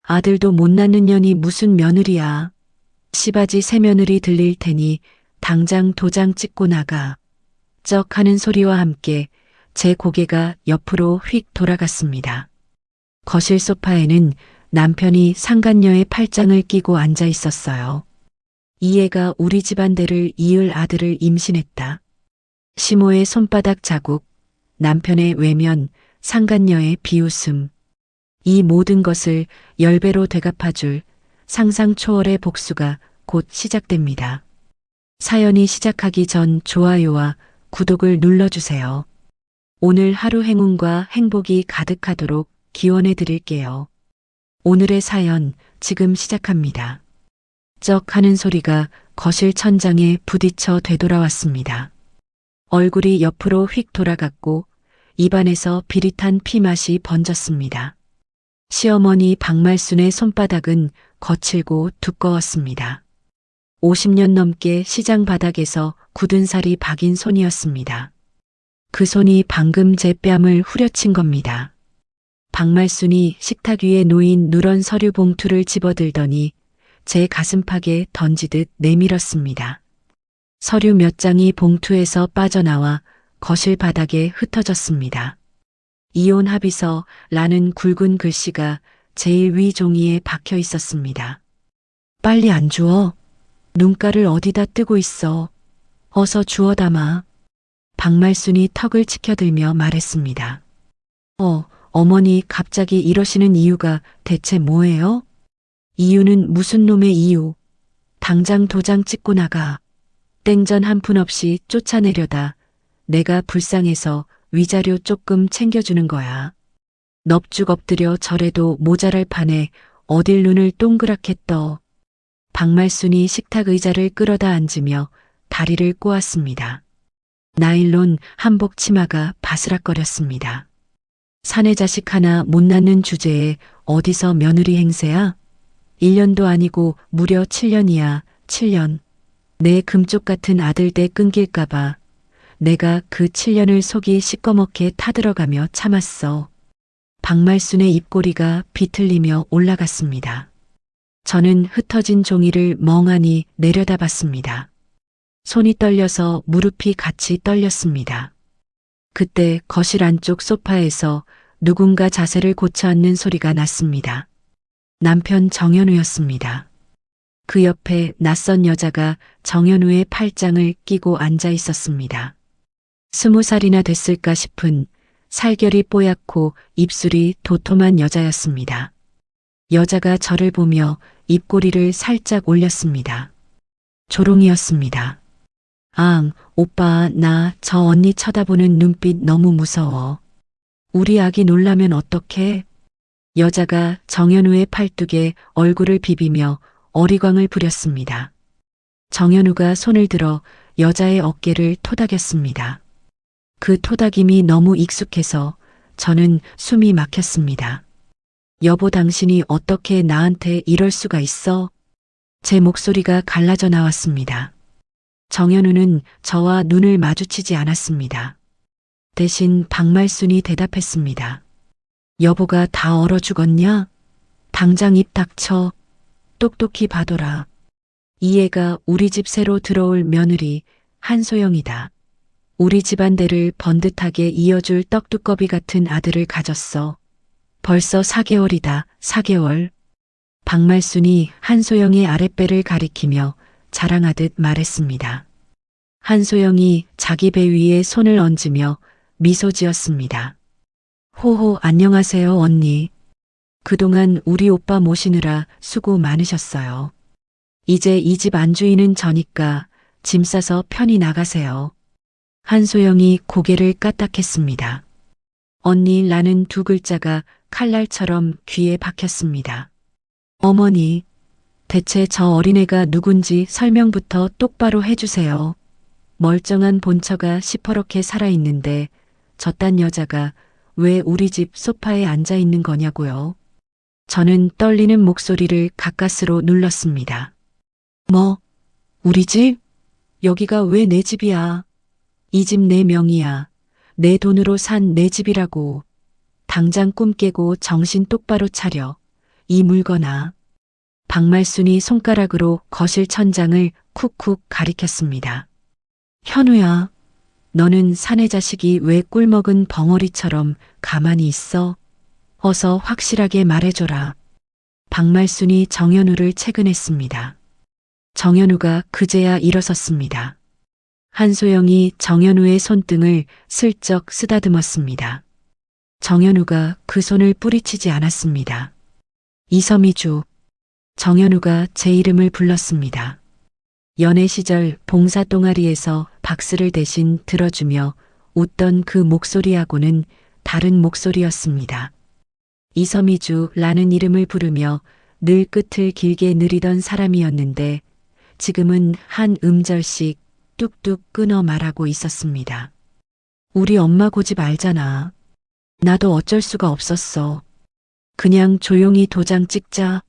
아들도 못 낳는 년이 무슨 며느리야. 시바지 새며느리 들릴 테니 당장 도장 찍고 나가. 쩍 하는 소리와 함께 제 고개가 옆으로 휙 돌아갔습니다. 거실 소파에는 남편이 상간녀의 팔짱을 끼고 앉아 있었어요. 이 애가 우리 집안대를 이을 아들을 임신했다. 시모의 손바닥 자국, 남편의 외면, 상간녀의 비웃음. 이 모든 것을 10배로 되갚아줄 상상 초월의 복수가 곧 시작됩니다. 사연이 시작하기 전 좋아요와 구독을 눌러주세요. 오늘 하루 행운과 행복이 가득하도록 기원해 드릴게요. 오늘의 사연 지금 시작합니다. 쩍 하는 소리가 거실 천장에 부딪혀 되돌아왔습니다. 얼굴이 옆으로 휙 돌아갔고 입안에서 비릿한 피맛이 번졌습니다. 시어머니 박말순의 손바닥은 거칠고 두꺼웠습니다. 50년 넘게 시장 바닥에서 굳은 살이 박인 손이었습니다. 그 손이 방금 제 뺨을 후려친 겁니다. 박말순이 식탁 위에 놓인 누런 서류 봉투를 집어들더니 제 가슴팍에 던지듯 내밀었습니다. 서류 몇 장이 봉투에서 빠져나와 거실 바닥에 흩어졌습니다. 이혼 합의서라는 굵은 글씨가 제일 위 종이에 박혀 있었습니다. 빨리 안 주워. 눈가를 어디다 뜨고 있어. 어서 주워 담아. 박말순이 턱을 치켜들며 말했습니다. 어머니 갑자기 이러시는 이유가 대체 뭐예요? 이유는 무슨 놈의 이유? 당장 도장 찍고 나가. 땡전 한 푼 없이 쫓아내려다 내가 불쌍해서 위자료 조금 챙겨주는 거야. 넙죽 엎드려 절해도 모자랄 판에 어딜 눈을 동그랗게 떠. 박말순이 식탁 의자를 끌어다 앉으며 다리를 꼬았습니다. 나일론 한복 치마가 바스락거렸습니다. 사내 자식 하나 못 낳는 주제에 어디서 며느리 행세야? 1년도 아니고 무려 7년이야, 7년. 내 금쪽 같은 아들대 끊길까봐 내가 그 7년을 속이 시꺼멓게 타들어가며 참았어. 박말순의 입꼬리가 비틀리며 올라갔습니다. 저는 흩어진 종이를 멍하니 내려다봤습니다. 손이 떨려서 무릎이 같이 떨렸습니다. 그때 거실 안쪽 소파에서 누군가 자세를 고쳐 앉는 소리가 났습니다. 남편 정현우였습니다. 그 옆에 낯선 여자가 정현우의 팔짱을 끼고 앉아 있었습니다. 20살이나 됐을까 싶은 살결이 뽀얗고 입술이 도톰한 여자였습니다. 여자가 저를 보며 입꼬리를 살짝 올렸습니다. 조롱이었습니다. 오빠, 나 저 언니 쳐다보는 눈빛 너무 무서워. 우리 아기 놀라면 어떡해? 여자가 정현우의 팔뚝에 얼굴을 비비며 어리광을 부렸습니다. 정현우가 손을 들어 여자의 어깨를 토닥였습니다. 그 토닥임이 너무 익숙해서 저는 숨이 막혔습니다. 여보, 당신이 어떻게 나한테 이럴 수가 있어? 제 목소리가 갈라져 나왔습니다. 정현우는 저와 눈을 마주치지 않았습니다. 대신 박말순이 대답했습니다. 여보가 다 얼어 죽었냐? 당장 입 닥쳐. 똑똑히 봐둬라. 이 애가 우리 집 새로 들어올 며느리 한소영이다. 우리 집안대를 번듯하게 이어줄 떡두꺼비 같은 아들을 가졌어. 벌써 4개월이다, 4개월. 박말순이 한소영의 아랫배를 가리키며 자랑하듯 말했습니다. 한소영이 자기 배 위에 손을 얹으며 미소 지었습니다. 호호, 안녕하세요, 언니. 그동안 우리 오빠 모시느라 수고 많으셨어요. 이제 이 집 안주인은 저니까 짐 싸서 편히 나가세요. 한소영이 고개를 까딱했습니다. 언니라는 두 글자가 칼날처럼 귀에 박혔습니다. 어머니, 대체 저 어린애가 누군지 설명부터 똑바로 해주세요. 멀쩡한 본처가 시퍼렇게 살아있는데 저딴 여자가 왜 우리 집 소파에 앉아 있는 거냐고요. 저는 떨리는 목소리를 가까스로 눌렀습니다. 뭐? 우리 집? 여기가 왜 내 집이야? 이 집 내 명의야. 내 돈으로 산 내 집이라고. 당장 꿈 깨고 정신 똑바로 차려. 이 물거나. 박말순이 손가락으로 거실 천장을 쿡쿡 가리켰습니다. 현우야, 너는 사내 자식이 왜 꿀먹은 벙어리처럼 가만히 있어? 어서 확실하게 말해줘라. 박말순이 정현우를 채근했습니다. 정현우가 그제야 일어섰습니다. 한소영이 정현우의 손등을 슬쩍 쓰다듬었습니다. 정현우가 그 손을 뿌리치지 않았습니다. 이섬이주. 정현우가 제 이름을 불렀습니다. 연애 시절 봉사 동아리에서 박스를 대신 들어주며 웃던 그 목소리하고는 다른 목소리였습니다. 이섬이주라는 이름을 부르며 늘 끝을 길게 느리던 사람이었는데 지금은 한 음절씩 뚝뚝 끊어 말하고 있었습니다. 우리 엄마 고집 알잖아. 나도 어쩔 수가 없었어. 그냥 조용히 도장 찍자.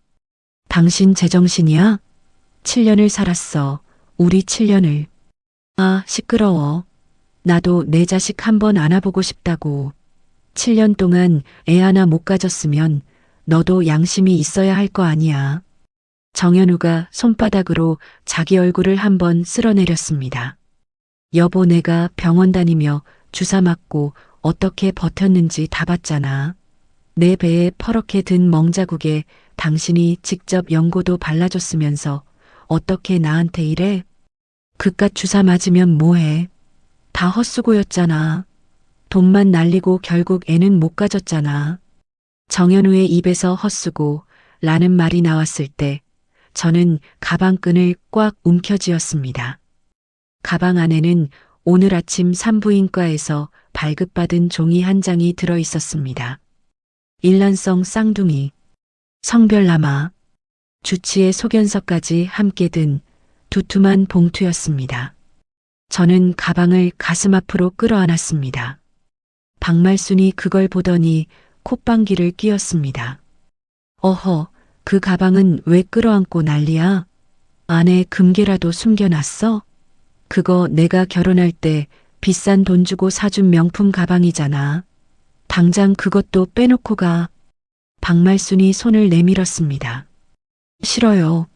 당신 제정신이야? 7년을 살았어. 우리 7년을. 아, 시끄러워. 나도 내 자식 한번 안아보고 싶다고. 7년 동안 애 하나 못 가졌으면 너도 양심이 있어야 할 거 아니야. 정현우가 손바닥으로 자기 얼굴을 한번 쓸어내렸습니다. 여보, 내가 병원 다니며 주사 맞고 어떻게 버텼는지 다 봤잖아. 내 배에 퍼렇게 든 멍자국에 당신이 직접 연고도 발라줬으면서 어떻게 나한테 이래? 그깟 주사 맞으면 뭐해? 다 헛수고였잖아. 돈만 날리고 결국 애는 못 가졌잖아. 정현우의 입에서 헛수고 라는 말이 나왔을 때 저는 가방끈을 꽉 움켜쥐었습니다. 가방 안에는 오늘 아침 산부인과에서 발급받은 종이 한 장이 들어 있었습니다. 일란성 쌍둥이, 성별남아, 주치의 소견서까지 함께 든 두툼한 봉투였습니다. 저는 가방을 가슴 앞으로 끌어안았습니다. 박말순이 그걸 보더니 콧방귀를 뀌었습니다. 어허, 그 가방은 왜 끌어안고 난리야? 안에 금괴라도 숨겨놨어? 그거 내가 결혼할 때 비싼 돈 주고 사준 명품 가방이잖아. 당장 그것도 빼놓고 가. 박말순이 손을 내밀었습니다. 싫어요.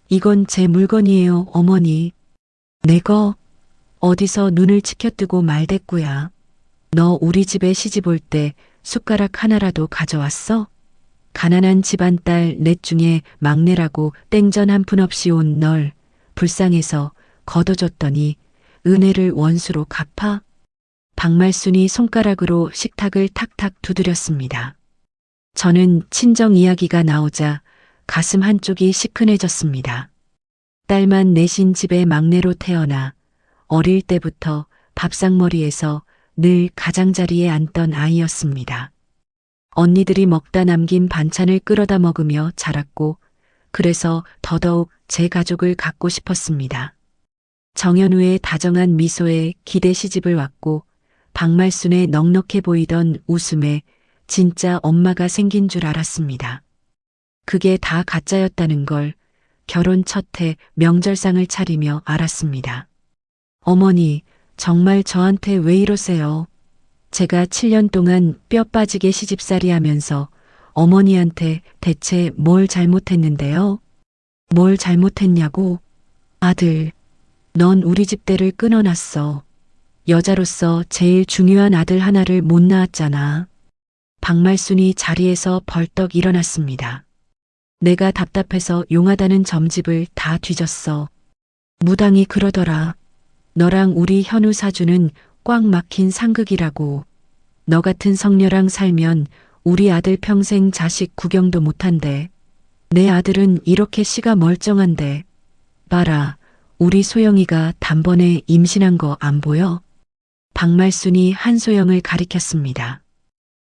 이건 제 물건이에요, 어머니. 내거 어디서 눈을 치켜뜨고 말대꾸야. 너 우리 집에 시집 올 때 숟가락 하나라도 가져왔어? 가난한 집안 딸 넷 중에 막내라고 땡전 한 푼 없이 온 널 불쌍해서 걷어줬더니 은혜를 원수로 갚아? 박말순이 손가락으로 식탁을 탁탁 두드렸습니다. 저는 친정 이야기가 나오자 가슴 한쪽이 시큰해졌습니다. 딸만 내신 집의 막내로 태어나 어릴 때부터 밥상머리에서 늘 가장자리에 앉던 아이였습니다. 언니들이 먹다 남긴 반찬을 끌어다 먹으며 자랐고 그래서 더더욱 제 가족을 갖고 싶었습니다. 정현우의 다정한 미소에 기대 시집을 왔고 박말순의 넉넉해 보이던 웃음에 진짜 엄마가 생긴 줄 알았습니다. 그게 다 가짜였다는 걸 결혼 첫 해 명절상을 차리며 알았습니다. 어머니, 정말 저한테 왜 이러세요? 제가 7년 동안 뼈 빠지게 시집살이 하면서 어머니한테 대체 뭘 잘못했는데요? 뭘 잘못했냐고? 아들, 넌 우리 집대를 끊어놨어. 여자로서 제일 중요한 아들 하나를 못 낳았잖아. 박말순이 자리에서 벌떡 일어났습니다. 내가 답답해서 용하다는 점집을 다 뒤졌어. 무당이 그러더라. 너랑 우리 현우 사주는 꽉 막힌 상극이라고. 너 같은 성녀랑 살면 우리 아들 평생 자식 구경도 못한대. 내 아들은 이렇게 씨가 멀쩡한데. 봐라, 우리 소영이가 단번에 임신한 거 안 보여? 박말순이 한소영을 가리켰습니다.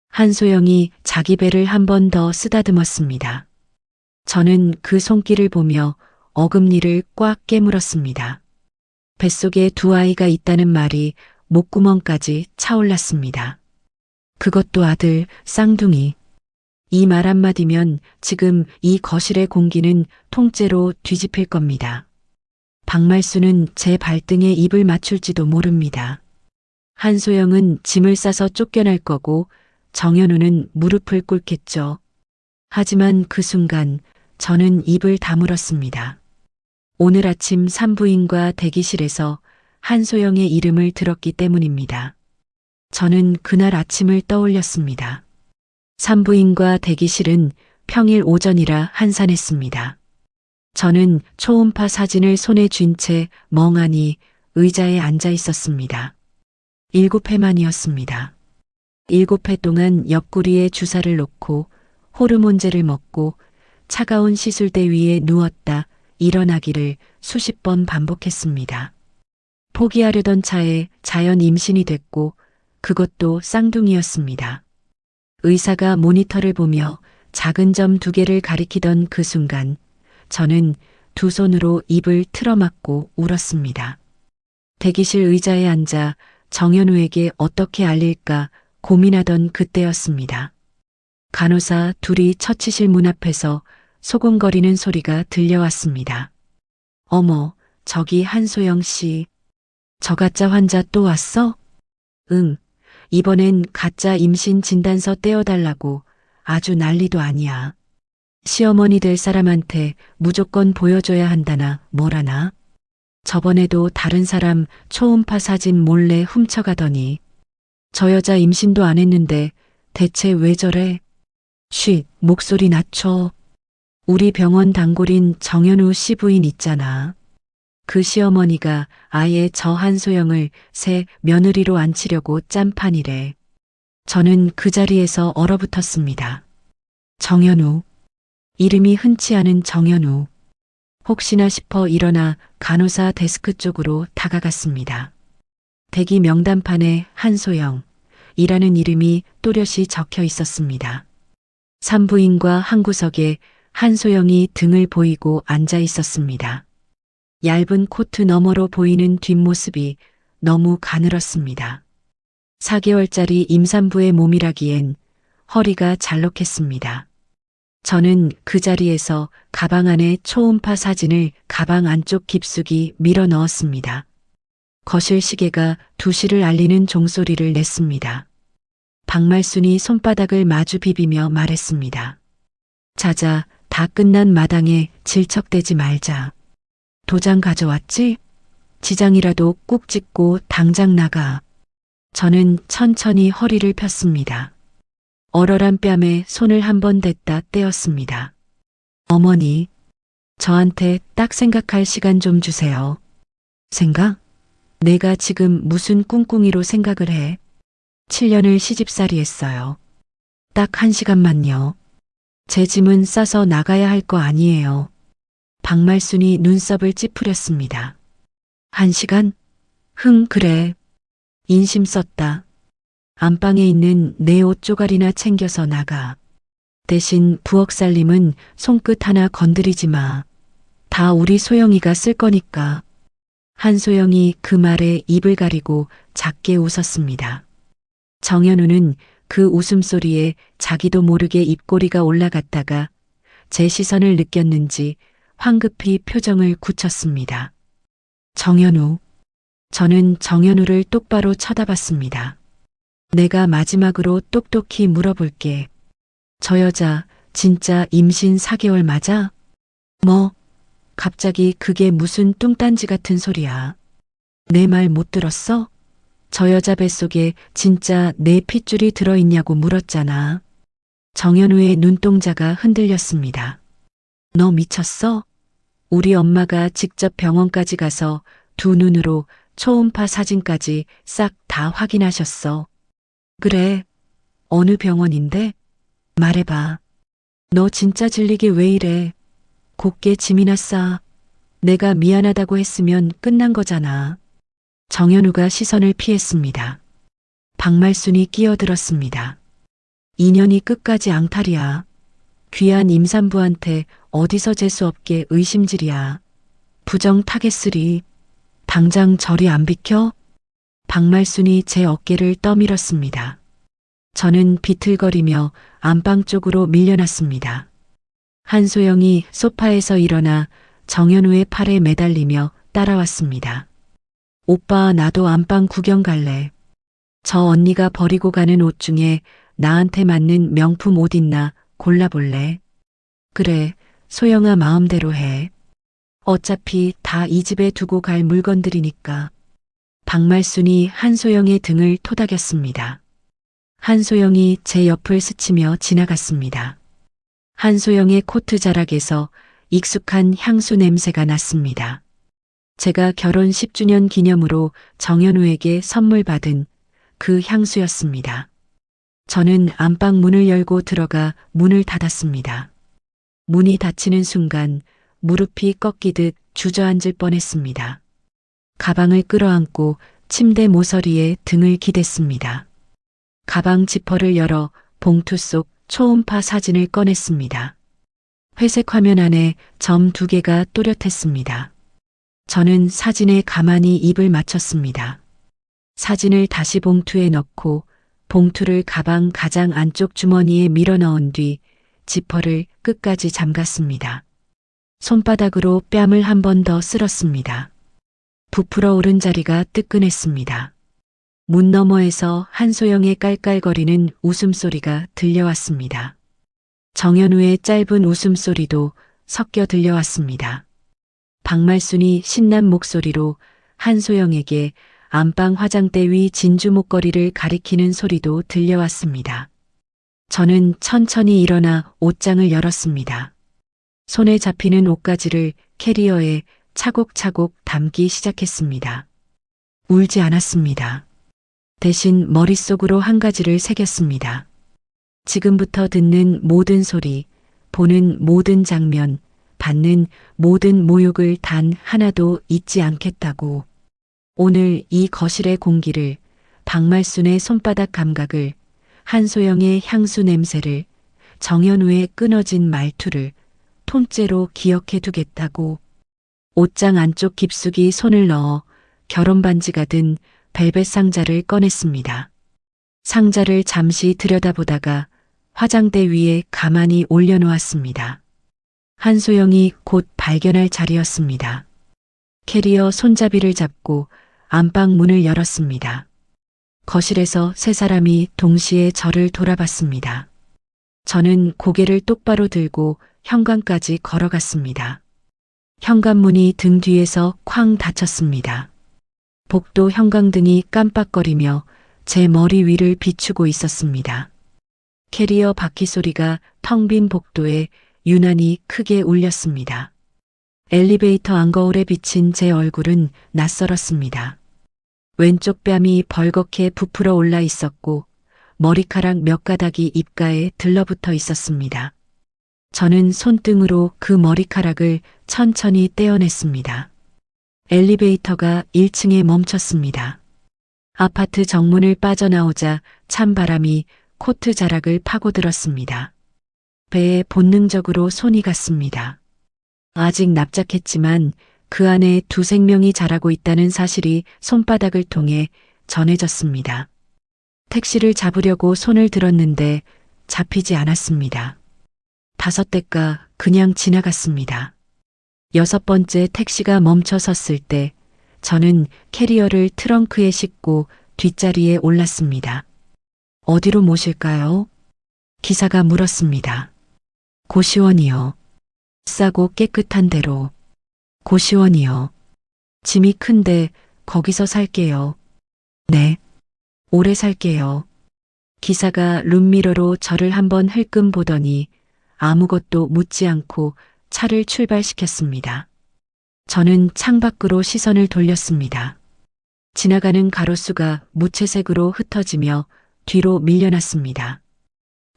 한소영이 자기 배를 한 번 더 쓰다듬었습니다. 저는 그 손길을 보며 어금니를 꽉 깨물었습니다. 뱃속에 두 아이가 있다는 말이 목구멍까지 차올랐습니다. 그것도 아들, 쌍둥이. 이 말 한마디면 지금 이 거실의 공기는 통째로 뒤집힐 겁니다. 박말순은 제 발등에 입을 맞출지도 모릅니다. 한소영은 짐을 싸서 쫓겨날 거고 정현우는 무릎을 꿇겠죠. 하지만 그 순간 저는 입을 다물었습니다. 오늘 아침 산부인과 대기실에서 한소영의 이름을 들었기 때문입니다. 저는 그날 아침을 떠올렸습니다. 산부인과 대기실은 평일 오전이라 한산했습니다. 저는 초음파 사진을 손에 쥔 채 멍하니 의자에 앉아 있었습니다. 7회만이었습니다. 7회 동안 옆구리에 주사를 놓고 호르몬제를 먹고 차가운 시술대 위에 누웠다 일어나기를 수십 번 반복했습니다. 포기하려던 차에 자연 임신이 됐고 그것도 쌍둥이였습니다. 의사가 모니터를 보며 작은 점 2개를 가리키던 그 순간 저는 두 손으로 입을 틀어막고 울었습니다. 대기실 의자에 앉아 정현우에게 어떻게 알릴까 고민하던 그때였습니다. 간호사 둘이 처치실 문 앞에서 소곤거리는 소리가 들려왔습니다. 어머, 저기 한소영 씨. 저 가짜 환자 또 왔어? 응, 이번엔 가짜 임신 진단서 떼어달라고 아주 난리도 아니야. 시어머니 될 사람한테 무조건 보여줘야 한다나 뭐라나. 저번에도 다른 사람 초음파 사진 몰래 훔쳐가더니 저 여자 임신도 안 했는데 대체 왜 저래? 쉿, 목소리 낮춰. 우리 병원 단골인 정현우 씨 부인 있잖아. 그 시어머니가 아예 저 한소영을 새 며느리로 앉히려고 짠 판이래. 저는 그 자리에서 얼어붙었습니다. 정현우. 이름이 흔치 않은 정현우. 혹시나 싶어 일어나 간호사 데스크 쪽으로 다가갔습니다. 대기 명단판에 한소영 이라는 이름이 또렷이 적혀 있었습니다. 산부인과 한 구석에 한소영이 등을 보이고 앉아 있었습니다. 얇은 코트 너머로 보이는 뒷모습이 너무 가늘었습니다. 4개월짜리 임산부의 몸이라기엔 허리가 잘록했습니다. 저는 그 자리에서 가방 안에 초음파 사진을 가방 안쪽 깊숙이 밀어 넣었습니다. 거실 시계가 2시를 알리는 종소리를 냈습니다. 박말순이 손바닥을 마주 비비며 말했습니다. 자자, 다 끝난 마당에 질척대지 말자. 도장 가져왔지? 지장이라도 꾹 찍고 당장 나가. 저는 천천히 허리를 폈습니다. 얼얼한 뺨에 손을 한 번 댔다 떼었습니다. 어머니, 저한테 딱 생각할 시간 좀 주세요. 생각? 내가 지금 무슨 꿍꿍이로 생각을 해? 7년을 시집살이 했어요. 딱 1시간만요. 제 짐은 싸서 나가야 할 거 아니에요. 박말순이 눈썹을 찌푸렸습니다. 1시간? 그래. 인심 썼다. 안방에 있는 내 옷 쪼가리나 챙겨서 나가. 대신 부엌 살림은 손끝 하나 건드리지 마. 다 우리 소영이가 쓸 거니까. 한소영이 그 말에 입을 가리고 작게 웃었습니다. 정현우는 그 웃음소리에 자기도 모르게 입꼬리가 올라갔다가 제 시선을 느꼈는지 황급히 표정을 굳혔습니다. 정현우. 저는 정현우를 똑바로 쳐다봤습니다. 내가 마지막으로 똑똑히 물어볼게. 저 여자 진짜 임신 4개월 맞아? 뭐? 갑자기 그게 무슨 뚱딴지 같은 소리야. 내 말 못 들었어? 저 여자 뱃속에 진짜 내 핏줄이 들어있냐고 물었잖아. 정현우의 눈동자가 흔들렸습니다. 너 미쳤어? 우리 엄마가 직접 병원까지 가서 두 눈으로 초음파 사진까지 싹 다 확인하셨어. 그래. 어느 병원인데? 말해봐. 너 진짜 질리게 왜 이래? 곱게 짐이나 싸. 내가 미안하다고 했으면 끝난 거잖아. 정현우가 시선을 피했습니다. 박말순이 끼어들었습니다. 인연이 끝까지 앙탈이야. 귀한 임산부한테 어디서 재수 없게 의심질이야. 부정 타겟쓰리. 당장 저리 안 비켜? 박말순이 제 어깨를 떠밀었습니다. 저는 비틀거리며 안방 쪽으로 밀려났습니다. 한소영이 소파에서 일어나 정현우의 팔에 매달리며 따라왔습니다. 오빠, 나도 안방 구경 갈래. 저 언니가 버리고 가는 옷 중에 나한테 맞는 명품 옷 있나 골라볼래? 그래, 소영아 마음대로 해. 어차피 다 이 집에 두고 갈 물건들이니까. 박말순이 한소영의 등을 토닥였습니다. 한소영이 제 옆을 스치며 지나갔습니다. 한소영의 코트 자락에서 익숙한 향수 냄새가 났습니다. 제가 결혼 10주년 기념으로 정현우에게 선물 받은 그 향수였습니다. 저는 안방 문을 열고 들어가 문을 닫았습니다. 문이 닫히는 순간 무릎이 꺾이듯 주저앉을 뻔했습니다. 가방을 끌어안고 침대 모서리에 등을 기댔습니다. 가방 지퍼를 열어 봉투 속 초음파 사진을 꺼냈습니다. 회색 화면 안에 점 2개가 또렷했습니다. 저는 사진에 가만히 입을 맞췄습니다. 사진을 다시 봉투에 넣고 봉투를 가방 가장 안쪽 주머니에 밀어 넣은 뒤 지퍼를 끝까지 잠갔습니다. 손바닥으로 뺨을 한 번 더 쓸었습니다. 부풀어 오른 자리가 뜨끈했습니다. 문 너머에서 한소영의 깔깔거리는 웃음소리가 들려왔습니다. 정현우의 짧은 웃음소리도 섞여 들려왔습니다. 박말순이 신난 목소리로 한소영에게 안방 화장대 위 진주 목걸이를 가리키는 소리도 들려왔습니다. 저는 천천히 일어나 옷장을 열었습니다. 손에 잡히는 옷가지를 캐리어에 차곡차곡 담기 시작했습니다. 울지 않았습니다. 대신 머릿속으로 한 가지를 새겼습니다. 지금부터 듣는 모든 소리, 보는 모든 장면, 받는 모든 모욕을 단 하나도 잊지 않겠다고. 오늘 이 거실의 공기를, 박말순의 손바닥 감각을, 한소영의 향수 냄새를, 정현우의 끊어진 말투를 통째로 기억해 두겠다고. 옷장 안쪽 깊숙이 손을 넣어 결혼 반지가 든 벨벳 상자를 꺼냈습니다. 상자를 잠시 들여다보다가 화장대 위에 가만히 올려놓았습니다. 한소영이 곧 발견할 자리였습니다. 캐리어 손잡이를 잡고 안방 문을 열었습니다. 거실에서 세 사람이 동시에 저를 돌아봤습니다. 저는 고개를 똑바로 들고 현관까지 걸어갔습니다. 현관문이 등 뒤에서 쾅 닫혔습니다. 복도 형광등이 깜빡거리며 제 머리 위를 비추고 있었습니다. 캐리어 바퀴 소리가 텅 빈 복도에 유난히 크게 울렸습니다. 엘리베이터 안거울에 비친 제 얼굴은 낯설었습니다. 왼쪽 뺨이 벌겋게 부풀어 올라 있었고 머리카락 몇 가닥이 입가에 들러붙어 있었습니다. 저는 손등으로 그 머리카락을 천천히 떼어냈습니다. 엘리베이터가 1층에 멈췄습니다. 아파트 정문을 빠져나오자 찬바람이 코트 자락을 파고들었습니다. 배에 본능적으로 손이 갔습니다. 아직 납작했지만 그 안에 두 생명이 자라고 있다는 사실이 손바닥을 통해 전해졌습니다. 택시를 잡으려고 손을 들었는데 잡히지 않았습니다. 5대가 그냥 지나갔습니다. 6번째 택시가 멈춰 섰을 때 저는 캐리어를 트렁크에 싣고 뒷자리에 올랐습니다. 어디로 모실까요? 기사가 물었습니다. 고시원이요. 싸고 깨끗한 데로. 고시원이요. 짐이 큰데 거기서 살게요. 네. 오래 살게요. 기사가 룸미러로 저를 한번 흘끔 보더니 아무것도 묻지 않고 차를 출발시켰습니다. 저는 창밖으로 시선을 돌렸습니다. 지나가는 가로수가 무채색으로 흩어지며 뒤로 밀려났습니다.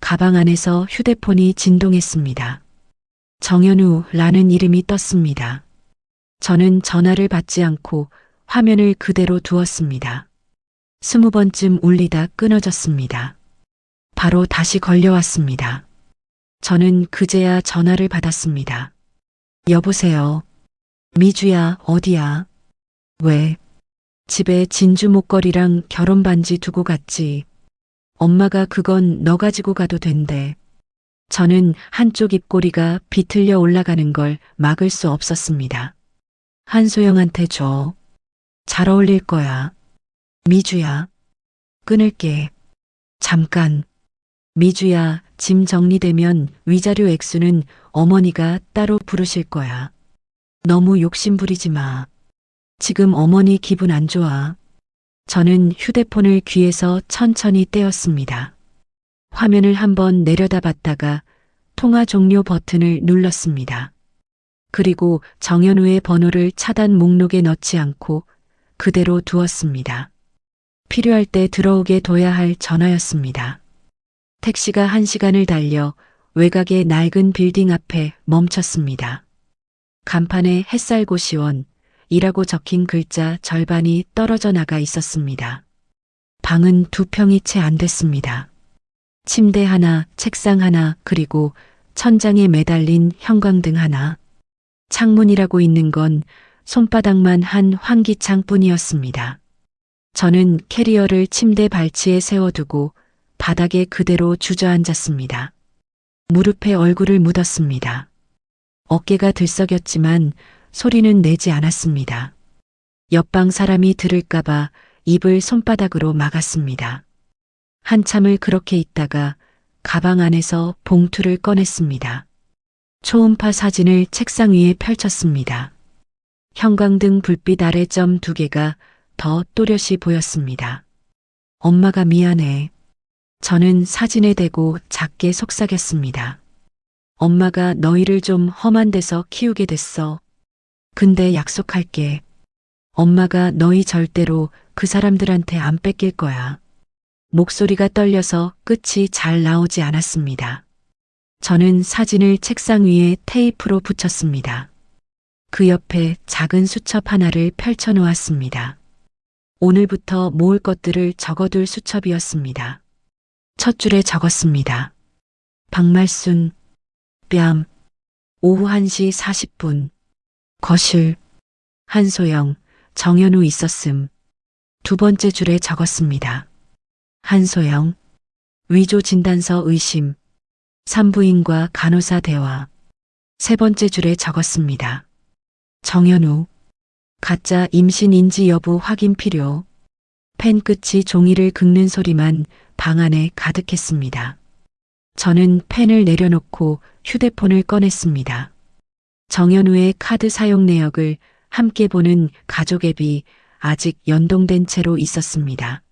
가방 안에서 휴대폰이 진동했습니다. 정현우라는 이름이 떴습니다. 저는 전화를 받지 않고 화면을 그대로 두었습니다. 20번쯤 울리다 끊어졌습니다. 바로 다시 걸려왔습니다. 저는 그제야 전화를 받았습니다. 여보세요. 미주야, 어디야? 왜? 집에 진주 목걸이랑 결혼 반지 두고 갔지. 엄마가 그건 너 가지고 가도 된대. 저는 한쪽 입꼬리가 비틀려 올라가는 걸 막을 수 없었습니다. 한소영한테 줘. 잘 어울릴 거야. 미주야. 끊을게. 잠깐. 미주야, 짐 정리되면 위자료 액수는 어머니가 따로 부르실 거야. 너무 욕심 부리지 마. 지금 어머니 기분 안 좋아. 저는 휴대폰을 귀에서 천천히 떼었습니다. 화면을 한번 내려다봤다가 통화 종료 버튼을 눌렀습니다. 그리고 정현우의 번호를 차단 목록에 넣지 않고 그대로 두었습니다. 필요할 때 들어오게 둬야 할 전화였습니다. 택시가 1시간을 달려 외곽의 낡은 빌딩 앞에 멈췄습니다. 간판에 햇살고시원 이라고 적힌 글자 절반이 떨어져 나가 있었습니다. 방은 2평이 채 안 됐습니다. 침대 하나, 책상 하나, 그리고 천장에 매달린 형광등 하나. 창문이라고 있는 건 손바닥만 한 환기창뿐이었습니다. 저는 캐리어를 침대 발치에 세워두고 바닥에 그대로 주저앉았습니다. 무릎에 얼굴을 묻었습니다. 어깨가 들썩였지만 소리는 내지 않았습니다. 옆방 사람이 들을까봐 입을 손바닥으로 막았습니다. 한참을 그렇게 있다가 가방 안에서 봉투를 꺼냈습니다. 초음파 사진을 책상 위에 펼쳤습니다. 형광등 불빛 아래 점 2개가 더 또렷이 보였습니다. 엄마가 미안해. 저는 사진에 대고 작게 속삭였습니다. 엄마가 너희를 좀 험한 데서 키우게 됐어. 근데 약속할게. 엄마가 너희 절대로 그 사람들한테 안 뺏길 거야. 목소리가 떨려서 끝이 잘 나오지 않았습니다. 저는 사진을 책상 위에 테이프로 붙였습니다. 그 옆에 작은 수첩 하나를 펼쳐 놓았습니다. 오늘부터 모을 것들을 적어둘 수첩이었습니다. 첫 줄에 적었습니다. 박말순, 뺨, 오후 1시 40분, 거실, 한소영, 정현우 있었음. 두 번째 줄에 적었습니다. 한소영, 위조 진단서 의심, 산부인과 간호사 대화. 세 번째 줄에 적었습니다. 정현우, 가짜 임신인지 여부 확인 필요. 펜 끝이 종이를 긁는 소리만 방 안에 가득했습니다. 저는 펜을 내려놓고 휴대폰을 꺼냈습니다. 정현우의 카드 사용 내역을 함께 보는 가족 앱이 아직 연동된 채로 있었습니다.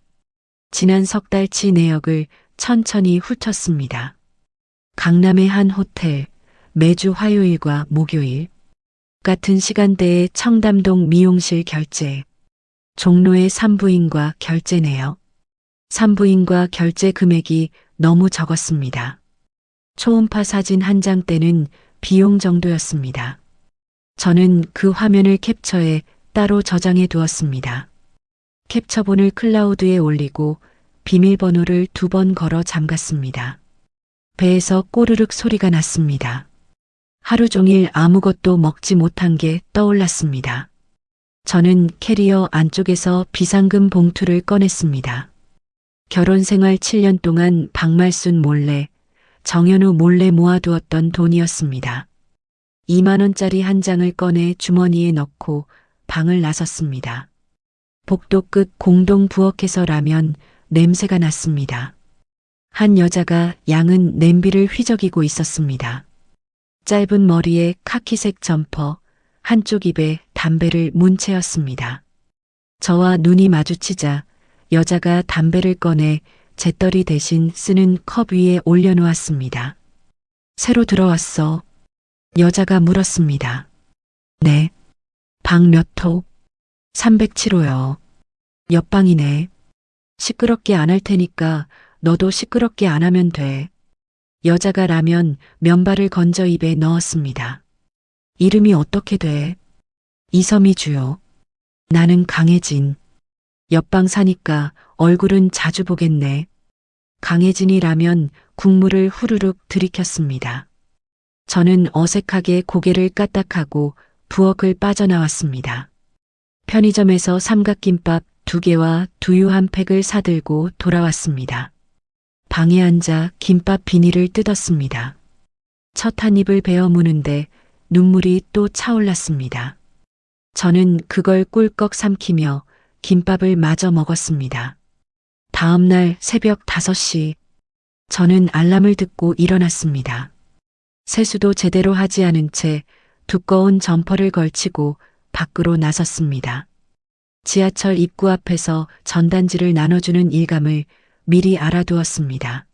지난 석 달치 내역을 천천히 훑었습니다. 강남의 한 호텔, 매주 화요일과 목요일, 같은 시간대에 청담동 미용실 결제, 종로의 산부인과 결제 내역, 산부인과 결제 금액이 너무 적었습니다. 초음파 사진 한 장대는 비용 정도였습니다. 저는 그 화면을 캡처해 따로 저장해 두었습니다. 캡처본을 클라우드에 올리고 비밀번호를 2번 걸어 잠갔습니다. 배에서 꼬르륵 소리가 났습니다. 하루 종일 아무것도 먹지 못한 게 떠올랐습니다. 저는 캐리어 안쪽에서 비상금 봉투를 꺼냈습니다. 결혼 생활 7년 동안 박말순 몰래, 정현우 몰래 모아두었던 돈이었습니다. 2만 원짜리 한 장을 꺼내 주머니에 넣고 방을 나섰습니다. 복도 끝 공동 부엌에서 라면 냄새가 났습니다. 한 여자가 양은 냄비를 휘저기고 있었습니다. 짧은 머리에 카키색 점퍼, 한쪽 입에 담배를 문 채였습니다. 저와 눈이 마주치자 여자가 담배를 꺼내 재떨이 대신 쓰는 컵 위에 올려놓았습니다. 새로 들어왔어. 여자가 물었습니다. 네. 방 몇 호? 307호요. 옆방이네. 시끄럽게 안 할 테니까 너도 시끄럽게 안 하면 돼. 여자가 라면 면발을 건져 입에 넣었습니다. 이름이 어떻게 돼? 이섬이 주요. 나는 강혜진. 옆방 사니까 얼굴은 자주 보겠네. 강혜진이 라면 국물을 후루룩 들이켰습니다. 저는 어색하게 고개를 까딱하고 부엌을 빠져나왔습니다. 편의점에서 삼각김밥 2개와 두유 한 팩을 사들고 돌아왔습니다. 방에 앉아 김밥 비닐을 뜯었습니다. 첫 한 입을 베어 무는데 눈물이 또 차올랐습니다. 저는 그걸 꿀꺽 삼키며 김밥을 마저 먹었습니다. 다음 날 새벽 5시 저는 알람을 듣고 일어났습니다. 세수도 제대로 하지 않은 채 두꺼운 점퍼를 걸치고 밖으로 나섰습니다. 지하철 입구 앞에서 전단지를 나눠주는 일감을 미리 알아두었습니다.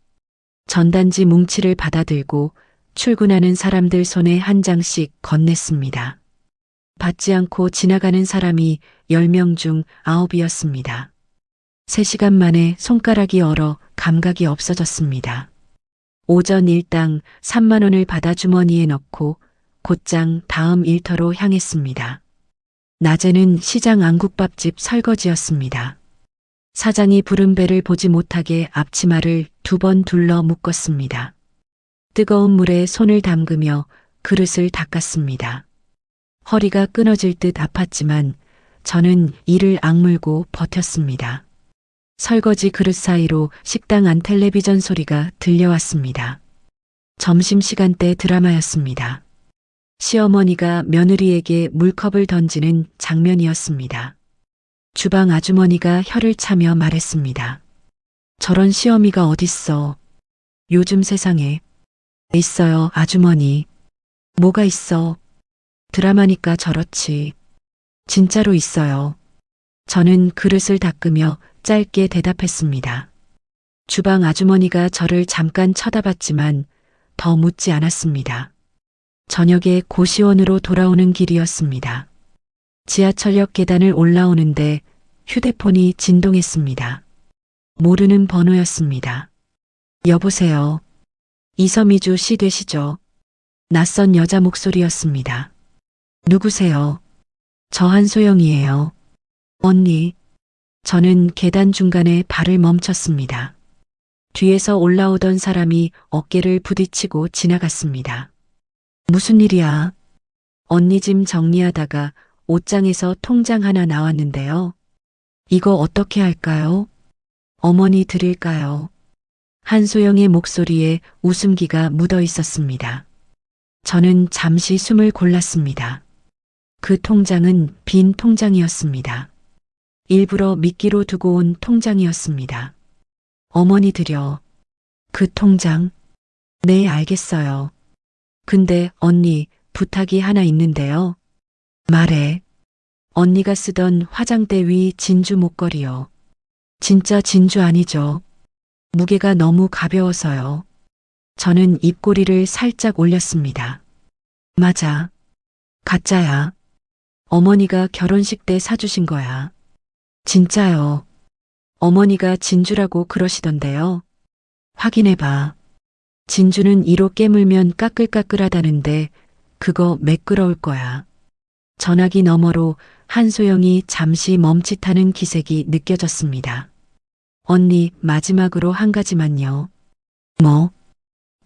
전단지 뭉치를 받아들고 출근하는 사람들 손에 한 장씩 건넸습니다. 받지 않고 지나가는 사람이 10명 중 9이었습니다. 3시간 만에 손가락이 얼어 감각이 없어졌습니다. 오전 일당 3만 원을 받아 주머니에 넣고 곧장 다음 일터로 향했습니다. 낮에는 시장 안국밥집 설거지였습니다. 사장이 부른 배를 보지 못하게 앞치마를 2번 둘러 묶었습니다. 뜨거운 물에 손을 담그며 그릇을 닦았습니다. 허리가 끊어질 듯 아팠지만 저는 이를 악물고 버텼습니다. 설거지 그릇 사이로 식당 안 텔레비전 소리가 들려왔습니다. 점심시간대 드라마였습니다. 시어머니가 며느리에게 물컵을 던지는 장면이었습니다. 주방 아주머니가 혀를 차며 말했습니다. 저런 시어미가 어딨어. 요즘 세상에. 있어요, 아주머니. 뭐가 있어. 드라마니까 저렇지. 진짜로 있어요. 저는 그릇을 닦으며 짧게 대답했습니다. 주방 아주머니가 저를 잠깐 쳐다봤지만 더 묻지 않았습니다. 저녁에 고시원으로 돌아오는 길이었습니다. 지하철역 계단을 올라오는데 휴대폰이 진동했습니다. 모르는 번호였습니다. 여보세요. 이서미주 씨 되시죠? 낯선 여자 목소리였습니다. 누구세요? 저 한소영이에요. 언니. 저는 계단 중간에 발을 멈췄습니다. 뒤에서 올라오던 사람이 어깨를 부딪히고 지나갔습니다. 무슨 일이야? 언니 짐 정리하다가 옷장에서 통장 하나 나왔는데요. 이거 어떻게 할까요? 어머니 드릴까요? 한소영의 목소리에 웃음기가 묻어 있었습니다. 저는 잠시 숨을 골랐습니다. 그 통장은 빈 통장이었습니다. 일부러 미끼로 두고 온 통장이었습니다. 어머니 드려. 그 통장? 네, 알겠어요. 근데 언니, 부탁이 하나 있는데요. 말해. 언니가 쓰던 화장대 위 진주 목걸이요. 진짜 진주 아니죠? 무게가 너무 가벼워서요. 저는 입꼬리를 살짝 올렸습니다. 맞아. 가짜야. 어머니가 결혼식 때 사주신 거야. 진짜요. 어머니가 진주라고 그러시던데요. 확인해봐. 진주는 이로 깨물면 까끌까끌하다는데 그거 매끄러울 거야. 전화기 너머로 한소영이 잠시 멈칫하는 기색이 느껴졌습니다. 언니, 마지막으로 한 가지만요. 뭐?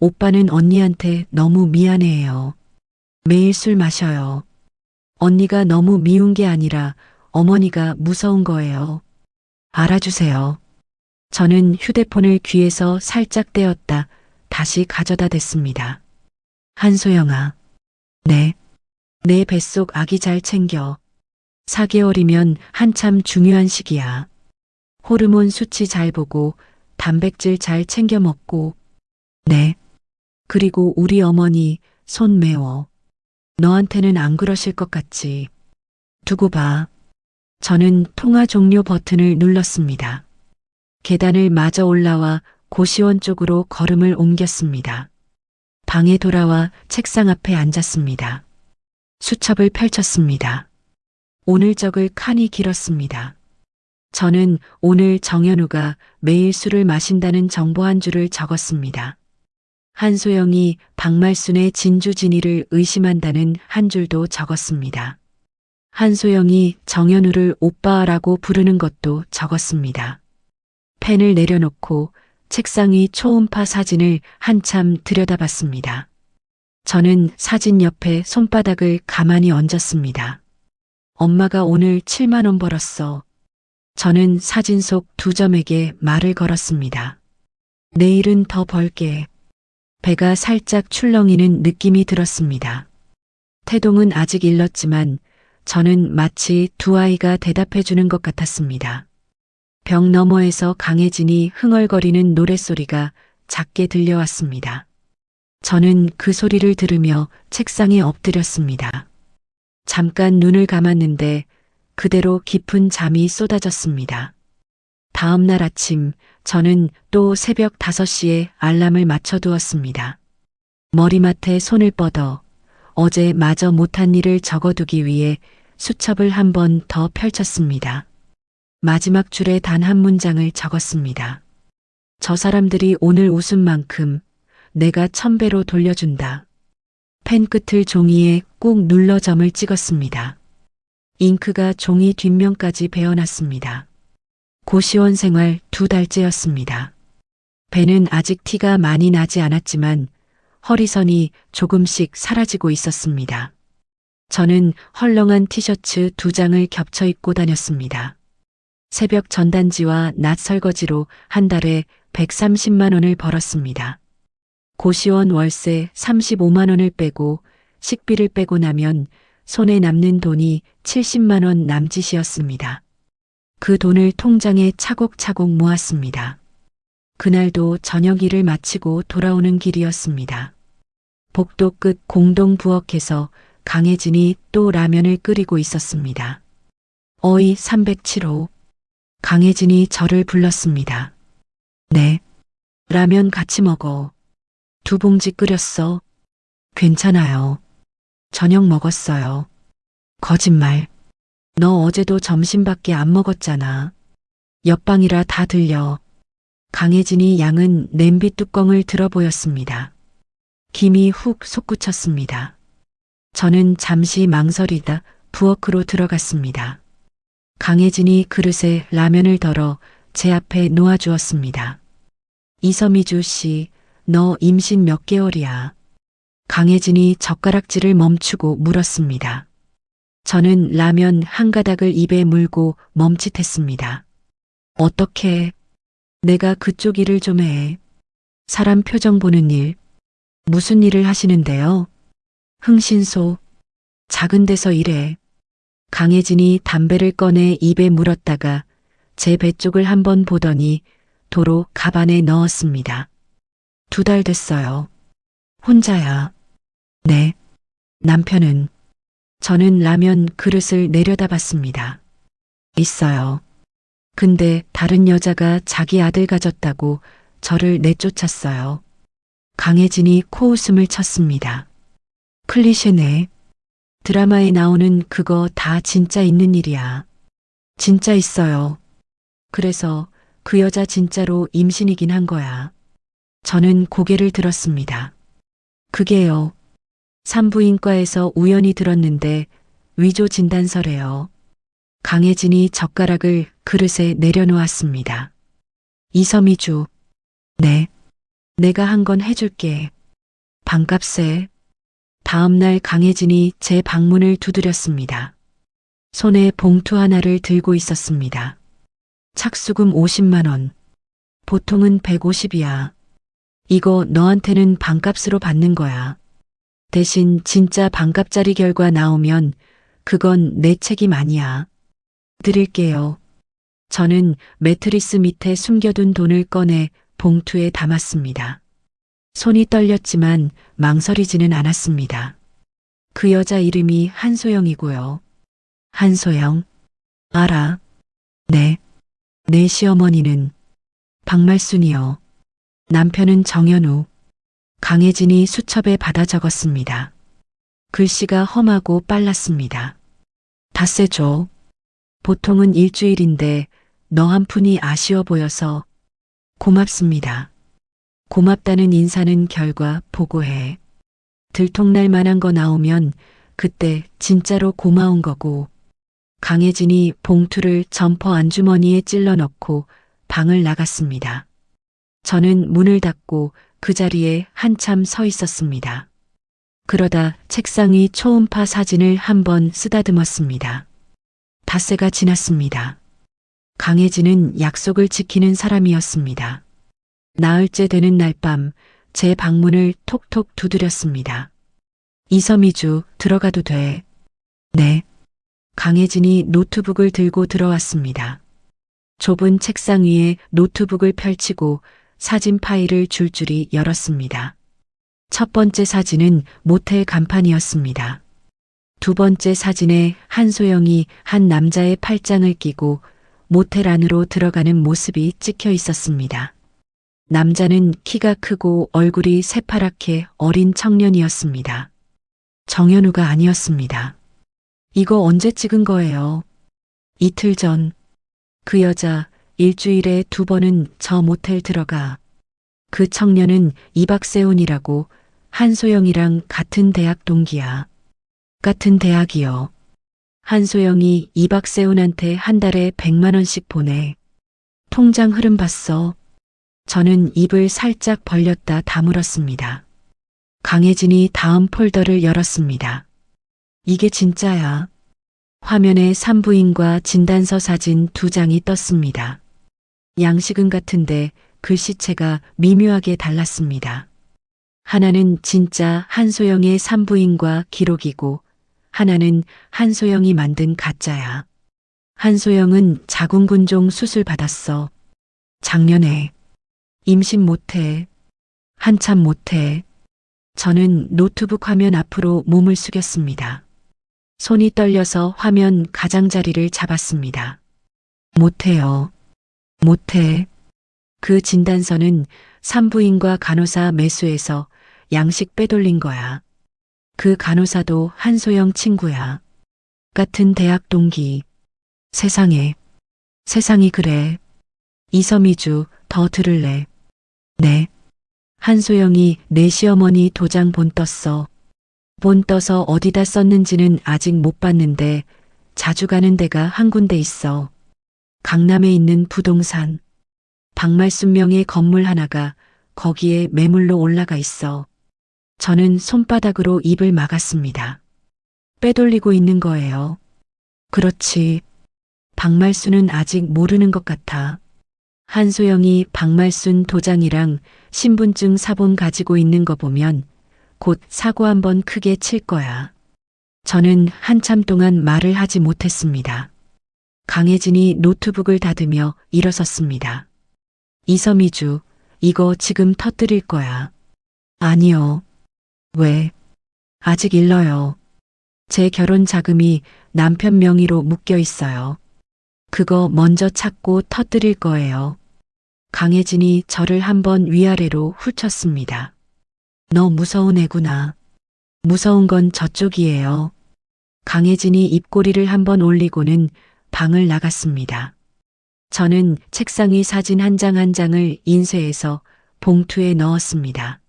오빠는 언니한테 너무 미안해해요. 매일 술 마셔요. 언니가 너무 미운 게 아니라 어머니가 무서운 거예요. 알아주세요. 저는 휴대폰을 귀에서 살짝 떼었다 다시 가져다 댔습니다. 한소영아. 네. 내 뱃속 아기 잘 챙겨. 4개월이면 한참 중요한 시기야. 호르몬 수치 잘 보고 단백질 잘 챙겨 먹고. 네. 그리고 우리 어머니 손 매워. 너한테는 안 그러실 것 같지. 두고 봐. 저는 통화 종료 버튼을 눌렀습니다. 계단을 마저 올라와 고시원 쪽으로 걸음을 옮겼습니다. 방에 돌아와 책상 앞에 앉았습니다. 수첩을 펼쳤습니다. 오늘 적을 칸이 길었습니다. 저는 오늘 정현우가 매일 술을 마신다는 정보 한 줄을 적었습니다. 한소영이 박말순의 진주진이를 의심한다는 한 줄도 적었습니다. 한소영이 정현우를 오빠라고 부르는 것도 적었습니다. 펜을 내려놓고 책상 위 초음파 사진을 한참 들여다봤습니다. 저는 사진 옆에 손바닥을 가만히 얹었습니다. 엄마가 오늘 7만 원 벌었어. 저는 사진 속 2점에게 말을 걸었습니다. 내일은 더 벌게. 배가 살짝 출렁이는 느낌이 들었습니다. 태동은 아직 일렀지만 저는 마치 두 아이가 대답해 주는 것 같았습니다. 벽 너머에서 강혜진이 흥얼거리는 노랫소리가 작게 들려왔습니다. 저는 그 소리를 들으며 책상에 엎드렸습니다. 잠깐 눈을 감았는데 그대로 깊은 잠이 쏟아졌습니다. 다음 날 아침 저는 또 새벽 5시에 알람을 맞춰두었습니다. 머리맡에 손을 뻗어 어제 마저 못한 일을 적어두기 위해 수첩을 한 번 더 펼쳤습니다. 마지막 줄에 단 한 문장을 적었습니다. 저 사람들이 오늘 웃은 만큼 내가 1000배로 돌려준다. 펜 끝을 종이에 꾹 눌러 점을 찍었습니다. 잉크가 종이 뒷면까지 배어났습니다. 고시원 생활 2달째였습니다. 배는 아직 티가 많이 나지 않았지만 허리선이 조금씩 사라지고 있었습니다. 저는 헐렁한 티셔츠 2장을 겹쳐 입고 다녔습니다. 새벽 전단지와 낮 설거지로 한 달에 130만 원을 벌었습니다. 고시원 월세 35만 원을 빼고 식비를 빼고 나면 손에 남는 돈이 70만 원 남짓이었습니다. 그 돈을 통장에 차곡차곡 모았습니다. 그날도 저녁 일을 마치고 돌아오는 길이었습니다. 복도 끝 공동 부엌에서 강혜진이 또 라면을 끓이고 있었습니다. 어이 307호. 강혜진이 저를 불렀습니다. 네. 라면 같이 먹어. 2봉지 끓였어. 괜찮아요. 저녁 먹었어요. 거짓말. 너 어제도 점심밖에 안 먹었잖아. 옆방이라 다 들려. 강혜진이 양은 냄비 뚜껑을 들어 보였습니다. 김이 훅 솟구쳤습니다. 저는 잠시 망설이다 부엌으로 들어갔습니다. 강혜진이 그릇에 라면을 덜어 제 앞에 놓아주었습니다. 이서미주 씨, 너 임신 몇 개월이야? 강혜진이 젓가락질을 멈추고 물었습니다. 저는 라면 한 가닥을 입에 물고 멈칫했습니다. 어떻게? 내가 그쪽 일을 좀 해. 사람 표정 보는 일. 무슨 일을 하시는데요? 흥신소. 작은 데서 일해. 강혜진이 담배를 꺼내 입에 물었다가 제 배 쪽을 한번 보더니 도로 가방에 넣었습니다. 2달 됐어요. 혼자야. 네. 남편은? 저는 라면 그릇을 내려다봤습니다. 있어요. 근데 다른 여자가 자기 아들 가졌다고 저를 내쫓았어요. 강혜진이 코웃음을 쳤습니다. 클리셰네. 드라마에 나오는 그거 다 진짜 있는 일이야. 진짜 있어요. 그래서 그 여자 진짜로 임신이긴 한 거야. 저는 고개를 들었습니다. 그게요. 산부인과에서 우연히 들었는데 위조 진단서래요. 강혜진이 젓가락을 그릇에 내려놓았습니다. 이서미주. 네. 내가 한 건 해줄게. 반값에. 다음 날 강혜진이 제 방문을 두드렸습니다. 손에 봉투 하나를 들고 있었습니다. 착수금 50만 원. 보통은 150이야. 이거 너한테는 반값으로 받는 거야. 대신 진짜 반값짜리 결과 나오면 그건 내 책임 아니야. 드릴게요. 저는 매트리스 밑에 숨겨둔 돈을 꺼내 봉투에 담았습니다. 손이 떨렸지만 망설이지는 않았습니다. 그 여자 이름이 한소영이고요. 한소영? 알아. 네. 내 시어머니는 박말순이요. 남편은 정현우. 강혜진이 수첩에 받아 적었습니다. 글씨가 험하고 빨랐습니다. 닷새 줘. 보통은 일주일인데 너 한 푼이 아쉬워 보여서. 고맙습니다. 고맙다는 인사는 결과 보고해. 들통날 만한 거 나오면 그때 진짜로 고마운 거고. 강혜진이 봉투를 점퍼 안주머니에 찔러 넣고 방을 나갔습니다. 저는 문을 닫고 그 자리에 한참 서 있었습니다. 그러다 책상 위 초음파 사진을 한번 쓰다듬었습니다. 닷새가 지났습니다. 강혜진은 약속을 지키는 사람이었습니다. 나흘째 되는 날 밤 제 방문을 톡톡 두드렸습니다. 이서미주, 들어가도 돼. 네. 강혜진이 노트북을 들고 들어왔습니다. 좁은 책상 위에 노트북을 펼치고 사진 파일을 줄줄이 열었습니다. 첫 번째 사진은 모텔 간판이었습니다. 두 번째 사진에 한소영이 한 남자의 팔짱을 끼고 모텔 안으로 들어가는 모습이 찍혀 있었습니다. 남자는 키가 크고 얼굴이 새파랗게 어린 청년이었습니다. 정현우가 아니었습니다. 이거 언제 찍은 거예요? 이틀 전. 그 여자 일주일에 2번은 저 모텔 들어가. 그 청년은 이박세훈이라고 한소영이랑 같은 대학 동기야. 같은 대학이요. 한소영이 이박세훈한테 한 달에 100만 원씩 보내. 통장 흐름 봤어. 저는 입을 살짝 벌렸다 다물었습니다. 강혜진이 다음 폴더를 열었습니다. 이게 진짜야. 화면에 산부인과 진단서 사진 2장이 떴습니다. 양식은 같은데 글씨체가 미묘하게 달랐습니다. 하나는 진짜 한소영의 산부인과 기록이고 하나는 한소영이 만든 가짜야. 한소영은 자궁근종 수술 받았어. 작년에. 임신 못해. 한참 못해. 저는 노트북 화면 앞으로 몸을 숙였습니다. 손이 떨려서 화면 가장자리를 잡았습니다. 못해요. 못해. 그 진단서는 산부인과 간호사 매수해서 양식 빼돌린 거야. 그 간호사도 한소영 친구야. 같은 대학 동기. 세상에. 세상이 그래. 이서미주, 더 들을래. 네. 한소영이 내 시어머니 도장 본 떴어. 본 떠서 어디다 썼는지는 아직 못 봤는데 자주 가는 데가 한 군데 있어. 강남에 있는 부동산. 박말순 명의 건물 하나가 거기에 매물로 올라가 있어. 저는 손바닥으로 입을 막았습니다. 빼돌리고 있는 거예요. 그렇지. 박말순은 아직 모르는 것 같아. 한소영이 박말순 도장이랑 신분증 사본 가지고 있는 거 보면 곧 사고 한번 크게 칠 거야. 저는 한참 동안 말을 하지 못했습니다. 강혜진이 노트북을 닫으며 일어섰습니다. 이서미주, 이거 지금 터뜨릴 거야. 아니요. 왜? 아직 일러요. 제 결혼 자금이 남편 명의로 묶여 있어요. 그거 먼저 찾고 터뜨릴 거예요. 강혜진이 저를 한번 위아래로 훑쳤습니다. 너 무서운 애구나. 무서운 건 저쪽이에요. 강혜진이 입꼬리를 한번 올리고는 방을 나갔습니다. 저는 책상 위 사진 한 장 한 장을 인쇄해서 봉투에 넣었습니다.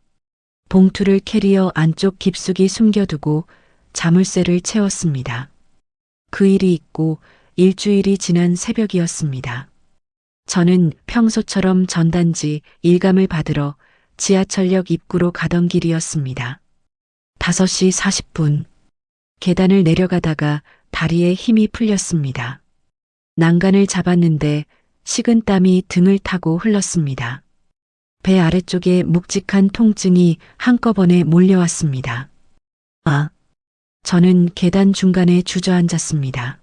봉투를 캐리어 안쪽 깊숙이 숨겨두고 자물쇠를 채웠습니다. 그 일이 있고 일주일이 지난 새벽이었습니다. 저는 평소처럼 전단지 일감을 받으러 지하철역 입구로 가던 길이었습니다. 5시 40분. 계단을 내려가다가 다리에 힘이 풀렸습니다. 난간을 잡았는데 식은땀이 등을 타고 흘렀습니다. 배 아래쪽에 묵직한 통증이 한꺼번에 몰려왔습니다. 저는 계단 중간에 주저앉았습니다.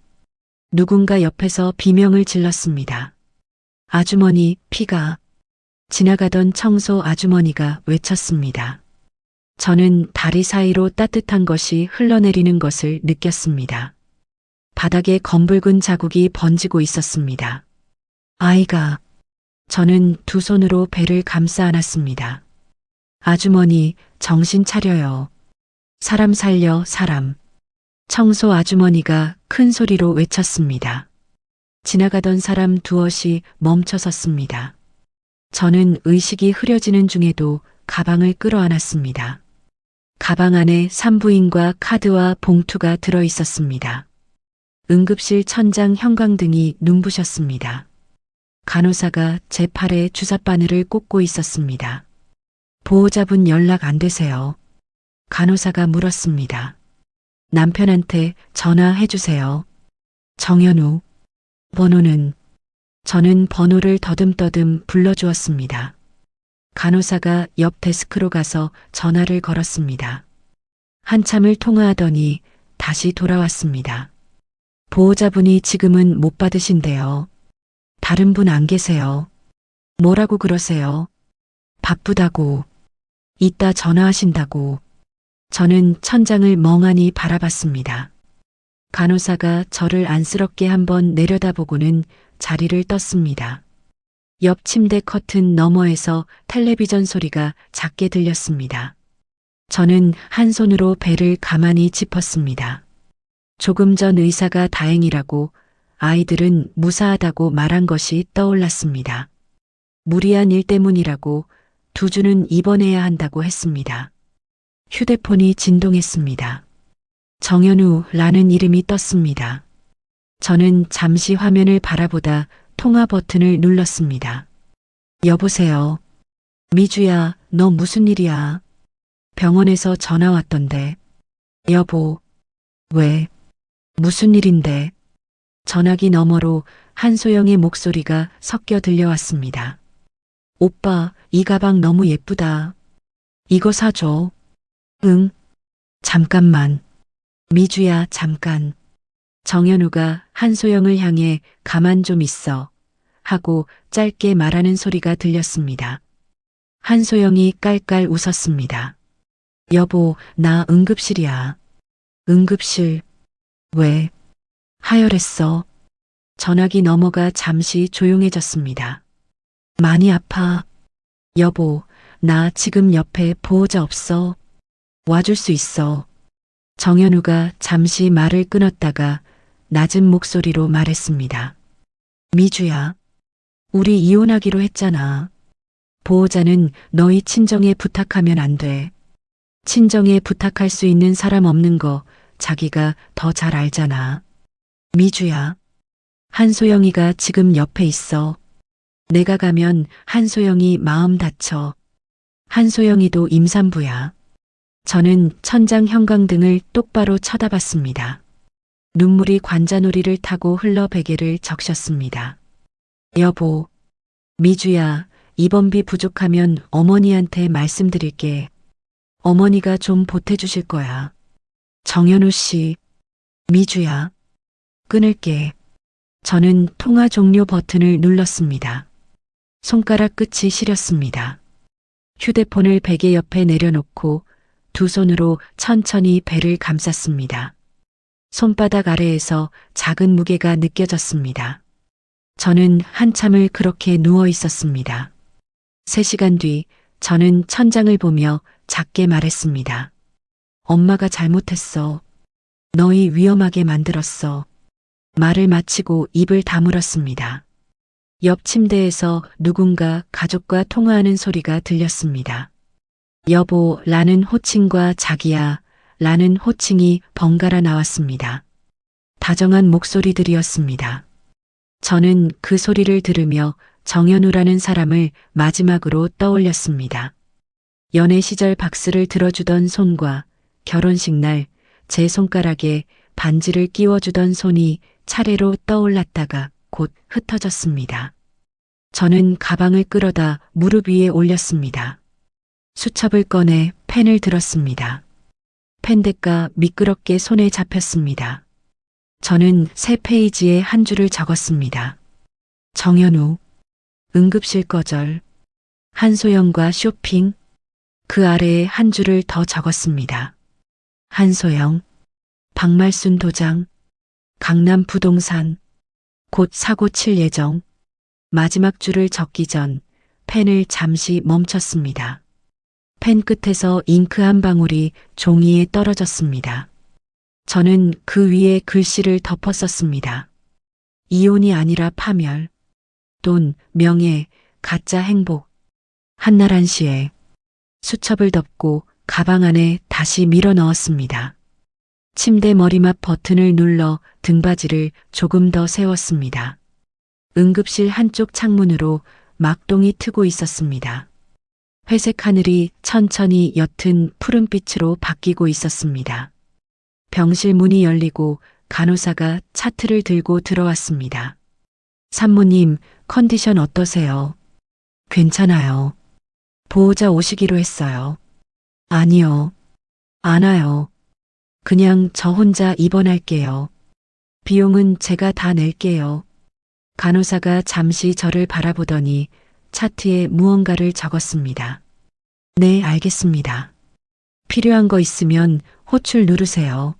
누군가 옆에서 비명을 질렀습니다. 아주머니, 피가. 지나가던 청소 아주머니가 외쳤습니다. 저는 다리 사이로 따뜻한 것이 흘러내리는 것을 느꼈습니다. 바닥에 검붉은 자국이 번지고 있었습니다. 아이가. 저는 두 손으로 배를 감싸 안았습니다. 아주머니, 정신 차려요. 사람 살려, 사람. 청소 아주머니가 큰 소리로 외쳤습니다. 지나가던 사람 두엇이 멈춰 섰습니다. 저는 의식이 흐려지는 중에도 가방을 끌어안았습니다. 가방 안에 산부인과 카드와 봉투가 들어 있었습니다. 응급실 천장 형광등이 눈부셨습니다. 간호사가 제 팔에 주사바늘을 꽂고 있었습니다. 보호자분 연락 안 되세요? 간호사가 물었습니다. 남편한테 전화해 주세요. 정현우. 번호는? 저는 번호를 더듬더듬 불러주었습니다. 간호사가 옆 데스크로 가서 전화를 걸었습니다. 한참을 통화하더니 다시 돌아왔습니다. 보호자분이 지금은 못 받으신대요. 다른 분 안 계세요. 뭐라고 그러세요? 바쁘다고. 이따 전화하신다고. 저는 천장을 멍하니 바라봤습니다. 간호사가 저를 안쓰럽게 한번 내려다보고는 자리를 떴습니다. 옆 침대 커튼 너머에서 텔레비전 소리가 작게 들렸습니다. 저는 한 손으로 배를 가만히 짚었습니다. 조금 전 의사가 다행이라고, 아이들은 무사하다고 말한 것이 떠올랐습니다. 무리한 일 때문이라고, 2주는 입원해야 한다고 했습니다. 휴대폰이 진동했습니다. 정현우라는 이름이 떴습니다. 저는 잠시 화면을 바라보다 통화 버튼을 눌렀습니다. 여보세요. 미주야, 너 무슨 일이야? 병원에서 전화 왔던데. 여보. 왜? 무슨 일인데? 전화기 너머로 한소영의 목소리가 섞여 들려왔습니다. 오빠, 이 가방 너무 예쁘다. 이거 사줘. 응. 잠깐만. 미주야, 잠깐. 정현우가 한소영을 향해 가만 좀 있어 하고 짧게 말하는 소리가 들렸습니다. 한소영이 깔깔 웃었습니다. 여보, 나 응급실이야. 응급실. 왜? 하혈했어. 전화기 너머가 잠시 조용해졌습니다. 많이 아파. 여보, 나 지금 옆에 보호자 없어. 와줄 수 있어. 정현우가 잠시 말을 끊었다가 낮은 목소리로 말했습니다. 미주야, 우리 이혼하기로 했잖아. 보호자는 너희 친정에 부탁하면 안 돼. 친정에 부탁할 수 있는 사람 없는 거 자기가 더 잘 알잖아. 미주야, 한소영이가 지금 옆에 있어. 내가 가면 한소영이 마음 다쳐. 한소영이도 임산부야. 저는 천장 형광등을 똑바로 쳐다봤습니다. 눈물이 관자놀이를 타고 흘러 베개를 적셨습니다. 여보, 미주야, 입원비 부족하면 어머니한테 말씀드릴게. 어머니가 좀 보태주실 거야. 정현우 씨, 미주야. 끊을게. 저는 통화 종료 버튼을 눌렀습니다. 손가락 끝이 시렸습니다. 휴대폰을 베개 옆에 내려놓고 두 손으로 천천히 배를 감쌌습니다. 손바닥 아래에서 작은 무게가 느껴졌습니다. 저는 한참을 그렇게 누워 있었습니다. 3시간 뒤 저는 천장을 보며 작게 말했습니다. 엄마가 잘못했어. 너희 위험하게 만들었어. 말을 마치고 입을 다물었습니다. 옆 침대에서 누군가 가족과 통화하는 소리가 들렸습니다. 여보, 라는 호칭과 자기야, 라는 호칭이 번갈아 나왔습니다. 다정한 목소리들이었습니다. 저는 그 소리를 들으며 정현우라는 사람을 마지막으로 떠올렸습니다. 연애 시절 박스를 들어주던 손과 결혼식 날 제 손가락에 반지를 끼워주던 손이 차례로 떠올랐다가 곧 흩어졌습니다. 저는 가방을 끌어다 무릎 위에 올렸습니다. 수첩을 꺼내 펜을 들었습니다. 펜대가 미끄럽게 손에 잡혔습니다. 저는 3페이지에 한 줄을 적었습니다. 정현우, 응급실 거절, 한소영과 쇼핑, 그 아래에 한 줄을 더 적었습니다. 한소영, 박말순 도장, 강남 부동산, 곧 사고 칠 예정. 마지막 줄을 적기 전 펜을 잠시 멈췄습니다. 펜 끝에서 잉크 한 방울이 종이에 떨어졌습니다. 저는 그 위에 글씨를 덮어 썼습니다. 이혼이 아니라 파멸. 돈, 명예, 가짜 행복. 한날 한시에 수첩을 덮고 가방 안에 다시 밀어 넣었습니다. 침대 머리맡 버튼을 눌러 등받이를 조금 더 세웠습니다. 응급실 한쪽 창문으로 막동이 트고 있었습니다. 회색 하늘이 천천히 옅은 푸른빛으로 바뀌고 있었습니다. 병실 문이 열리고 간호사가 차트를 들고 들어왔습니다. 산모님, 컨디션 어떠세요? 괜찮아요. 보호자 오시기로 했어요. 아니요. 안 와요. 그냥 저 혼자 입원할게요. 비용은 제가 다 낼게요. 간호사가 잠시 저를 바라보더니 차트에 무언가를 적었습니다. 네, 알겠습니다. 필요한 거 있으면 호출 누르세요.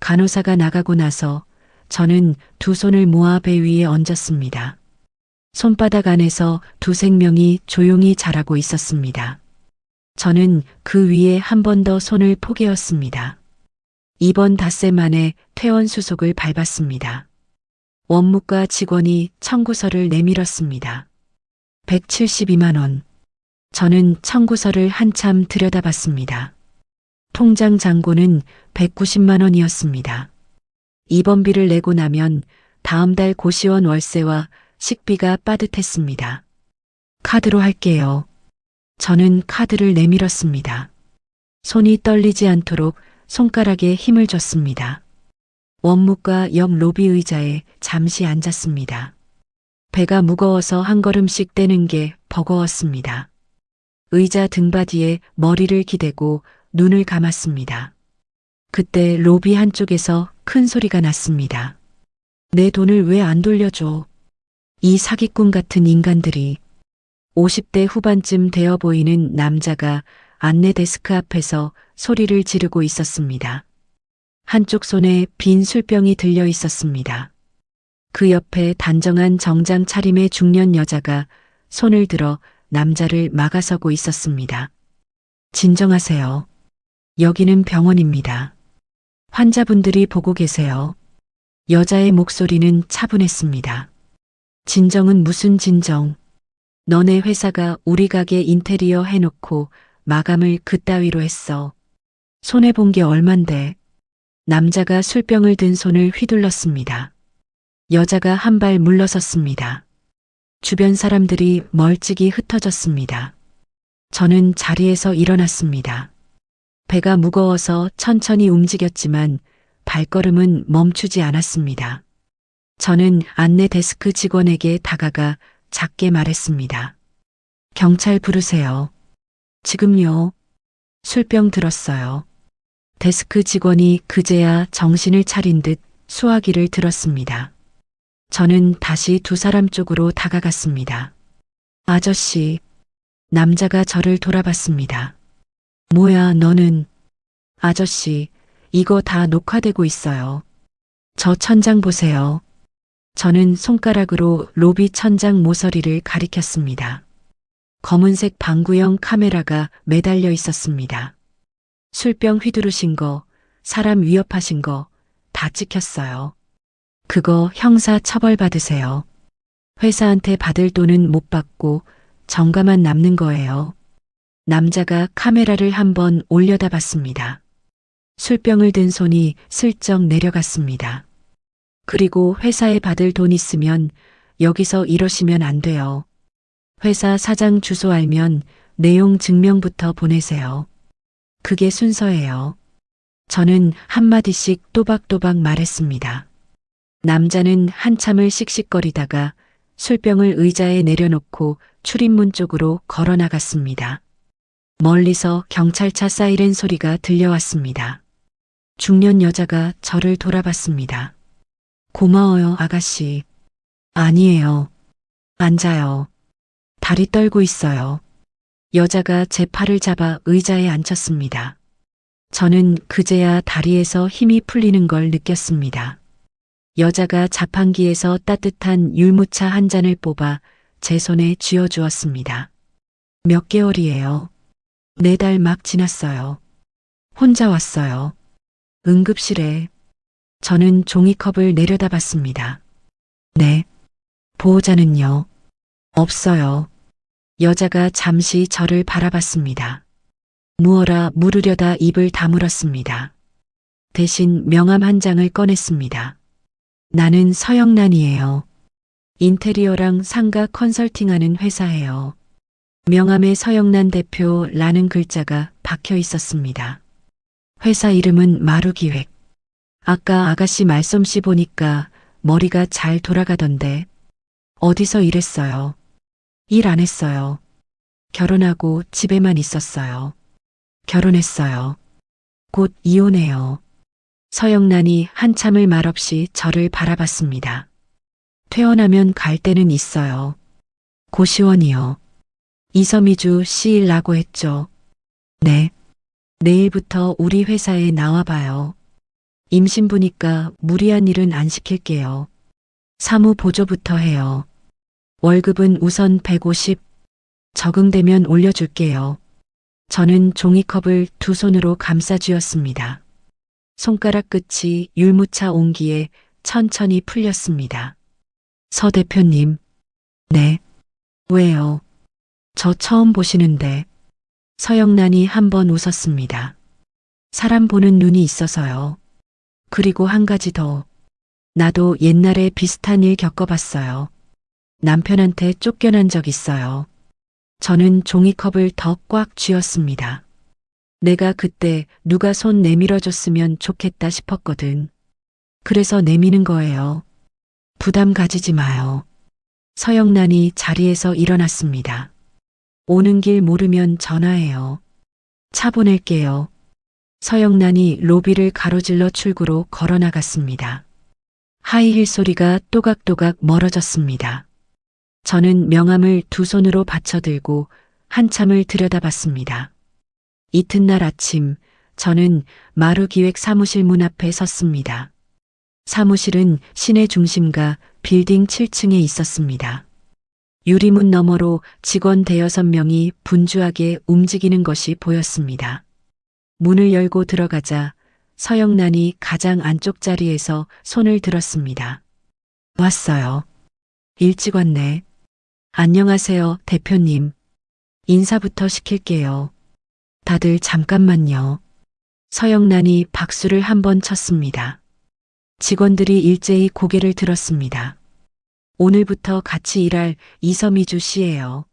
간호사가 나가고 나서 저는 두 손을 모아 배 위에 얹었습니다. 손바닥 안에서 두 생명이 조용히 자라고 있었습니다. 저는 그 위에 한 번 더 손을 포개었습니다. 이번 닷새 만에 퇴원 수속을 밟았습니다. 원무과 직원이 청구서를 내밀었습니다. 172만 원. 저는 청구서를 한참 들여다봤습니다. 통장 잔고는 190만 원이었습니다. 입원비를 내고 나면 다음 달 고시원 월세와 식비가 빠듯했습니다. 카드로 할게요. 저는 카드를 내밀었습니다. 손이 떨리지 않도록 손가락에 힘을 줬습니다. 원무과 옆 로비 의자에 잠시 앉았습니다. 배가 무거워서 한 걸음씩 떼는 게 버거웠습니다. 의자 등받이에 머리를 기대고 눈을 감았습니다. 그때 로비 한쪽에서 큰 소리가 났습니다. 내 돈을 왜 안 돌려줘? 이 사기꾼 같은 인간들이. 50대 후반쯤 되어 보이는 남자가 안내 데스크 앞에서 소리를 지르고 있었습니다. 한쪽 손에 빈 술병이 들려 있었습니다. 그 옆에 단정한 정장 차림의 중년 여자가 손을 들어 남자를 막아서고 있었습니다. 진정하세요. 여기는 병원입니다. 환자분들이 보고 계세요. 여자의 목소리는 차분했습니다. 진정은 무슨 진정? 너네 회사가 우리 가게 인테리어 해놓고 마감을 그따위로 했어. 손해본 게 얼만데? 남자가 술병을 든 손을 휘둘렀습니다. 여자가 한 발 물러섰습니다. 주변 사람들이 멀찍이 흩어졌습니다. 저는 자리에서 일어났습니다. 배가 무거워서 천천히 움직였지만 발걸음은 멈추지 않았습니다. 저는 안내 데스크 직원에게 다가가 작게 말했습니다. 경찰 부르세요. 지금요. 술병 들었어요. 데스크 직원이 그제야 정신을 차린 듯 수화기를 들었습니다. 저는 다시 두 사람 쪽으로 다가갔습니다. 아저씨. 남자가 저를 돌아봤습니다. 뭐야, 너는? 아저씨, 이거 다 녹화되고 있어요. 저 천장 보세요. 저는 손가락으로 로비 천장 모서리를 가리켰습니다. 검은색 방구형 카메라가 매달려 있었습니다. 술병 휘두르신 거, 사람 위협하신 거 다 찍혔어요. 그거 형사 처벌 받으세요. 회사한테 받을 돈은 못 받고 정가만 남는 거예요. 남자가 카메라를 한번 올려다 봤습니다. 술병을 든 손이 슬쩍 내려갔습니다. 그리고 회사에 받을 돈 있으면 여기서 이러시면 안 돼요. 회사 사장 주소 알면 내용 증명부터 보내세요. 그게 순서예요. 저는 한마디씩 또박또박 말했습니다. 남자는 한참을 씩씩거리다가 술병을 의자에 내려놓고 출입문 쪽으로 걸어 나갔습니다. 멀리서 경찰차 사이렌 소리가 들려왔습니다. 중년 여자가 저를 돌아봤습니다. 고마워요, 아가씨. 아니에요. 앉아요. 다리 떨고 있어요. 여자가 제 팔을 잡아 의자에 앉혔습니다. 저는 그제야 다리에서 힘이 풀리는 걸 느꼈습니다. 여자가 자판기에서 따뜻한 율무차 한 잔을 뽑아 제 손에 쥐어주었습니다. 몇 개월이에요? 4달 막 지났어요. 혼자 왔어요. 응급실에. 저는 종이컵을 내려다봤습니다. 네. 보호자는요? 없어요. 여자가 잠시 저를 바라봤습니다. 무어라 물으려다 입을 다물었습니다. 대신 명함 한 장을 꺼냈습니다. 나는 서영란이에요. 인테리어랑 상가 컨설팅하는 회사예요. 명함에 서영란 대표라는 글자가 박혀 있었습니다. 회사 이름은 마루기획. 아까 아가씨 말솜씨 보니까 머리가 잘 돌아가던데. 어디서 일했어요? 일 안 했어요. 결혼하고 집에만 있었어요. 결혼했어요. 곧 이혼해요. 서영란이 한참을 말없이 저를 바라봤습니다. 퇴원하면 갈 데는 있어요. 고시원이요. 이서미주 씨라고 했죠. 네. 내일부터 우리 회사에 나와봐요. 임신부니까 무리한 일은 안 시킬게요. 사무 보조부터 해요. 월급은 우선 150, 적응되면 올려줄게요. 저는 종이컵을 두 손으로 감싸 쥐었습니다. 손가락 끝이 율무차 온기에 천천히 풀렸습니다. 서 대표님. 네. 왜요? 저 처음 보시는데. 서영란이 한번 웃었습니다. 사람 보는 눈이 있어서요. 그리고 한 가지 더. 나도 옛날에 비슷한 일 겪어봤어요. 남편한테 쫓겨난 적 있어요. 저는 종이컵을 더 꽉 쥐었습니다. 내가 그때 누가 손 내밀어줬으면 좋겠다 싶었거든. 그래서 내미는 거예요. 부담 가지지 마요. 서영란이 자리에서 일어났습니다. 오는 길 모르면 전화해요. 차 보낼게요. 서영란이 로비를 가로질러 출구로 걸어 나갔습니다. 하이힐 소리가 또각또각 멀어졌습니다. 저는 명함을 두 손으로 받쳐들고 한참을 들여다봤습니다. 이튿날 아침 저는 마루기획 사무실 문 앞에 섰습니다. 사무실은 시내 중심가 빌딩 7층에 있었습니다. 유리문 너머로 직원 대여섯 명이 분주하게 움직이는 것이 보였습니다. 문을 열고 들어가자 서영란이 가장 안쪽 자리에서 손을 들었습니다. 왔어요. 일찍 왔네. 안녕하세요, 대표님. 인사부터 시킬게요. 다들 잠깐만요. 서영란이 박수를 한번 쳤습니다. 직원들이 일제히 고개를 들었습니다. 오늘부터 같이 일할 이서미주 씨예요.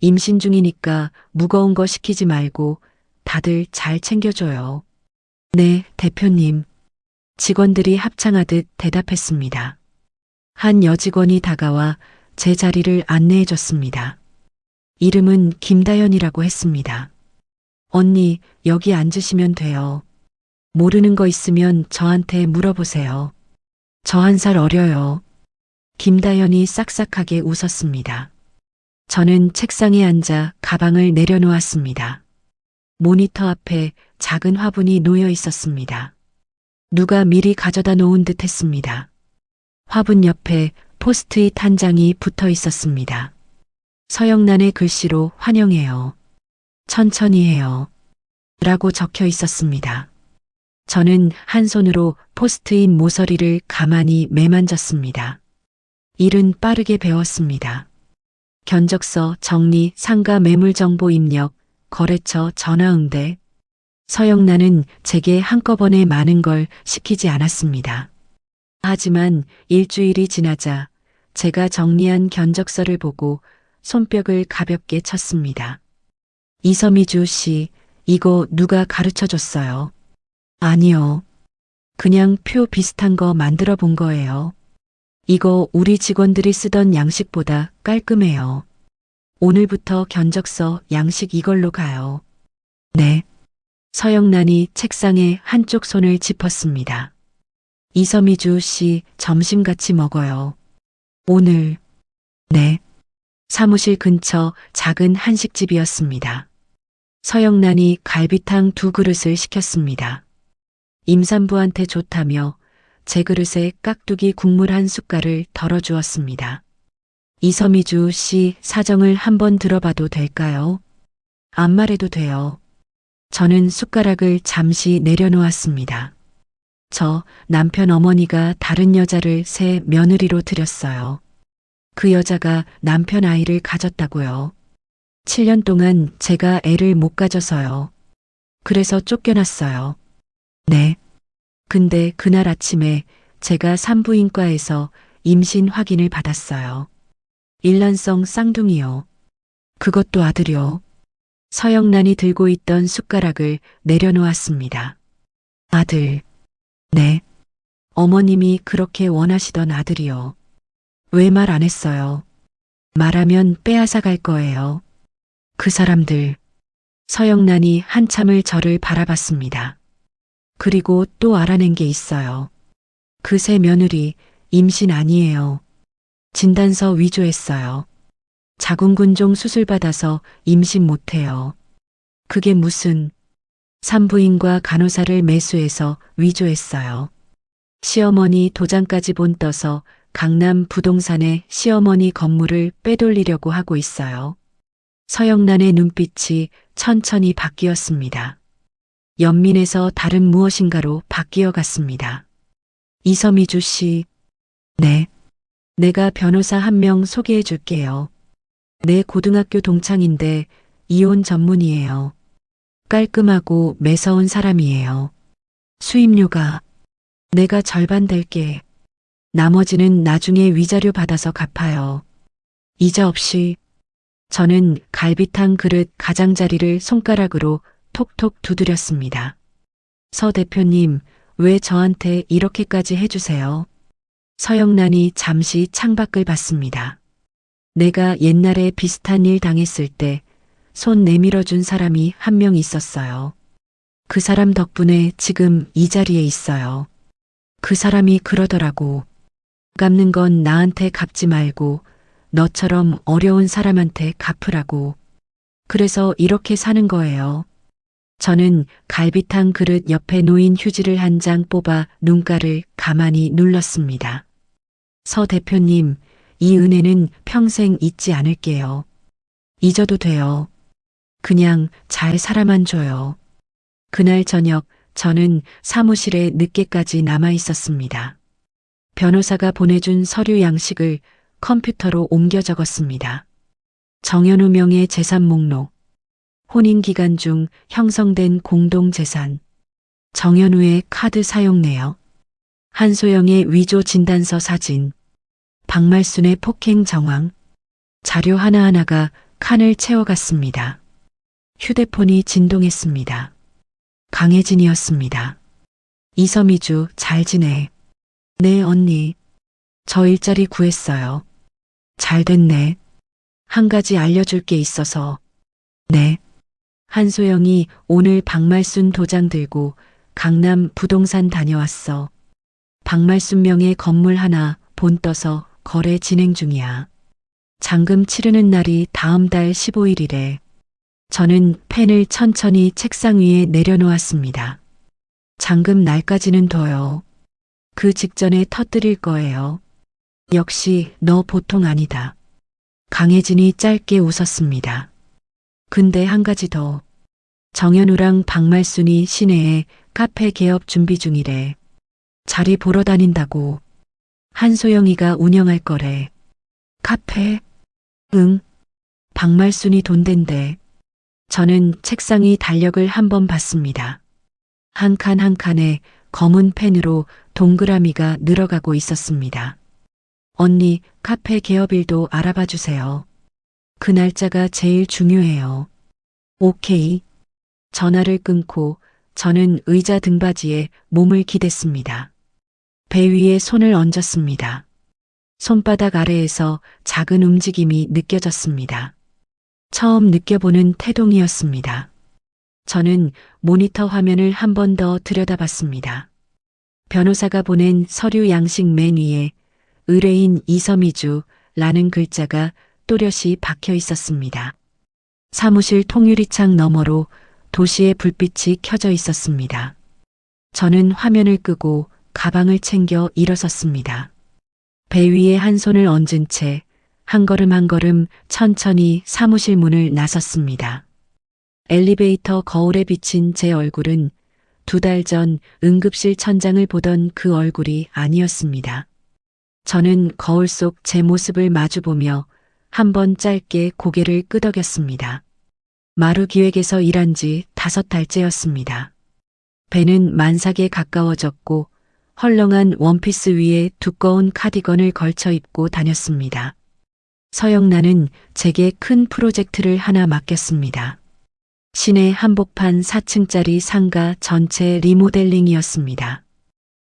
임신 중이니까 무거운 거 시키지 말고 다들 잘 챙겨줘요. 네, 대표님. 직원들이 합창하듯 대답했습니다. 한 여직원이 다가와 제 자리를 안내해 줬습니다. 이름은 김다연이라고 했습니다. 언니, 여기 앉으시면 돼요. 모르는 거 있으면 저한테 물어보세요. 저 1살 어려요. 김다연이 싹싹하게 웃었습니다. 저는 책상에 앉아 가방을 내려놓았습니다. 모니터 앞에 작은 화분이 놓여 있었습니다. 누가 미리 가져다 놓은 듯 했습니다. 화분 옆에 포스트잇 한 장이 붙어 있었습니다. 서영란의 글씨로 환영해요. 천천히 해요. 라고 적혀 있었습니다. 저는 한 손으로 포스트잇 모서리를 가만히 매만졌습니다. 일은 빠르게 배웠습니다. 견적서 정리, 상가 매물정보 입력, 거래처 전화응대. 서영란은 제게 한꺼번에 많은 걸 시키지 않았습니다. 하지만 일주일이 지나자 제가 정리한 견적서를 보고 손뼉을 가볍게 쳤습니다. 이서미주 씨, 이거 누가 가르쳐 줬어요? 아니요. 그냥 표 비슷한 거 만들어 본 거예요. 이거 우리 직원들이 쓰던 양식보다 깔끔해요. 오늘부터 견적서 양식 이걸로 가요. 네. 서영란이 책상에 한쪽 손을 짚었습니다. 이서미주 씨 점심 같이 먹어요. 오늘. 네. 사무실 근처 작은 한식집이었습니다. 서영란이 갈비탕 2그릇을 시켰습니다. 임산부한테 좋다며 제 그릇에 깍두기 국물 한 숟갈을 덜어주었습니다. 이서미주 씨 사정을 한번 들어봐도 될까요? 안 말해도 돼요. 저는 숟가락을 잠시 내려놓았습니다. 저 남편 어머니가 다른 여자를 새 며느리로 들였어요. 그 여자가 남편 아이를 가졌다고요. 7년 동안 제가 애를 못 가져서요. 그래서 쫓겨났어요. 네. 근데 그날 아침에 제가 산부인과에서 임신 확인을 받았어요. 일란성 쌍둥이요. 그것도 아들이요. 서영란이 들고 있던 숟가락을 내려놓았습니다. 아들. 네. 어머님이 그렇게 원하시던 아들이요. 왜 말 안 했어요? 말하면 빼앗아 갈 거예요. 그 사람들. 서영란이 한참을 저를 바라봤습니다. 그리고 또 알아낸 게 있어요. 그 새 며느리 임신 아니에요. 진단서 위조했어요. 자궁근종 수술받아서 임신 못해요. 그게 무슨 산부인과 간호사를 매수해서 위조했어요. 시어머니 도장까지 본떠서 강남 부동산에 시어머니 건물을 빼돌리려고 하고 있어요. 서영란의 눈빛이 천천히 바뀌었습니다. 연민에서 다른 무엇인가로 바뀌어 갔습니다. 이서미주 씨, 네. 내가 변호사 한 명 소개해 줄게요. 내 고등학교 동창인데 이혼 전문이에요. 깔끔하고 매서운 사람이에요. 수임료가 내가 절반 댈게. 나머지는 나중에 위자료 받아서 갚아요. 이자 없이. 저는 갈비탕 그릇 가장자리를 손가락으로 톡톡 두드렸습니다. 서 대표님, 왜 저한테 이렇게까지 해주세요? 서영란이 잠시 창밖을 봤습니다. 내가 옛날에 비슷한 일 당했을 때 손 내밀어준 사람이 한 명 있었어요. 그 사람 덕분에 지금 이 자리에 있어요. 그 사람이 그러더라고. 갚는 건 나한테 갚지 말고 너처럼 어려운 사람한테 갚으라고. 그래서 이렇게 사는 거예요. 저는 갈비탕 그릇 옆에 놓인 휴지를 한 장 뽑아 눈가를 가만히 눌렀습니다. 서 대표님, 이 은혜는 평생 잊지 않을게요. 잊어도 돼요. 그냥 잘 살아만 줘요. 그날 저녁 저는 사무실에 늦게까지 남아 있었습니다. 변호사가 보내준 서류 양식을 컴퓨터로 옮겨 적었습니다. 정현우 명의 재산 목록, 혼인 기간 중 형성된 공동재산, 정현우의 카드 사용 내역, 한소영의 위조 진단서 사진, 박말순의 폭행 정황, 자료 하나하나가 칸을 채워갔습니다. 휴대폰이 진동했습니다. 강혜진이었습니다. 이서미주, 잘 지내. 네, 언니. 저 일자리 구했어요. 잘 됐네. 한 가지 알려줄 게 있어서. 네. 한소영이 오늘 박말순 도장 들고 강남 부동산 다녀왔어. 박말순 명의 건물 하나 본떠서 거래 진행 중이야. 잔금 치르는 날이 다음 달 15일이래. 저는 펜을 천천히 책상 위에 내려놓았습니다. 잔금 날까지는 둬요. 그 직전에 터뜨릴 거예요. 역시 너 보통 아니다. 강혜진이 짧게 웃었습니다. 근데 한 가지 더. 정현우랑 박말순이 시내에 카페 개업 준비 중이래. 자리 보러 다닌다고. 한소영이가 운영할 거래. 카페? 응. 박말순이 돈 된대. 저는 책상의 달력을 한번 봤습니다. 한 칸 한 칸에 검은 펜으로 동그라미가 늘어가고 있었습니다. 언니, 카페 개업일도 알아봐 주세요. 그 날짜가 제일 중요해요. 오케이. 전화를 끊고 저는 의자 등받이에 몸을 기댔습니다. 배 위에 손을 얹었습니다. 손바닥 아래에서 작은 움직임이 느껴졌습니다. 처음 느껴보는 태동이었습니다. 저는 모니터 화면을 한 번 더 들여다봤습니다. 변호사가 보낸 서류 양식 맨 위에 의뢰인 이서미주라는 글자가 또렷이 박혀 있었습니다. 사무실 통유리창 너머로 도시의 불빛이 켜져 있었습니다. 저는 화면을 끄고 가방을 챙겨 일어섰습니다. 배 위에 한 손을 얹은 채 한 걸음 한 걸음 천천히 사무실 문을 나섰습니다. 엘리베이터 거울에 비친 제 얼굴은 2달 전 응급실 천장을 보던 그 얼굴이 아니었습니다. 저는 거울 속 제 모습을 마주보며 한 번 짧게 고개를 끄덕였습니다. 마루기획에서 일한 지 5달째였습니다. 배는 만삭에 가까워졌고 헐렁한 원피스 위에 두꺼운 카디건을 걸쳐 입고 다녔습니다. 서영란은 제게 큰 프로젝트를 하나 맡겼습니다. 시내 한복판 4층짜리 상가 전체 리모델링이었습니다.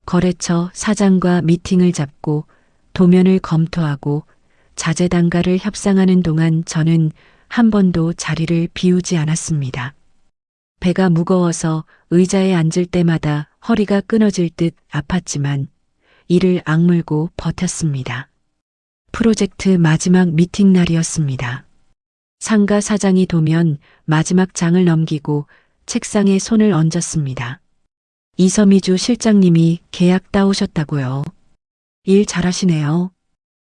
거래처 사장과 미팅을 잡고 도면을 검토하고 자재 단가를 협상하는 동안 저는 한 번도 자리를 비우지 않았습니다. 배가 무거워서 의자에 앉을 때마다 허리가 끊어질 듯 아팠지만 이를 악물고 버텼습니다. 프로젝트 마지막 미팅 날이었습니다. 상가 사장이 도면 마지막 장을 넘기고 책상에 손을 얹었습니다. 이서미주 실장님이 계약 따오셨다고요. 일 잘하시네요.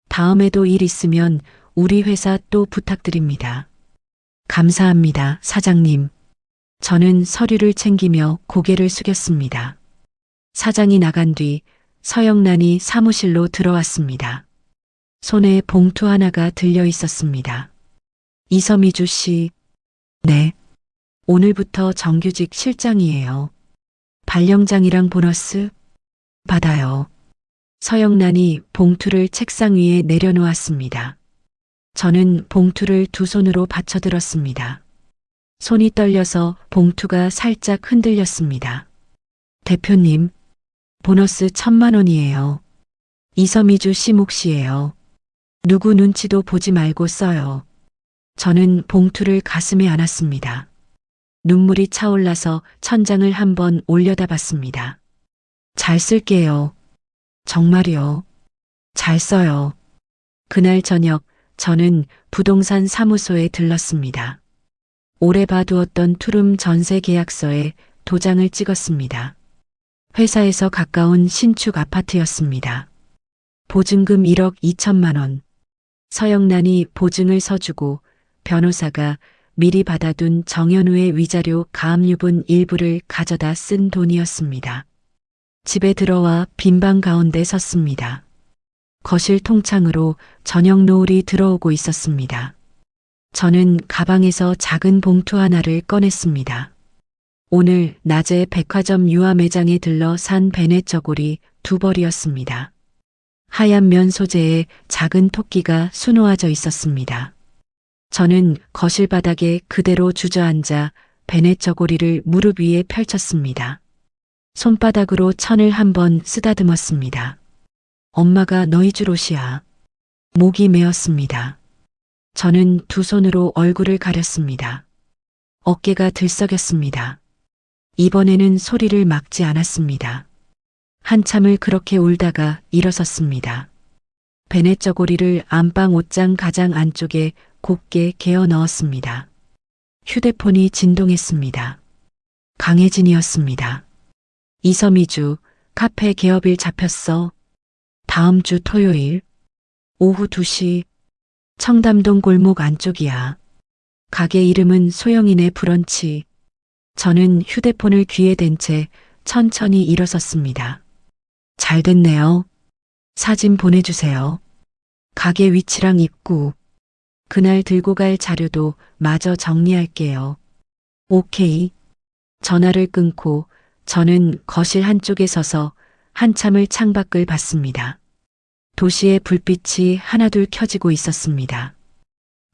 다음에도 일 있으면 우리 회사 또 부탁드립니다. 감사합니다, 사장님. 저는 서류를 챙기며 고개를 숙였습니다. 사장이 나간 뒤 서영란이 사무실로 들어왔습니다. 손에 봉투 하나가 들려 있었습니다. 이서미주 씨. 네. 오늘부터 정규직 실장이에요. 발령장이랑 보너스 받아요. 서영란이 봉투를 책상 위에 내려놓았습니다. 저는 봉투를 두 손으로 받쳐들었습니다. 손이 떨려서 봉투가 살짝 흔들렸습니다. 대표님, 보너스 1,000만 원이에요. 이서미주 씨 몫이에요. 누구 눈치도 보지 말고 써요. 저는 봉투를 가슴에 안았습니다. 눈물이 차올라서 천장을 한번 올려다봤습니다. 잘 쓸게요. 정말요. 잘 써요. 그날 저녁 저는 부동산 사무소에 들렀습니다. 오래 봐두었던 투룸 전세 계약서에 도장을 찍었습니다. 회사에서 가까운 신축 아파트였습니다. 보증금 1억 2천만 원. 서영란이 보증을 서주고 변호사가 미리 받아둔 정현우의 위자료 가압류분 일부를 가져다 쓴 돈이었습니다. 집에 들어와 빈방 가운데 섰습니다. 거실 통창으로 저녁 노을이 들어오고 있었습니다. 저는 가방에서 작은 봉투 하나를 꺼냈습니다. 오늘 낮에 백화점 유화 매장에 들러 산 베넷 저고리 2벌이었습니다. 하얀 면 소재에 작은 토끼가 수놓아져 있었습니다. 저는 거실 바닥에 그대로 주저앉아 베넷 저고리를 무릎 위에 펼쳤습니다. 손바닥으로 천을 한번 쓰다듬었습니다. 엄마가 너희 줄 옷이야. 목이 메었습니다. 저는 두 손으로 얼굴을 가렸습니다. 어깨가 들썩였습니다. 이번에는 소리를 막지 않았습니다. 한참을 그렇게 울다가 일어섰습니다. 베넷 저고리를 안방 옷장 가장 안쪽에 곱게 개어 넣었습니다. 휴대폰이 진동했습니다. 강혜진이었습니다. 이서미주, 카페 개업일 잡혔어. 다음 주 토요일 오후 2시 청담동 골목 안쪽이야. 가게 이름은 소영이네 브런치. 저는 휴대폰을 귀에 댄 채 천천히 일어섰습니다. 잘 됐네요. 사진 보내주세요. 가게 위치랑 입구. 그날 들고 갈 자료도 마저 정리할게요. 오케이. 전화를 끊고 저는 거실 한쪽에 서서 한참을 창밖을 봤습니다. 도시의 불빛이 하나둘 켜지고 있었습니다.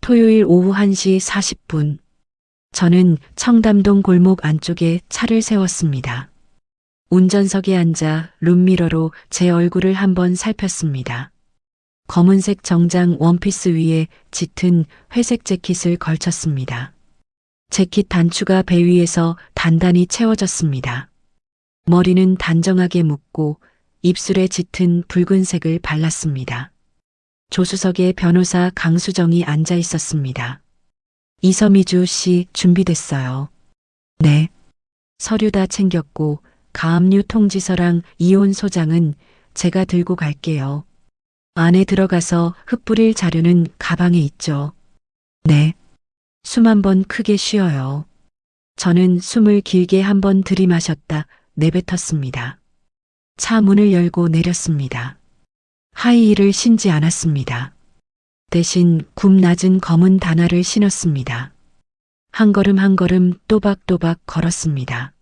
토요일 오후 1시 40분. 저는 청담동 골목 안쪽에 차를 세웠습니다. 운전석에 앉아 룸미러로 제 얼굴을 한번 살폈습니다. 검은색 정장 원피스 위에 짙은 회색 재킷을 걸쳤습니다. 재킷 단추가 배 위에서 단단히 채워졌습니다. 머리는 단정하게 묶고 입술에 짙은 붉은색을 발랐습니다. 조수석에 변호사 강수정이 앉아 있었습니다. 이서미주 씨 준비됐어요. 네. 서류 다 챙겼고 가압류 통지서랑 이혼 소장은 제가 들고 갈게요. 안에 들어가서 흩뿌릴 자료는 가방에 있죠. 네. 숨 한 번 크게 쉬어요. 저는 숨을 길게 한 번 들이마셨다 내뱉었습니다. 차 문을 열고 내렸습니다. 하이힐을 신지 않았습니다. 대신 굽 낮은 검은 단화를 신었습니다. 한 걸음 한 걸음 또박또박 걸었습니다.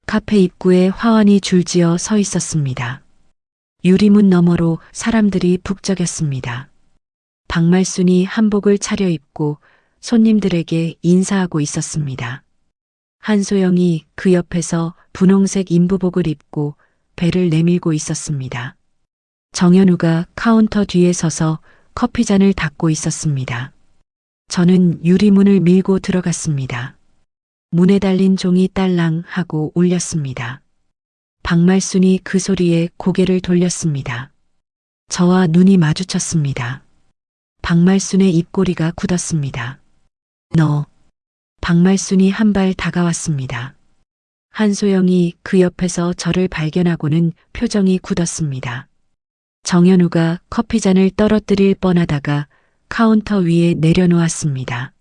카페 입구에 화환이 줄지어 서 있었습니다. 유리문 너머로 사람들이 북적였습니다. 박말순이 한복을 차려입고 손님들에게 인사하고 있었습니다. 한소영이 그 옆에서 분홍색 인부복을 입고 배를 내밀고 있었습니다. 정현우가 카운터 뒤에 서서 커피잔을 닦고 있었습니다. 저는 유리문을 밀고 들어갔습니다. 문에 달린 종이 딸랑 하고 울렸습니다. 박말순이 그 소리에 고개를 돌렸습니다. 저와 눈이 마주쳤습니다. 박말순의 입꼬리가 굳었습니다. 너. 박말순이 한 발 다가왔습니다. 한소영이 그 옆에서 저를 발견하고는 표정이 굳었습니다. 정현우가 커피잔을 떨어뜨릴 뻔하다가 카운터 위에 내려놓았습니다.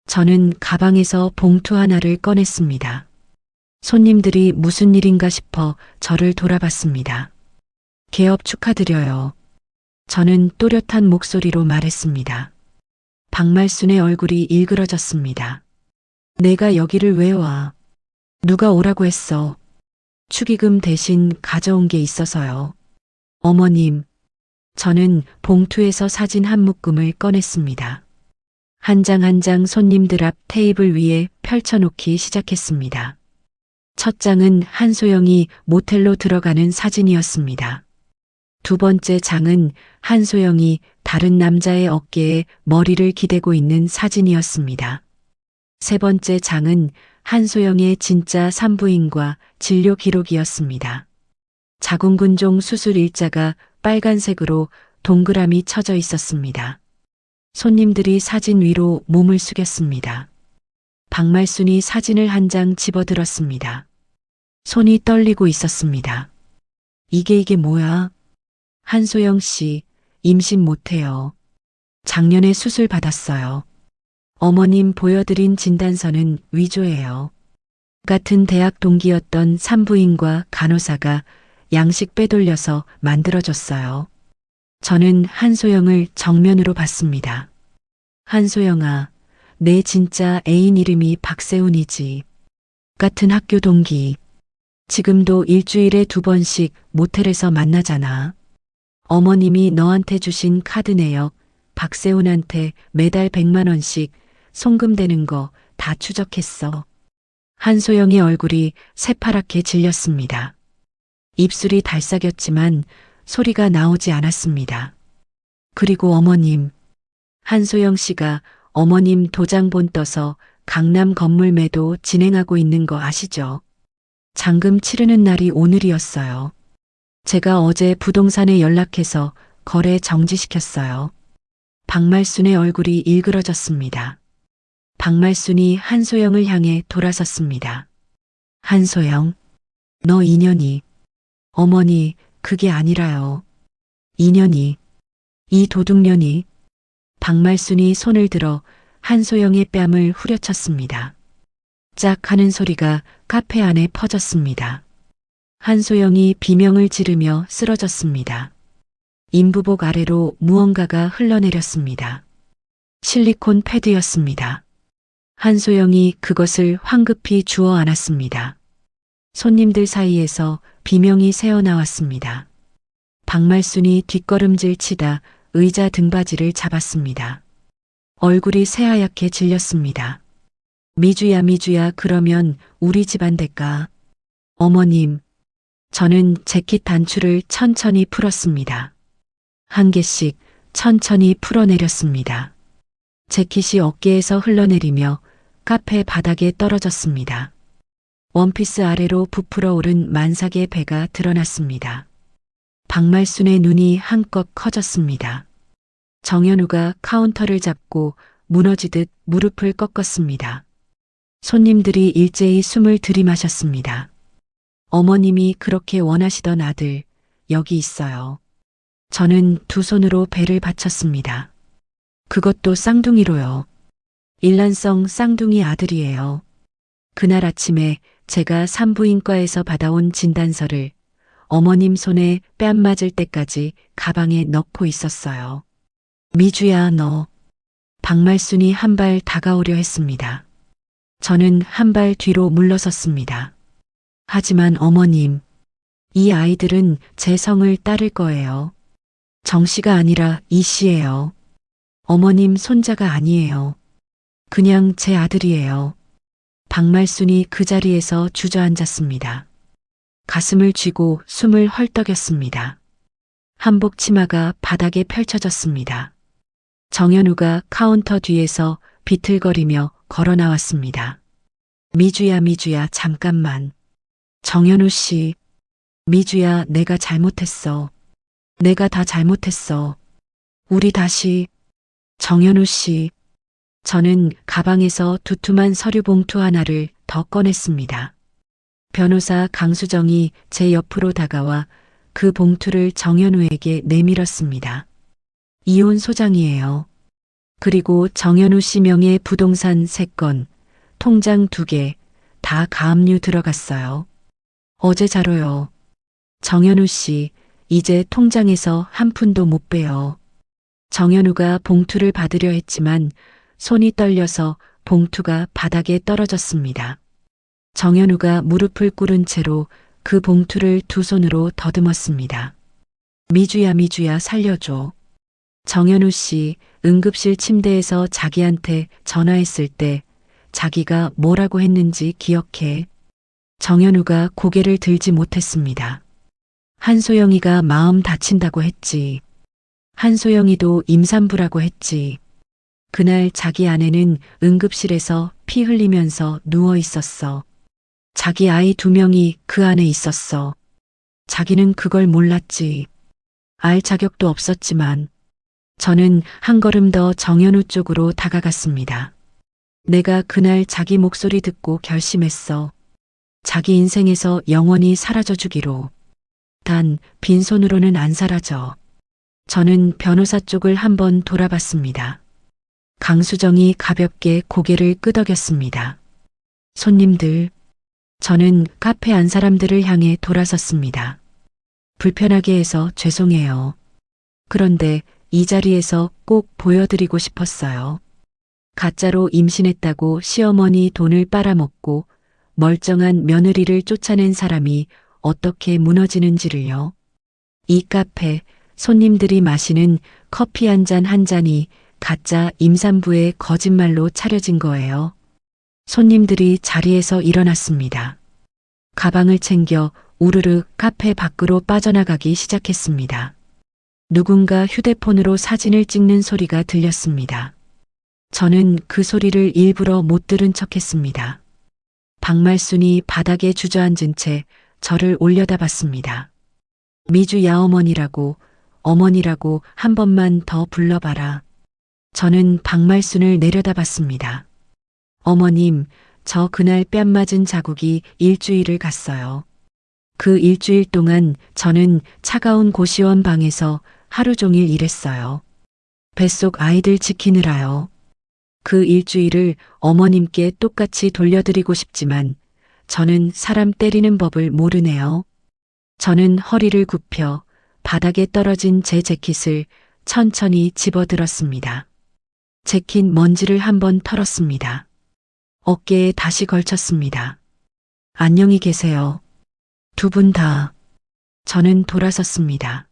저는 가방에서 봉투 하나를 꺼냈습니다. 손님들이 무슨 일인가 싶어 저를 돌아봤습니다. 개업 축하드려요. 저는 또렷한 목소리로 말했습니다. 박말순의 얼굴이 일그러졌습니다. 내가 여기를 왜 와? 누가 오라고 했어? 축의금 대신 가져온 게 있어서요. 어머님, 저는 봉투에서 사진 한 묶음을 꺼냈습니다. 한 장 한 장 손님들 앞 테이블 위에 펼쳐놓기 시작했습니다. 첫 장은 한소영이 모텔로 들어가는 사진이었습니다. 두 번째 장은 한소영이 다른 남자의 어깨에 머리를 기대고 있는 사진이었습니다. 세 번째 장은 한소영의 진짜 산부인과 진료 기록이었습니다. 자궁근종 수술 일자가 빨간색으로 동그라미 쳐져 있었습니다. 손님들이 사진 위로 몸을 숙였습니다. 박말순이 사진을 한 장 집어들었습니다. 손이 떨리고 있었습니다. 이게 뭐야? 한소영 씨, 임신 못해요. 작년에 수술 받았어요. 어머님 보여드린 진단서는 위조예요. 같은 대학 동기였던 산부인과 간호사가 양식 빼돌려서 만들어줬어요. 저는 한소영을 정면으로 봤습니다. 한소영아, 내 진짜 애인 이름이 박세훈이지. 같은 학교 동기. 지금도 일주일에 2번씩 모텔에서 만나잖아. 어머님이 너한테 주신 카드 내역, 박세훈한테 매달 100만 원씩 송금되는 거 다 추적했어. 한소영의 얼굴이 새파랗게 질렸습니다. 입술이 달싹였지만 소리가 나오지 않았습니다. 그리고 어머님. 한소영 씨가 어머님 도장본 떠서 강남 건물 매도 진행하고 있는 거 아시죠? 잔금 치르는 날이 오늘이었어요. 제가 어제 부동산에 연락해서 거래 정지시켰어요. 박말순의 얼굴이 일그러졌습니다. 박말순이 한소영을 향해 돌아섰습니다. 한소영, 너 인연이. 어머니, 그게 아니라요. 인연이. 이 도둑년이. 박말순이 손을 들어 한소영의 뺨을 후려쳤습니다. 짝 하는 소리가 카페 안에 퍼졌습니다. 한소영이 비명을 지르며 쓰러졌습니다. 인부복 아래로 무언가가 흘러내렸습니다. 실리콘 패드였습니다. 한소영이 그것을 황급히 주워 안았습니다. 손님들 사이에서 비명이 새어나왔습니다. 박말순이 뒷걸음질 치다 의자 등받이를 잡았습니다. 얼굴이 새하얗게 질렸습니다. 미주야, 그러면 우리 집안 될까? 어머님, 저는 재킷 단추를 천천히 풀었습니다. 한 개씩 천천히 풀어내렸습니다. 재킷이 어깨에서 흘러내리며 카페 바닥에 떨어졌습니다. 원피스 아래로 부풀어 오른 만삭의 배가 드러났습니다. 박말순의 눈이 한껏 커졌습니다. 정현우가 카운터를 잡고 무너지듯 무릎을 꺾었습니다. 손님들이 일제히 숨을 들이마셨습니다. 어머님이 그렇게 원하시던 아들, 여기 있어요. 저는 두 손으로 배를 받쳤습니다. 그것도 쌍둥이로요. 일란성 쌍둥이 아들이에요. 그날 아침에 제가 산부인과에서 받아온 진단서를 어머님 손에 뺨 맞을 때까지 가방에 넣고 있었어요. 미주야, 너. 박말순이 한 발 다가오려 했습니다. 저는 한 발 뒤로 물러섰습니다. 하지만 어머님, 이 아이들은 제 성을 따를 거예요. 정 씨가 아니라 이 씨예요. 어머님 손자가 아니에요. 그냥 제 아들이에요. 박말순이 그 자리에서 주저앉았습니다. 가슴을 쥐고 숨을 헐떡였습니다. 한복 치마가 바닥에 펼쳐졌습니다. 정현우가 카운터 뒤에서 비틀거리며 걸어 나왔습니다. 미주야, 잠깐만. 정현우 씨. 미주야, 내가 잘못했어. 내가 다 잘못했어. 우리 다시. 정현우 씨. 저는 가방에서 두툼한 서류 봉투 하나를 더 꺼냈습니다. 변호사 강수정이 제 옆으로 다가와 그 봉투를 정현우에게 내밀었습니다. 이혼 소장이에요. 그리고 정현우 씨 명의 부동산 3건, 통장 2개, 다 가압류 들어갔어요. 어제 자료요. 정현우 씨, 이제 통장에서 한 푼도 못 빼요. 정현우가 봉투를 받으려 했지만 손이 떨려서 봉투가 바닥에 떨어졌습니다. 정현우가 무릎을 꿇은 채로 그 봉투를 두 손으로 더듬었습니다. 미주야, 미주야, 살려줘. 정현우 씨 응급실 침대에서 자기한테 전화했을 때 자기가 뭐라고 했는지 기억해. 정현우가 고개를 들지 못했습니다. 한소영이가 마음 다친다고 했지. 한소영이도 임산부라고 했지. 그날 자기 아내는 응급실에서 피 흘리면서 누워 있었어. 자기 아이 2명이 그 안에 있었어. 자기는 그걸 몰랐지. 알 자격도 없었지만 저는 한 걸음 더 정현우 쪽으로 다가갔습니다. 내가 그날 자기 목소리 듣고 결심했어. 자기 인생에서 영원히 사라져 주기로. 단 빈손으로는 안 사라져. 저는 변호사 쪽을 한번 돌아봤습니다. 강수정이 가볍게 고개를 끄덕였습니다. 손님들. 저는 카페 안 사람들을 향해 돌아섰습니다. 불편하게 해서 죄송해요. 그런데 이 자리에서 꼭 보여드리고 싶었어요. 가짜로 임신했다고 시어머니 돈을 빨아먹고 멀쩡한 며느리를 쫓아낸 사람이 어떻게 무너지는지를요. 이 카페 손님들이 마시는 커피 한 잔 한 잔이 가짜 임산부의 거짓말로 차려진 거예요. 손님들이 자리에서 일어났습니다. 가방을 챙겨 우르르 카페 밖으로 빠져나가기 시작했습니다. 누군가 휴대폰으로 사진을 찍는 소리가 들렸습니다. 저는 그 소리를 일부러 못 들은 척했습니다. 박말순이 바닥에 주저앉은 채 저를 올려다봤습니다. 미주 야어머니라고, 어머니라고 한 번만 더 불러봐라. 저는 박말순을 내려다봤습니다. 어머님, 저 그날 뺨 맞은 자국이 일주일을 갔어요. 그 일주일 동안 저는 차가운 고시원 방에서 하루 종일 일했어요. 뱃속 아이들 지키느라요. 그 일주일을 어머님께 똑같이 돌려드리고 싶지만 저는 사람 때리는 법을 모르네요. 저는 허리를 굽혀 바닥에 떨어진 제 재킷을 천천히 집어들었습니다. 재킷 먼지를 한번 털었습니다. 어깨에 다시 걸쳤습니다. 안녕히 계세요. 두 분 다. 저는 돌아섰습니다.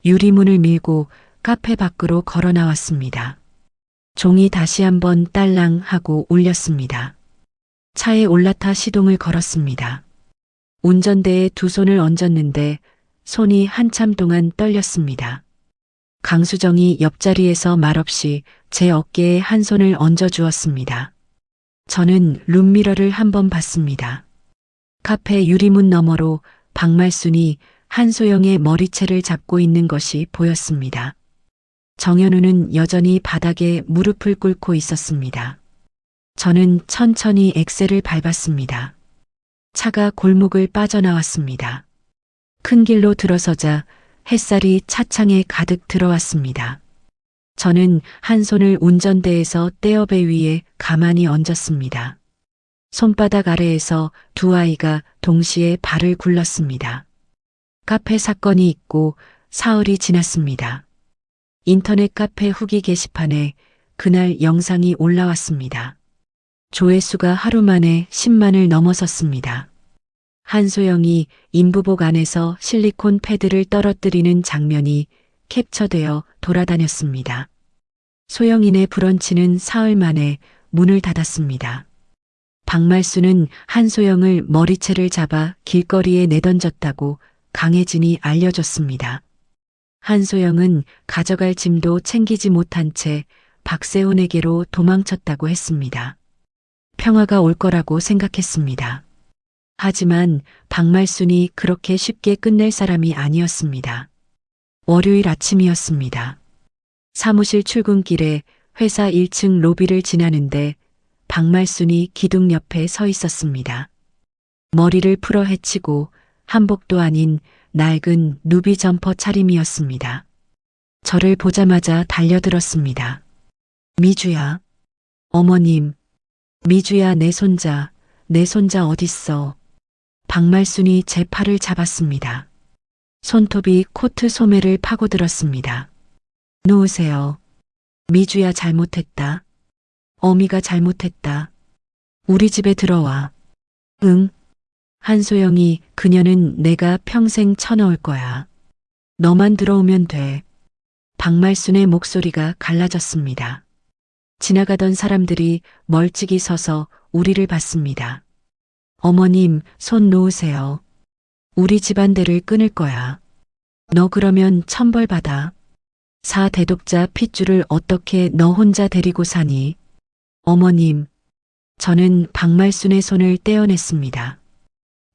유리문을 밀고 카페 밖으로 걸어 나왔습니다. 종이 다시 한번 딸랑 하고 울렸습니다. 차에 올라타 시동을 걸었습니다. 운전대에 두 손을 얹었는데 손이 한참 동안 떨렸습니다. 강수정이 옆자리에서 말없이 제 어깨에 한 손을 얹어 주었습니다. 저는 룸미러를 한번 봤습니다. 카페 유리문 너머로 박말순이 한소영의 머리채를 잡고 있는 것이 보였습니다. 정현우는 여전히 바닥에 무릎을 꿇고 있었습니다. 저는 천천히 엑셀을 밟았습니다. 차가 골목을 빠져나왔습니다. 큰 길로 들어서자 햇살이 차창에 가득 들어왔습니다. 저는 한 손을 운전대에서 떼어배 위에 가만히 얹었습니다. 손바닥 아래에서 두 아이가 동시에 발을 굴렀습니다. 카페 사건이 있고 사흘이 지났습니다. 인터넷 카페 후기 게시판에 그날 영상이 올라왔습니다. 조회수가 하루 만에 10만을 넘어섰습니다. 한소영이 인부복 안에서 실리콘 패드를 떨어뜨리는 장면이 캡처되어 돌아다녔습니다. 소영이네 브런치는 사흘 만에 문을 닫았습니다. 박말순은 한소영을 머리채를 잡아 길거리에 내던졌다고 강혜진이 알려줬습니다. 한소영은 가져갈 짐도 챙기지 못한 채 박세훈에게로 도망쳤다고 했습니다. 평화가 올 거라고 생각했습니다. 하지만 박말순이 그렇게 쉽게 끝낼 사람이 아니었습니다. 월요일 아침이었습니다. 사무실 출근길에 회사 1층 로비를 지나는데 박말순이 기둥 옆에 서 있었습니다. 머리를 풀어 헤치고 한복도 아닌 낡은 누비 점퍼 차림이었습니다. 저를 보자마자 달려들었습니다. 미주야. 어머님. 미주야, 내 손자 어딨어. 박말순이 제 팔을 잡았습니다. 손톱이 코트 소매를 파고들었습니다. 놓으세요. 미주야, 잘못했다. 어미가 잘못했다. 우리 집에 들어와. 응. 한소영이, 그녀는 내가 평생 쳐넣을 거야. 너만 들어오면 돼. 박말순의 목소리가 갈라졌습니다. 지나가던 사람들이 멀찍이 서서 우리를 봤습니다. 어머님, 손 놓으세요. 우리 집안대를 끊을 거야. 너 그러면 천벌 받아. 4대독자 핏줄을 어떻게 너 혼자 데리고 사니? 어머님, 저는 박말순의 손을 떼어냈습니다.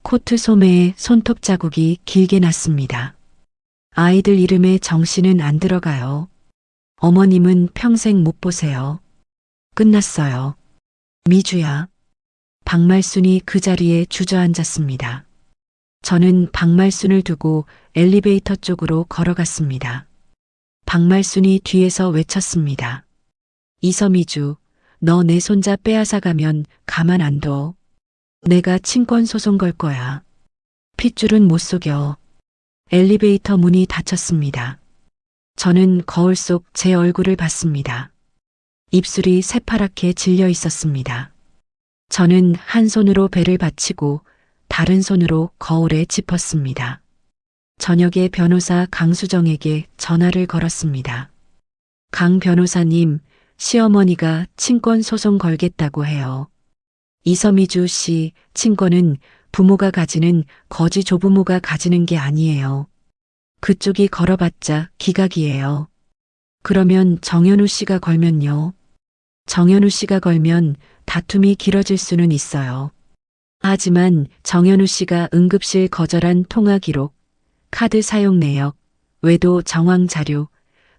코트 소매에 손톱 자국이 길게 났습니다. 아이들 이름에 정신은 안 들어가요. 어머님은 평생 못 보세요. 끝났어요. 미주야. 박말순이 그 자리에 주저앉았습니다. 저는 박말순을 두고 엘리베이터 쪽으로 걸어갔습니다. 박말순이 뒤에서 외쳤습니다. 이서미주, 너 내 손자 빼앗아 가면 가만 안 둬. 내가 친권 소송 걸 거야. 핏줄은 못 속여. 엘리베이터 문이 닫혔습니다. 저는 거울 속 제 얼굴을 봤습니다. 입술이 새파랗게 질려 있었습니다. 저는 한 손으로 배를 받치고 다른 손으로 거울에 짚었습니다. 저녁에 변호사 강수정에게 전화를 걸었습니다. 강 변호사님, 시어머니가 친권 소송 걸겠다고 해요. 이서미주 씨, 친권은 부모가 가지는 거지 조부모가 가지는 게 아니에요. 그쪽이 걸어봤자 기각이에요. 그러면 정현우 씨가 걸면요. 정현우 씨가 걸면 다툼이 길어질 수는 있어요. 하지만 정현우 씨가 응급실 거절한 통화 기록, 카드 사용 내역, 외도 정황 자료,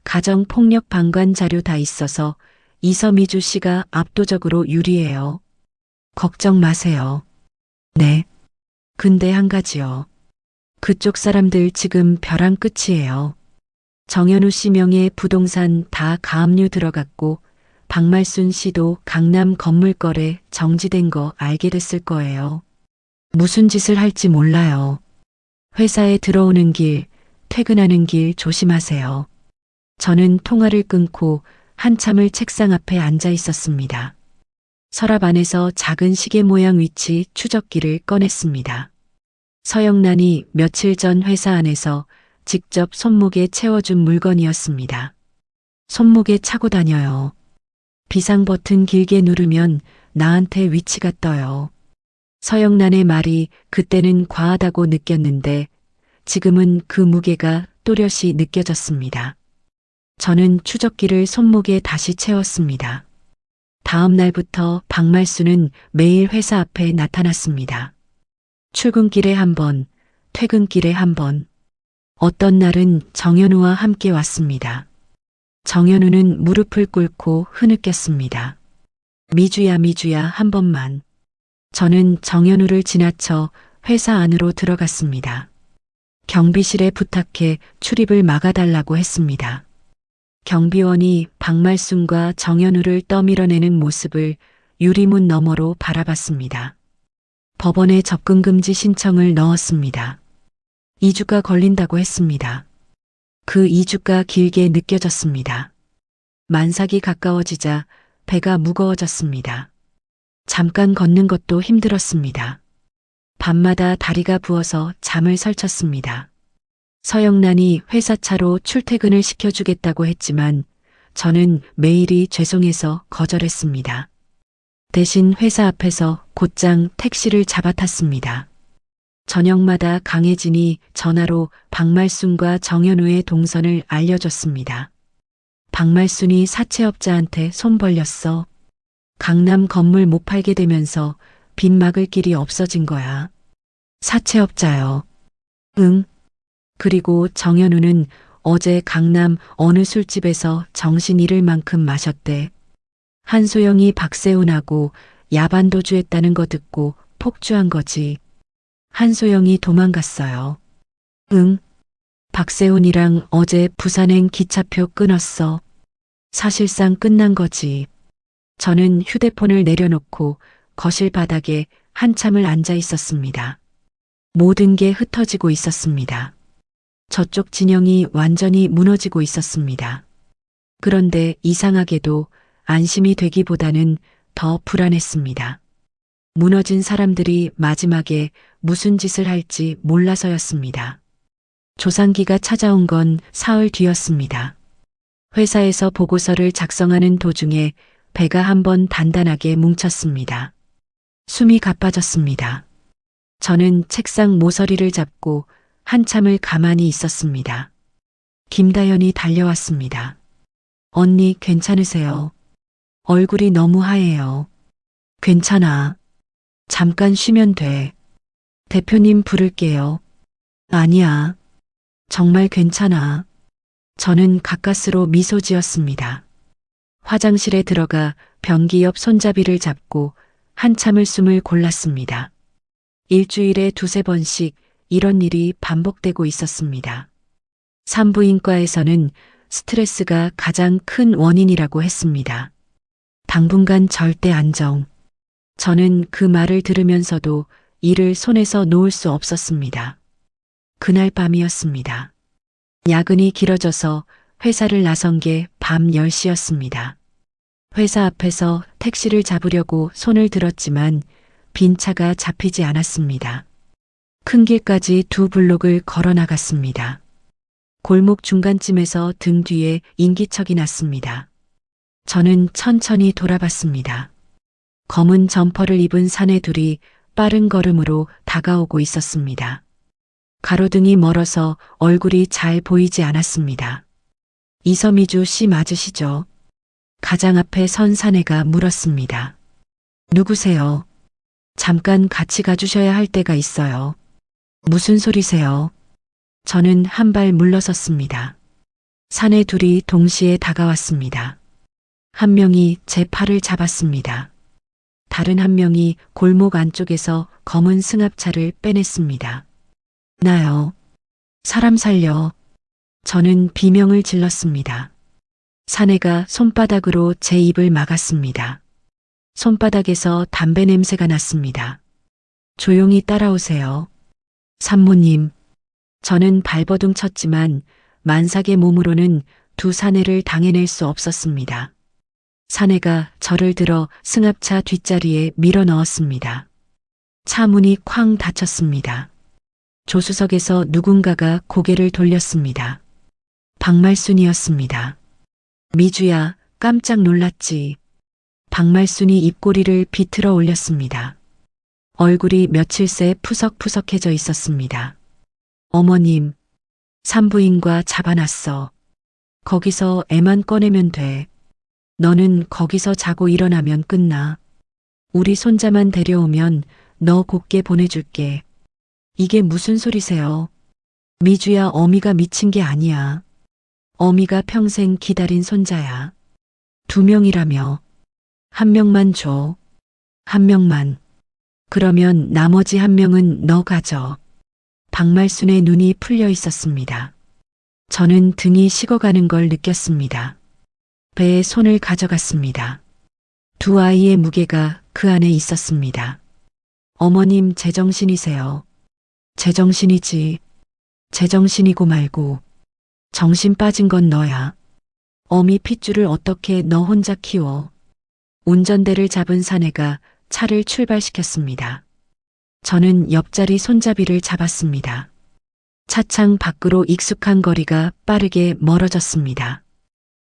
가정폭력 방관 자료 다 있어서 이서미주 씨가 압도적으로 유리해요. 걱정 마세요. 네. 근데 한 가지요. 그쪽 사람들 지금 벼랑 끝이에요. 정현우 씨 명의 부동산 다 가압류 들어갔고 박말순 씨도 강남 건물 거래 정지된 거 알게 됐을 거예요. 무슨 짓을 할지 몰라요. 회사에 들어오는 길, 퇴근하는 길 조심하세요. 저는 통화를 끊고 한참을 책상 앞에 앉아 있었습니다. 서랍 안에서 작은 시계 모양 위치 추적기를 꺼냈습니다. 서영란이 며칠 전 회사 안에서 직접 손목에 채워준 물건이었습니다. 손목에 차고 다녀요. 비상 버튼 길게 누르면 나한테 위치가 떠요. 서영란의 말이 그때는 과하다고 느꼈는데 지금은 그 무게가 또렷이 느껴졌습니다. 저는 추적기를 손목에 다시 채웠습니다. 다음 날부터 박말순은 매일 회사 앞에 나타났습니다. 출근길에 한 번, 퇴근길에 한 번. 어떤 날은 정현우와 함께 왔습니다. 정현우는 무릎을 꿇고 흐느꼈습니다. 미주야, 미주야, 한 번만. 저는 정현우를 지나쳐 회사 안으로 들어갔습니다. 경비실에 부탁해 출입을 막아달라고 했습니다. 경비원이 박말순과 정현우를 떠밀어내는 모습을 유리문 너머로 바라봤습니다. 법원에 접근금지 신청을 넣었습니다. 2주가 걸린다고 했습니다. 그 2주가 길게 느껴졌습니다. 만삭이 가까워지자 배가 무거워졌습니다. 잠깐 걷는 것도 힘들었습니다. 밤마다 다리가 부어서 잠을 설쳤습니다. 서영란이 회사차로 출퇴근을 시켜주겠다고 했지만 저는 매일이 죄송해서 거절했습니다. 대신 회사 앞에서 곧장 택시를 잡아탔습니다. 저녁마다 강혜진이 전화로 박말순과 정현우의 동선을 알려줬습니다. 박말순이 사채업자한테 손 벌렸어. 강남 건물 못 팔게 되면서 빚 막을 길이 없어진 거야. 사채업자요. 응. 그리고 정현우는 어제 강남 어느 술집에서 정신 잃을 만큼 마셨대. 한소영이 박세훈하고 야반도주했다는 거 듣고 폭주한 거지. 한소영이 도망갔어요. 응. 박세훈이랑 어제 부산행 기차표 끊었어. 사실상 끝난 거지. 저는 휴대폰을 내려놓고 거실 바닥에 한참을 앉아 있었습니다. 모든 게 흩어지고 있었습니다. 저쪽 진영이 완전히 무너지고 있었습니다. 그런데 이상하게도 안심이 되기보다는 더 불안했습니다. 무너진 사람들이 마지막에 무슨 짓을 할지 몰라서였습니다. 조상기가 찾아온 건 사흘 뒤였습니다. 회사에서 보고서를 작성하는 도중에 배가 한번 단단하게 뭉쳤습니다. 숨이 가빠졌습니다. 저는 책상 모서리를 잡고 한참을 가만히 있었습니다. 김다연이 달려왔습니다. 언니 괜찮으세요? 얼굴이 너무 하얘요. 괜찮아. 잠깐 쉬면 돼. 대표님 부를게요. 아니야. 정말 괜찮아. 저는 가까스로 미소 지었습니다. 화장실에 들어가 변기 옆 손잡이를 잡고 한참을 숨을 골랐습니다. 일주일에 두세 번씩 이런 일이 반복되고 있었습니다. 산부인과에서는 스트레스가 가장 큰 원인이라고 했습니다. 당분간 절대 안정. 저는 그 말을 들으면서도 이를 손에서 놓을 수 없었습니다. 그날 밤이었습니다. 야근이 길어져서 회사를 나선 게 밤 10시였습니다. 회사 앞에서 택시를 잡으려고 손을 들었지만 빈 차가 잡히지 않았습니다. 큰 길까지 2블록을 걸어 나갔습니다. 골목 중간쯤에서 등 뒤에 인기척이 났습니다. 저는 천천히 돌아봤습니다. 검은 점퍼를 입은 사내 둘이 빠른 걸음으로 다가오고 있었습니다. 가로등이 멀어서 얼굴이 잘 보이지 않았습니다. 이서미주 씨 맞으시죠? 가장 앞에 선 사내가 물었습니다. 누구세요? 잠깐 같이 가주셔야 할 때가 있어요. 무슨 소리세요? 저는 한 발 물러섰습니다. 사내 둘이 동시에 다가왔습니다. 한 명이 제 팔을 잡았습니다. 다른 한 명이 골목 안쪽에서 검은 승합차를 빼냈습니다. 나요. 사람 살려. 저는 비명을 질렀습니다. 사내가 손바닥으로 제 입을 막았습니다. 손바닥에서 담배 냄새가 났습니다. 조용히 따라오세요. 산모님. 저는 발버둥 쳤지만 만삭의 몸으로는 두 사내를 당해낼 수 없었습니다. 사내가 저를 들어 승합차 뒷자리에 밀어 넣었습니다. 차 문이 쾅 닫혔습니다. 조수석에서 누군가가 고개를 돌렸습니다. 박말순이었습니다. 미주야, 깜짝 놀랐지. 박말순이 입꼬리를 비틀어 올렸습니다. 얼굴이 며칠 새 푸석푸석해져 있었습니다. 어머님, 산부인과 잡아놨어. 거기서 애만 꺼내면 돼. 너는 거기서 자고 일어나면 끝나. 우리 손자만 데려오면 너 곧게 보내줄게. 이게 무슨 소리세요? 미주야, 어미가 미친 게 아니야. 어미가 평생 기다린 손자야. 2명이라며. 1명만 줘. 1명만. 그러면 나머지 1명은 너 가져. 박말순의 눈이 풀려 있었습니다. 저는 등이 식어가는 걸 느꼈습니다. 배에 손을 가져갔습니다. 두 아이의 무게가 그 안에 있었습니다. 어머님 제정신이세요. 제정신이지. 제정신이고 말고. 정신 빠진 건 너야. 어미 핏줄을 어떻게 너 혼자 키워. 운전대를 잡은 사내가 차를 출발시켰습니다. 저는 옆자리 손잡이를 잡았습니다. 차창 밖으로 익숙한 거리가 빠르게 멀어졌습니다.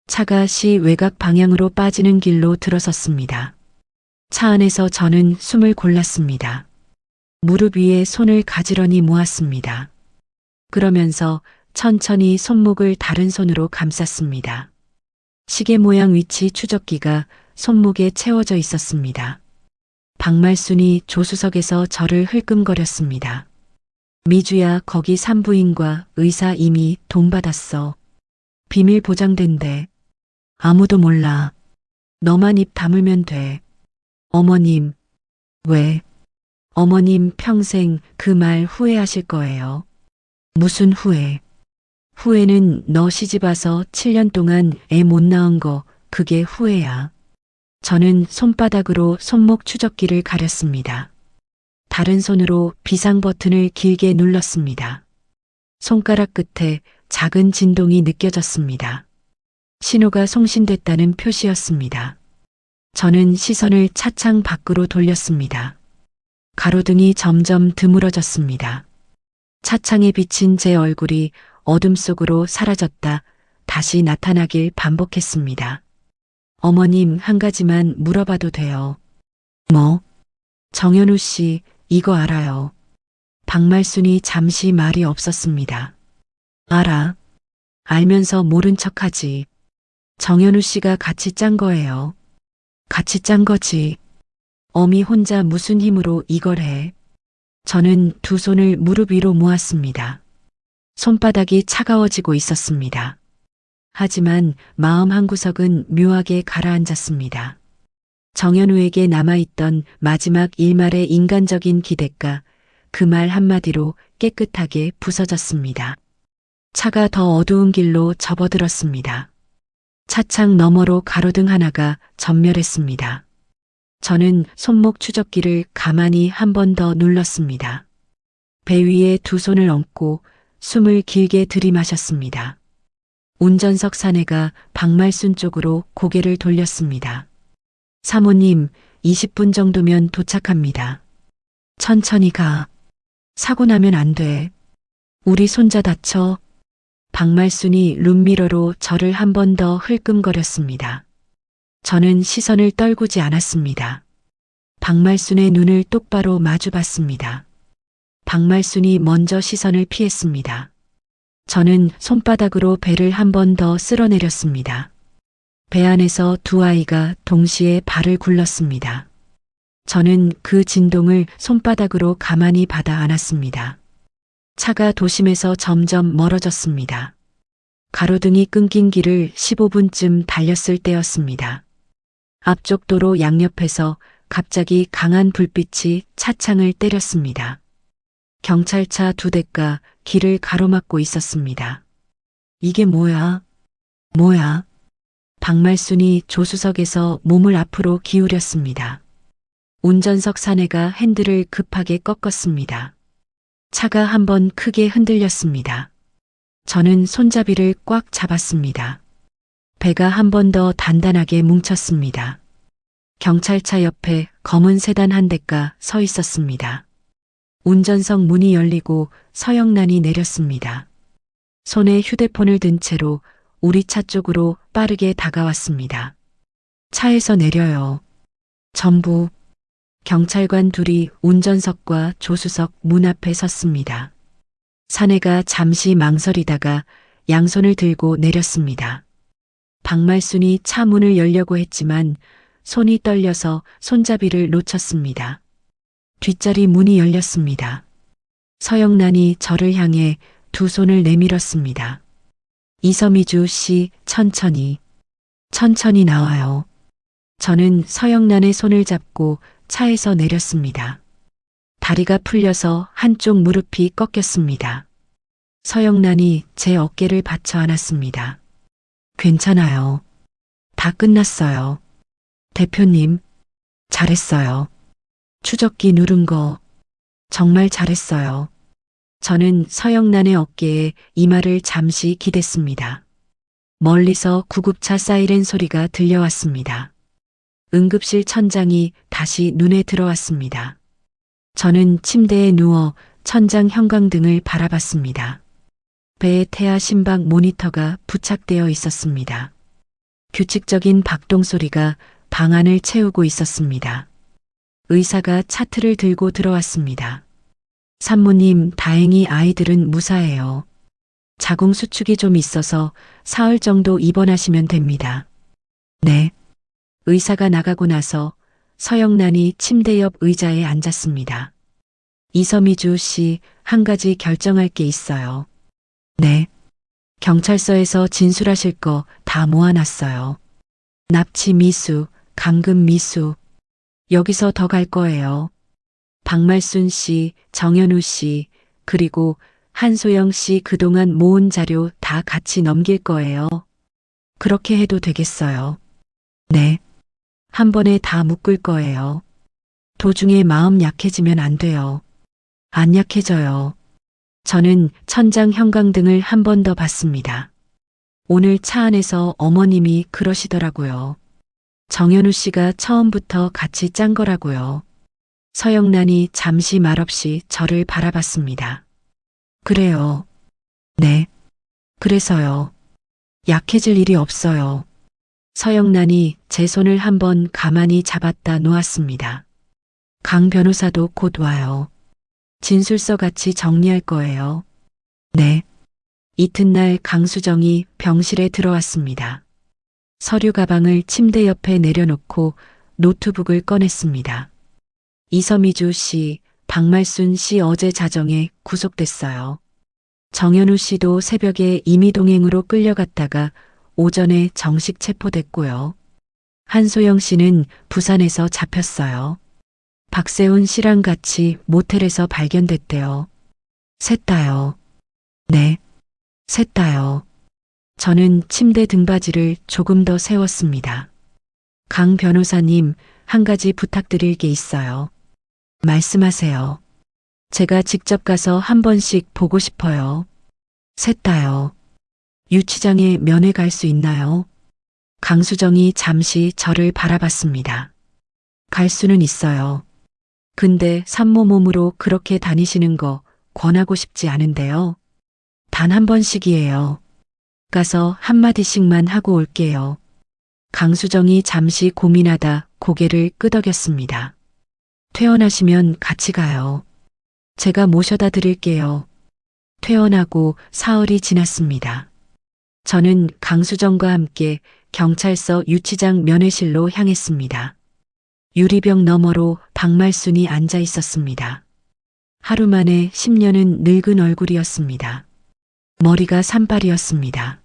차가 시 외곽 방향으로 빠지는 길로 들어섰습니다. 차 안에서 저는 숨을 골랐습니다. 무릎 위에 손을 가지런히 모았습니다. 그러면서 천천히 손목을 다른 손으로 감쌌습니다. 시계 모양 위치 추적기가 손목에 채워져 있었습니다. 박말순이 조수석에서 저를 흘끔거렸습니다. 미주야, 거기 산부인과 의사 이미 돈 받았어. 비밀 보장된대. 아무도 몰라. 너만 입 다물면 돼. 어머님, 왜? 어머님 평생 그 말 후회하실 거예요. 무슨 후회? 후회는 너 시집 와서 7년 동안 애 못 낳은 거, 그게 후회야. 저는 손바닥으로 손목 추적기를 가렸습니다. 다른 손으로 비상 버튼을 길게 눌렀습니다. 손가락 끝에 작은 진동이 느껴졌습니다. 신호가 송신됐다는 표시였습니다. 저는 시선을 차창 밖으로 돌렸습니다. 가로등이 점점 드물어졌습니다. 차창에 비친 제 얼굴이 어둠 속으로 사라졌다 다시 나타나길 반복했습니다. 어머님, 한 가지만 물어봐도 돼요. 뭐? 정현우 씨, 이거 알아요. 박말순이 잠시 말이 없었습니다. 알아. 알면서 모른 척하지. 정현우 씨가 같이 짠 거예요. 같이 짠 거지. 어미 혼자 무슨 힘으로 이걸 해. 저는 두 손을 무릎 위로 모았습니다. 손바닥이 차가워지고 있었습니다. 하지만 마음 한구석은 묘하게 가라앉았습니다. 정현우에게 남아있던 마지막 일말의 인간적인 기대가 그 말 한마디로 깨끗하게 부서졌습니다. 차가 더 어두운 길로 접어들었습니다. 차창 너머로 가로등 하나가 전멸했습니다. 저는 손목 추적기를 가만히 한 번 더 눌렀습니다. 배 위에 두 손을 얹고 숨을 길게 들이마셨습니다. 운전석 사내가 박말순 쪽으로 고개를 돌렸습니다. 사모님, 20분 정도면 도착합니다. 천천히 가. 사고 나면 안 돼. 우리 손자 다쳐. 박말순이 룸미러로 저를 한 번 더 흘끔거렸습니다. 저는 시선을 떨구지 않았습니다. 박말순의 눈을 똑바로 마주봤습니다. 박말순이 먼저 시선을 피했습니다. 저는 손바닥으로 배를 한 번 더 쓸어내렸습니다. 배 안에서 두 아이가 동시에 발을 굴렀습니다. 저는 그 진동을 손바닥으로 가만히 받아 안았습니다. 차가 도심에서 점점 멀어졌습니다. 가로등이 끊긴 길을 15분쯤 달렸을 때였습니다. 앞쪽 도로 양옆에서 갑자기 강한 불빛이 차창을 때렸습니다. 경찰차 두 대가 길을 가로막고 있었습니다. 이게 뭐야? 뭐야? 박말순이 조수석에서 몸을 앞으로 기울였습니다. 운전석 사내가 핸들을 급하게 꺾었습니다. 차가 한번 크게 흔들렸습니다. 저는 손잡이를 꽉 잡았습니다. 배가 한 번 더 단단하게 뭉쳤습니다. 경찰차 옆에 검은 세단 한 대가 서 있었습니다. 운전석 문이 열리고 서영란이 내렸습니다. 손에 휴대폰을 든 채로 우리 차 쪽으로 빠르게 다가왔습니다. 차에서 내려요. 전부. 경찰관 둘이 운전석과 조수석 문 앞에 섰습니다. 사내가 잠시 망설이다가 양손을 들고 내렸습니다. 박말순이 차 문을 열려고 했지만 손이 떨려서 손잡이를 놓쳤습니다. 뒷자리 문이 열렸습니다. 서영란이 저를 향해 두 손을 내밀었습니다. 이서미주 씨, 천천히. 천천히 나와요. 저는 서영란의 손을 잡고 차에서 내렸습니다. 다리가 풀려서 한쪽 무릎이 꺾였습니다. 서영란이 제 어깨를 받쳐 안았습니다. 괜찮아요. 다 끝났어요. 대표님, 잘했어요. 추적기 누른 거 정말 잘했어요. 저는 서영란의 어깨에 이마를 잠시 기댔습니다. 멀리서 구급차 사이렌 소리가 들려왔습니다. 응급실 천장이 다시 눈에 들어왔습니다. 저는 침대에 누워 천장 형광등을 바라봤습니다. 배에 태아 심박 모니터가 부착되어 있었습니다. 규칙적인 박동 소리가 방 안을 채우고 있었습니다. 의사가 차트를 들고 들어왔습니다. 산모님, 다행히 아이들은 무사해요. 자궁 수축이 좀 있어서 사흘 정도 입원하시면 됩니다. 네. 의사가 나가고 나서 서영란이 침대 옆 의자에 앉았습니다. 이서미주 씨, 한 가지 결정할 게 있어요. 네. 경찰서에서 진술하실 거 다 모아놨어요. 납치 미수, 감금 미수. 여기서 더 갈 거예요. 박말순 씨, 정현우 씨, 그리고 한소영 씨 그동안 모은 자료 다 같이 넘길 거예요. 그렇게 해도 되겠어요. 네. 한 번에 다 묶을 거예요. 도중에 마음 약해지면 안 돼요. 안 약해져요. 저는 천장 형광등을 한 번 더 봤습니다. 오늘 차 안에서 어머님이 그러시더라고요. 정현우 씨가 처음부터 같이 짠 거라고요. 서영란이 잠시 말없이 저를 바라봤습니다. 그래요. 네. 그래서요. 약해질 일이 없어요. 서영란이 제 손을 한번 가만히 잡았다 놓았습니다. 강 변호사도 곧 와요. 진술서 같이 정리할 거예요. 네. 이튿날 강수정이 병실에 들어왔습니다. 서류 가방을 침대 옆에 내려놓고 노트북을 꺼냈습니다. 이서미주 씨, 박말순 씨 어제 자정에 구속됐어요. 정현우 씨도 새벽에 임의동행으로 끌려갔다가 오전에 정식 체포됐고요. 한소영 씨는 부산에서 잡혔어요. 박세훈 씨랑 같이 모텔에서 발견됐대요. 셋 다요. 네. 셋 다요. 저는 침대 등받이를 조금 더 세웠습니다. 강 변호사님, 한 가지 부탁드릴 게 있어요. 말씀하세요. 제가 직접 가서 한 번씩 보고 싶어요. 셋 다요. 유치장에 면회 갈 수 있나요? 강수정이 잠시 저를 바라봤습니다. 갈 수는 있어요. 근데 산모 몸으로 그렇게 다니시는 거 권하고 싶지 않은데요. 단 한 번씩이에요. 가서 한마디씩만 하고 올게요. 강수정이 잠시 고민하다 고개를 끄덕였습니다. 퇴원하시면 같이 가요. 제가 모셔다 드릴게요. 퇴원하고 사흘이 지났습니다. 저는 강수정과 함께 경찰서 유치장 면회실로 향했습니다. 유리병 너머로 박말순이 앉아 있었습니다. 하루 만에 10년은 늙은 얼굴이었습니다. 머리가 산발이었습니다.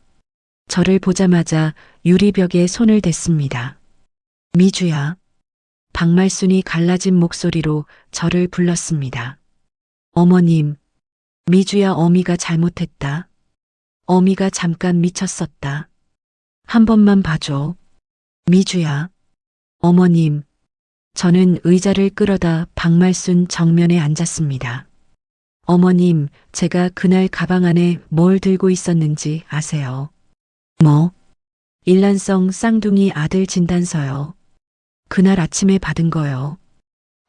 저를 보자마자 유리벽에 손을 댔습니다. 미주야. 박말순이 갈라진 목소리로 저를 불렀습니다. 어머님, 미주야 어미가 잘못했다. 어미가 잠깐 미쳤었다. 한 번만 봐줘. 미주야. 어머님. 저는 의자를 끌어다 박말순 정면에 앉았습니다. 어머님, 제가 그날 가방 안에 뭘 들고 있었는지 아세요? 뭐? 일란성 쌍둥이 아들 진단서요. 그날 아침에 받은 거요.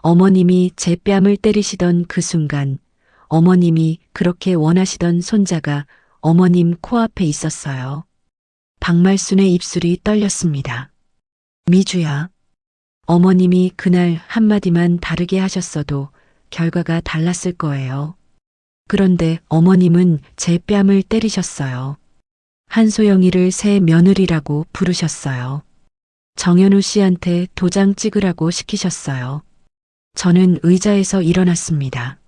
어머님이 제 뺨을 때리시던 그 순간 어머님이 그렇게 원하시던 손자가 어머님 코앞에 있었어요. 박말순의 입술이 떨렸습니다. 미주야. 어머님이 그날 한마디만 다르게 하셨어도 결과가 달랐을 거예요. 그런데 어머님은 제 뺨을 때리셨어요. 한소영이를 새 며느리라고 부르셨어요. 정현우 씨한테 도장 찍으라고 시키셨어요. 저는 의자에서 일어났습니다.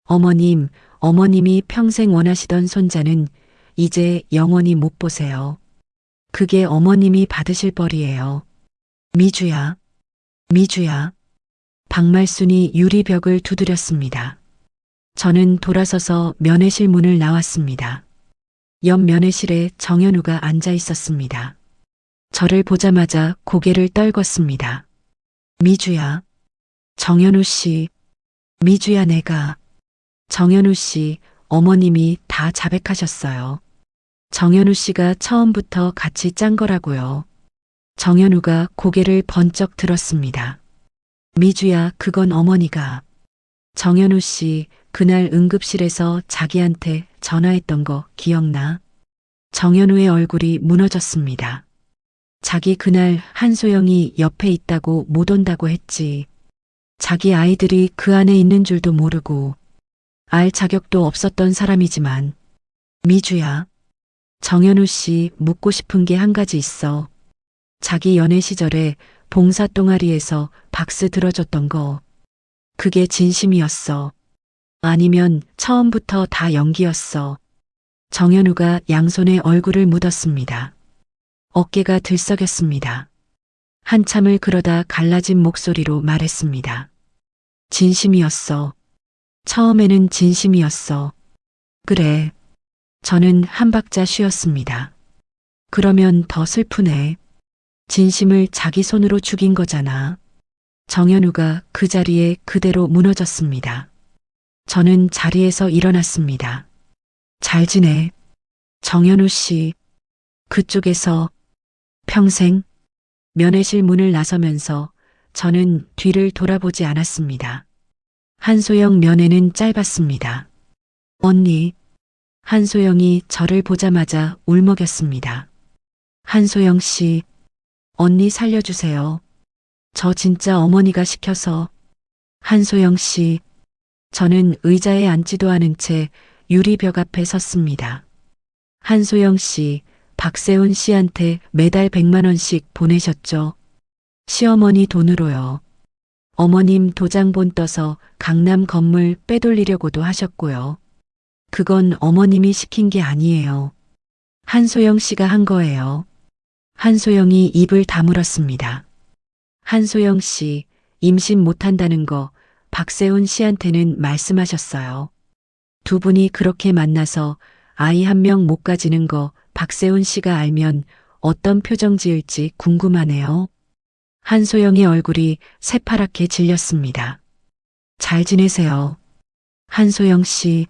어머님, 어머님이 평생 원하시던 손자는 이제 영원히 못 보세요. 그게 어머님이 받으실 벌이에요. 미주야. 미주야. 박말순이 유리벽을 두드렸습니다. 저는 돌아서서 면회실 문을 나왔습니다. 옆 면회실에 정현우가 앉아 있었습니다. 저를 보자마자 고개를 떨궜습니다. 미주야. 정현우 씨. 미주야 내가. 정현우 씨, 어머님이 다 자백하셨어요. 정현우 씨가 처음부터 같이 짠 거라고요. 정현우가 고개를 번쩍 들었습니다. 미주야, 그건 어머니가. 정현우 씨, 그날 응급실에서 자기한테 전화했던 거 기억나? 정현우의 얼굴이 무너졌습니다. 자기 그날 한소영이 옆에 있다고 못 온다고 했지. 자기 아이들이 그 안에 있는 줄도 모르고 알 자격도 없었던 사람이지만. 미주야. 정현우 씨 묻고 싶은 게 한 가지 있어. 자기 연애 시절에 봉사 동아리에서 박스 들어줬던 거. 그게 진심이었어. 아니면 처음부터 다 연기였어. 정현우가 양손에 얼굴을 묻었습니다. 어깨가 들썩였습니다. 한참을 그러다 갈라진 목소리로 말했습니다. 진심이었어. 처음에는 진심이었어. 그래. 저는 한 박자 쉬었습니다. 그러면 더 슬프네. 진심을 자기 손으로 죽인 거잖아. 정현우가 그 자리에 그대로 무너졌습니다. 저는 자리에서 일어났습니다. 잘 지내. 정현우 씨. 그쪽에서 평생 면회실 문을 나서면서 저는 뒤를 돌아보지 않았습니다. 한소영 면회는 짧았습니다. 언니. 한소영이 저를 보자마자 울먹였습니다. 한소영 씨. 언니 살려주세요. 저 진짜 어머니가 시켜서. 한소영 씨. 저는 의자에 앉지도 않은 채 유리벽 앞에 섰습니다. 한소영 씨, 박세훈 씨한테 매달 100만 원씩 보내셨죠? 시어머니 돈으로요. 어머님 도장본 떠서 강남 건물 빼돌리려고도 하셨고요. 그건 어머님이 시킨 게 아니에요. 한소영 씨가 한 거예요. 한소영이 입을 다물었습니다. 한소영 씨, 임신 못한다는 거 박세훈 씨한테는 말씀하셨어요. 두 분이 그렇게 만나서 아이 한 명 못 가지는 거 박세훈 씨가 알면 어떤 표정 지을지 궁금하네요. 한소영의 얼굴이 새파랗게 질렸습니다. 잘 지내세요. 한소영 씨.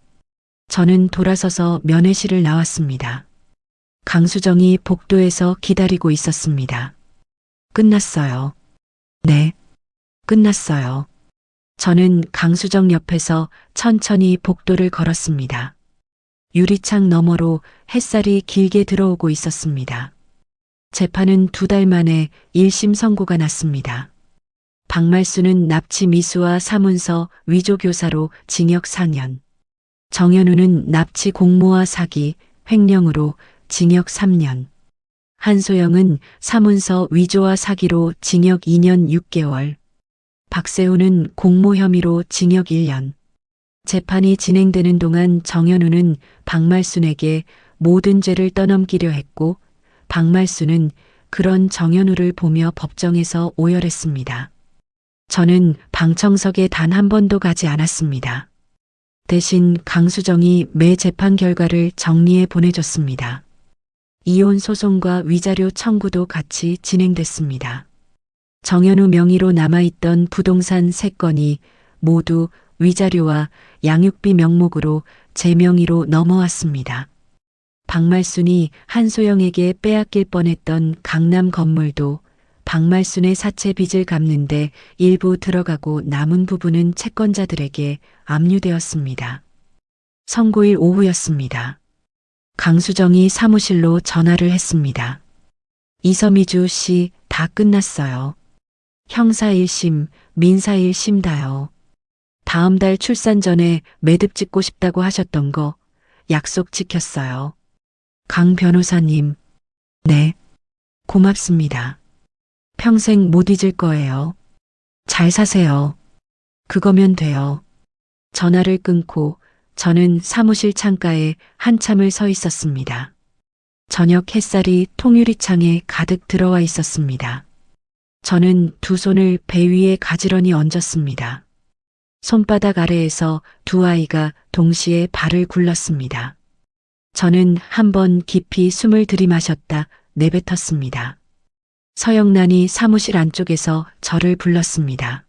저는 돌아서서 면회실을 나왔습니다. 강수정이 복도에서 기다리고 있었습니다. 끝났어요. 네. 끝났어요. 저는 강수정 옆에서 천천히 복도를 걸었습니다. 유리창 너머로 햇살이 길게 들어오고 있었습니다. 재판은 2달 만에 1심 선고가 났습니다. 박말수는 납치 미수와 사문서 위조 교사로 징역 4년. 정현우는 납치 공모와 사기, 횡령으로 징역 3년. 한소영은 사문서 위조와 사기로 징역 2년 6개월. 박세훈은 공모 혐의로 징역 1년. 재판이 진행되는 동안 정현우는 박말순에게 모든 죄를 떠넘기려 했고 박말순은 그런 정현우를 보며 법정에서 오열했습니다. 저는 방청석에 단 한 번도 가지 않았습니다. 대신 강수정이 매 재판 결과를 정리해 보내줬습니다. 이혼 소송과 위자료 청구도 같이 진행됐습니다. 정현우 명의로 남아있던 부동산 3건이 모두 위자료와 양육비 명목으로 제 명의로 넘어왔습니다. 박말순이 한소영에게 빼앗길 뻔했던 강남 건물도 박말순의 사채 빚을 갚는데 일부 들어가고 남은 부분은 채권자들에게 압류되었습니다. 선고일 오후였습니다. 강수정이 사무실로 전화를 했습니다. 이서미주 씨, 다 끝났어요. 형사 1심, 민사 1심 다요. 다음 달 출산 전에 매듭 짓고 싶다고 하셨던 거 약속 지켰어요. 강 변호사님. 네. 고맙습니다. 평생 못 잊을 거예요. 잘 사세요. 그거면 돼요. 전화를 끊고 저는 사무실 창가에 한참을 서 있었습니다. 저녁 햇살이 통유리창에 가득 들어와 있었습니다. 저는 두 손을 배 위에 가지런히 얹었습니다. 손바닥 아래에서 두 아이가 동시에 발을 굴렀습니다. 저는 한번 깊이 숨을 들이마셨다 내뱉었습니다. 서영란이 사무실 안쪽에서 저를 불렀습니다.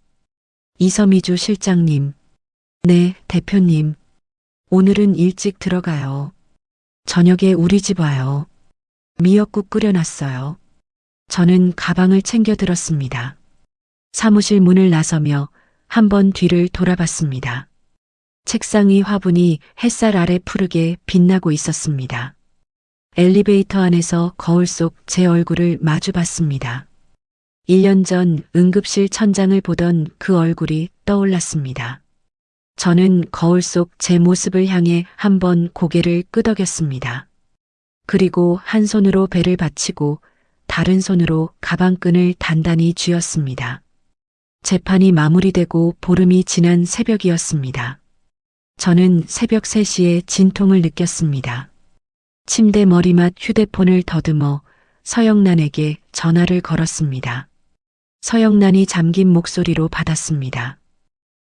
이서미주 실장님. 네, 대표님. 오늘은 일찍 들어가요. 저녁에 우리 집 와요. 미역국 끓여놨어요. 저는 가방을 챙겨 들었습니다. 사무실 문을 나서며 한번 뒤를 돌아봤습니다. 책상 위 화분이 햇살 아래 푸르게 빛나고 있었습니다. 엘리베이터 안에서 거울 속 제 얼굴을 마주 봤습니다. 1년 전 응급실 천장을 보던 그 얼굴이 떠올랐습니다. 저는 거울 속 제 모습을 향해 한번 고개를 끄덕였습니다. 그리고 한 손으로 배를 받치고 다른 손으로 가방끈을 단단히 쥐었습니다. 재판이 마무리되고 보름이 지난 새벽이었습니다. 저는 새벽 3시에 진통을 느꼈습니다. 침대 머리맡 휴대폰을 더듬어 서영란에게 전화를 걸었습니다. 서영란이 잠긴 목소리로 받았습니다.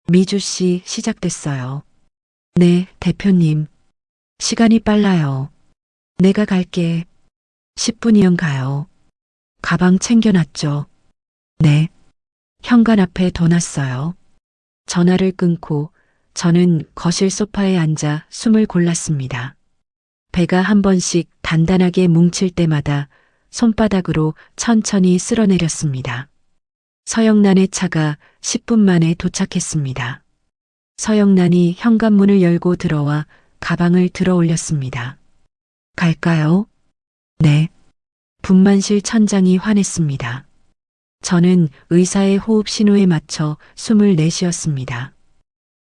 미주 씨, 시작됐어요. 네, 대표님. 시간이 빨라요. 내가 갈게. 10분이면 가요. 가방 챙겨놨죠? 네. 현관 앞에 둬놨어요. 전화를 끊고 저는 거실 소파에 앉아 숨을 골랐습니다. 배가 한 번씩 단단하게 뭉칠 때마다 손바닥으로 천천히 쓸어내렸습니다. 서영란의 차가 10분 만에 도착했습니다. 서영란이 현관문을 열고 들어와 가방을 들어 올렸습니다. 갈까요? 네. 분만실 천장이 환했습니다. 저는 의사의 호흡 신호에 맞춰 숨을 내쉬었습니다.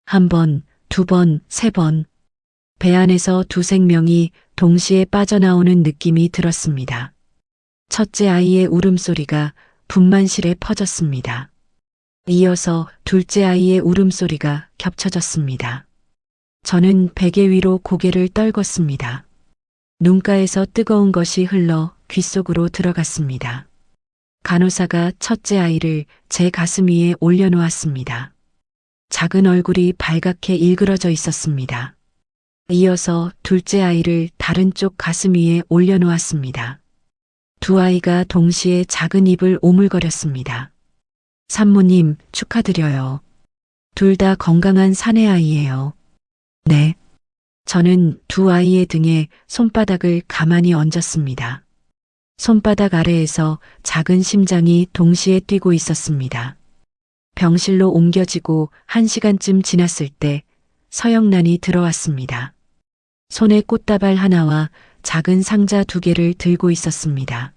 한 번, 두 번, 세 번. 배 안에서 두 생명이 동시에 빠져나오는 느낌이 들었습니다. 첫째 아이의 울음소리가 분만실에 퍼졌습니다. 이어서 둘째 아이의 울음소리가 겹쳐졌습니다. 저는 베개 위로 고개를 떨궜습니다. 눈가에서 뜨거운 것이 흘러 귓속으로 들어갔습니다. 간호사가 첫째 아이를 제 가슴 위에 올려놓았습니다. 작은 얼굴이 발갛게 일그러져 있었습니다. 이어서 둘째 아이를 다른 쪽 가슴 위에 올려놓았습니다. 두 아이가 동시에 작은 입을 오물거렸습니다. 산모님, 축하드려요. 둘 다 건강한 사내 아이예요. 네. 저는 두 아이의 등에 손바닥을 가만히 얹었습니다. 손바닥 아래에서 작은 심장이 동시에 뛰고 있었습니다. 병실로 옮겨지고 1시간쯤 지났을 때 서영란이 들어왔습니다. 손에 꽃다발 하나와 작은 상자 2개를 들고 있었습니다.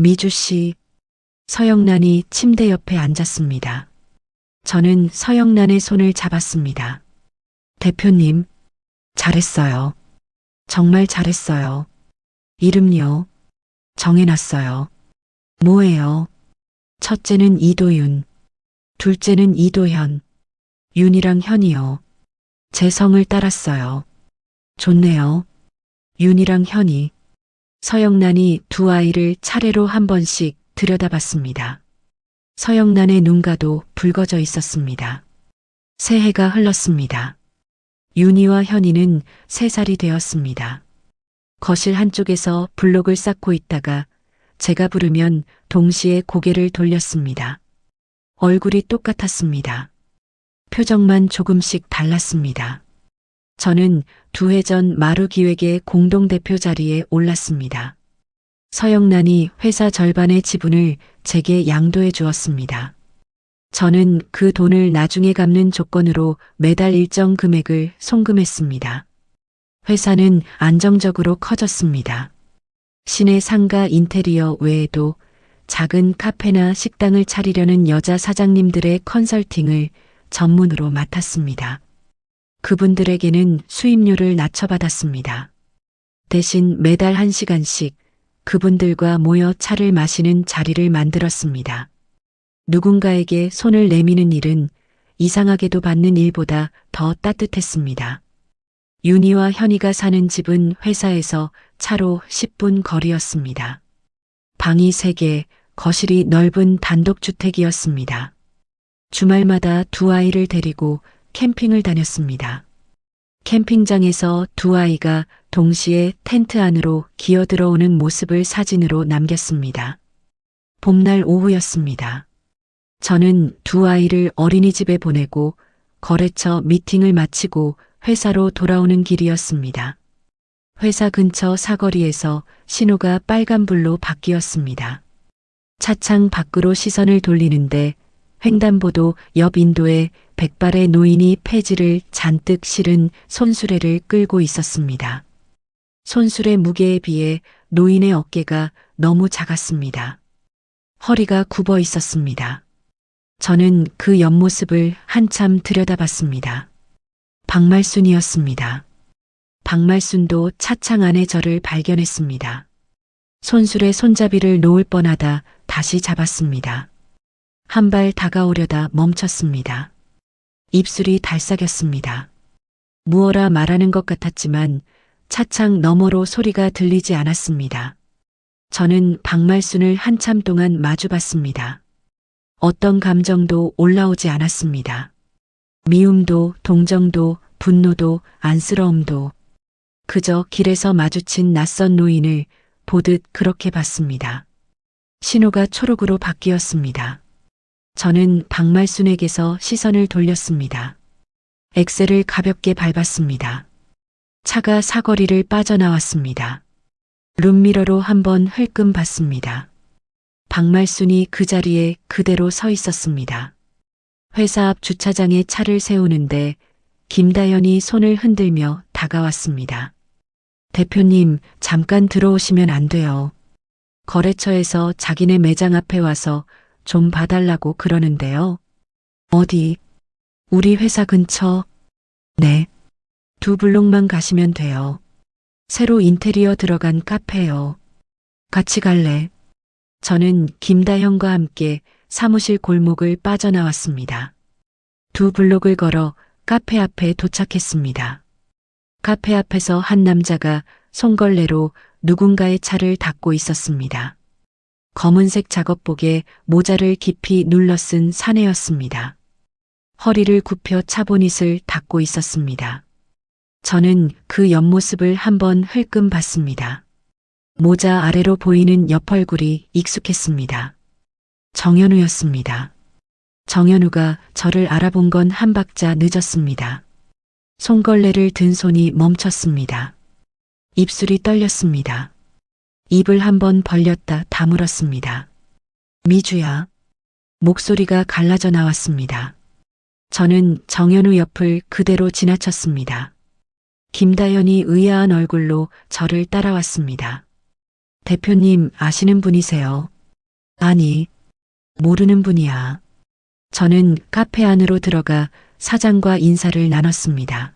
미주 씨. 서영란이 침대 옆에 앉았습니다. 저는 서영란의 손을 잡았습니다. 대표님, 잘했어요. 정말 잘했어요. 이름요? 정해놨어요. 뭐예요? 첫째는 이도윤, 둘째는 이도현, 윤이랑 현이요. 제 성을 따랐어요. 좋네요. 윤이랑 현이. 서영란이 두 아이를 차례로 한 번씩 들여다봤습니다. 서영란의 눈가도 붉어져 있었습니다. 새해가 흘렀습니다. 윤희와 현이는 3살이 되었습니다. 거실 한쪽에서 블록을 쌓고 있다가 제가 부르면 동시에 고개를 돌렸습니다. 얼굴이 똑같았습니다. 표정만 조금씩 달랐습니다. 저는 2해 전 마루기획의 공동대표 자리에 올랐습니다. 서영란이 회사 절반의 지분을 제게 양도해 주었습니다. 저는 그 돈을 나중에 갚는 조건으로 매달 일정 금액을 송금했습니다. 회사는 안정적으로 커졌습니다. 시내 상가 인테리어 외에도 작은 카페나 식당을 차리려는 여자 사장님들의 컨설팅을 전문으로 맡았습니다. 그분들에게는 수임료를 낮춰받았습니다. 대신 매달 1시간씩 그분들과 모여 차를 마시는 자리를 만들었습니다. 누군가에게 손을 내미는 일은 이상하게도 받는 일보다 더 따뜻했습니다. 윤희와 현이가 사는 집은 회사에서 차로 10분 거리였습니다. 방이 3개, 거실이 넓은 단독주택이었습니다. 주말마다 두 아이를 데리고 캠핑을 다녔습니다. 캠핑장에서 두 아이가 동시에 텐트 안으로 기어들어오는 모습을 사진으로 남겼습니다. 봄날 오후였습니다. 저는 두 아이를 어린이집에 보내고 거래처 미팅을 마치고 회사로 돌아오는 길이었습니다. 회사 근처 사거리에서 신호가 빨간불로 바뀌었습니다. 차창 밖으로 시선을 돌리는데 횡단보도 옆 인도에 백발의 노인이 폐지를 잔뜩 실은 손수레를 끌고 있었습니다. 손수레 무게에 비해 노인의 어깨가 너무 작았습니다. 허리가 굽어 있었습니다. 저는 그 옆모습을 한참 들여다봤습니다. 박말순이었습니다. 박말순도 차창 안에 저를 발견했습니다. 손수레 손잡이를 놓을 뻔하다 다시 잡았습니다. 한 발 다가오려다 멈췄습니다. 입술이 달싹였습니다. 무어라 말하는 것 같았지만 차창 너머로 소리가 들리지 않았습니다. 저는 박말순을 한참 동안 마주봤습니다. 어떤 감정도 올라오지 않았습니다. 미움도, 동정도, 분노도, 안쓰러움도. 그저 길에서 마주친 낯선 노인을 보듯 그렇게 봤습니다. 신호가 초록으로 바뀌었습니다. 저는 박말순에게서 시선을 돌렸습니다. 엑셀을 가볍게 밟았습니다. 차가 사거리를 빠져나왔습니다. 룸미러로 한번 흘끔 봤습니다. 박말순이 그 자리에 그대로 서 있었습니다. 회사 앞 주차장에 차를 세우는데 김다연이 손을 흔들며 다가왔습니다. 대표님, 잠깐 들어오시면 안 돼요. 거래처에서 자기네 매장 앞에 와서 좀 봐달라고 그러는데요. 어디? 우리 회사 근처? 네. 2블록만 가시면 돼요. 새로 인테리어 들어간 카페요. 같이 갈래? 저는 김다현과 함께 사무실 골목을 빠져나왔습니다. 2블록을 걸어 카페 앞에 도착했습니다. 카페 앞에서 한 남자가 손걸레로 누군가의 차를 닦고 있었습니다. 검은색 작업복에 모자를 깊이 눌러 쓴 사내였습니다. 허리를 굽혀 차 보닛을 닦고 있었습니다. 저는 그 옆모습을 한번 흘끔 봤습니다. 모자 아래로 보이는 옆얼굴이 익숙했습니다. 정현우였습니다. 정현우가 저를 알아본 건 한 박자 늦었습니다. 손걸레를 든 손이 멈췄습니다. 입술이 떨렸습니다. 입을 한번 벌렸다 다물었습니다. 미주야. 목소리가 갈라져 나왔습니다. 저는 정현우 옆을 그대로 지나쳤습니다. 김다연이 의아한 얼굴로 저를 따라왔습니다. 대표님 아시는 분이세요? 아니, 모르는 분이야. 저는 카페 안으로 들어가 사장과 인사를 나눴습니다.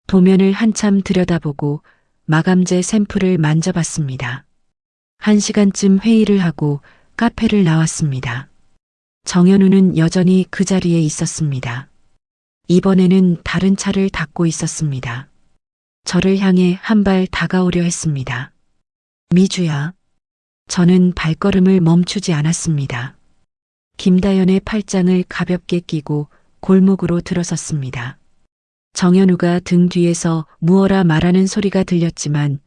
도면을 한참 들여다보고 마감재 샘플을 만져봤습니다. 1시간쯤 회의를 하고 카페를 나왔습니다. 정현우는 여전히 그 자리에 있었습니다. 이번에는 다른 차를 닦고 있었습니다. 저를 향해 한 발 다가오려 했습니다. 미주야. 저는 발걸음을 멈추지 않았습니다. 김다연의 팔짱을 가볍게 끼고 골목으로 들어섰습니다. 정현우가 등 뒤에서 무어라 말하는 소리가 들렸지만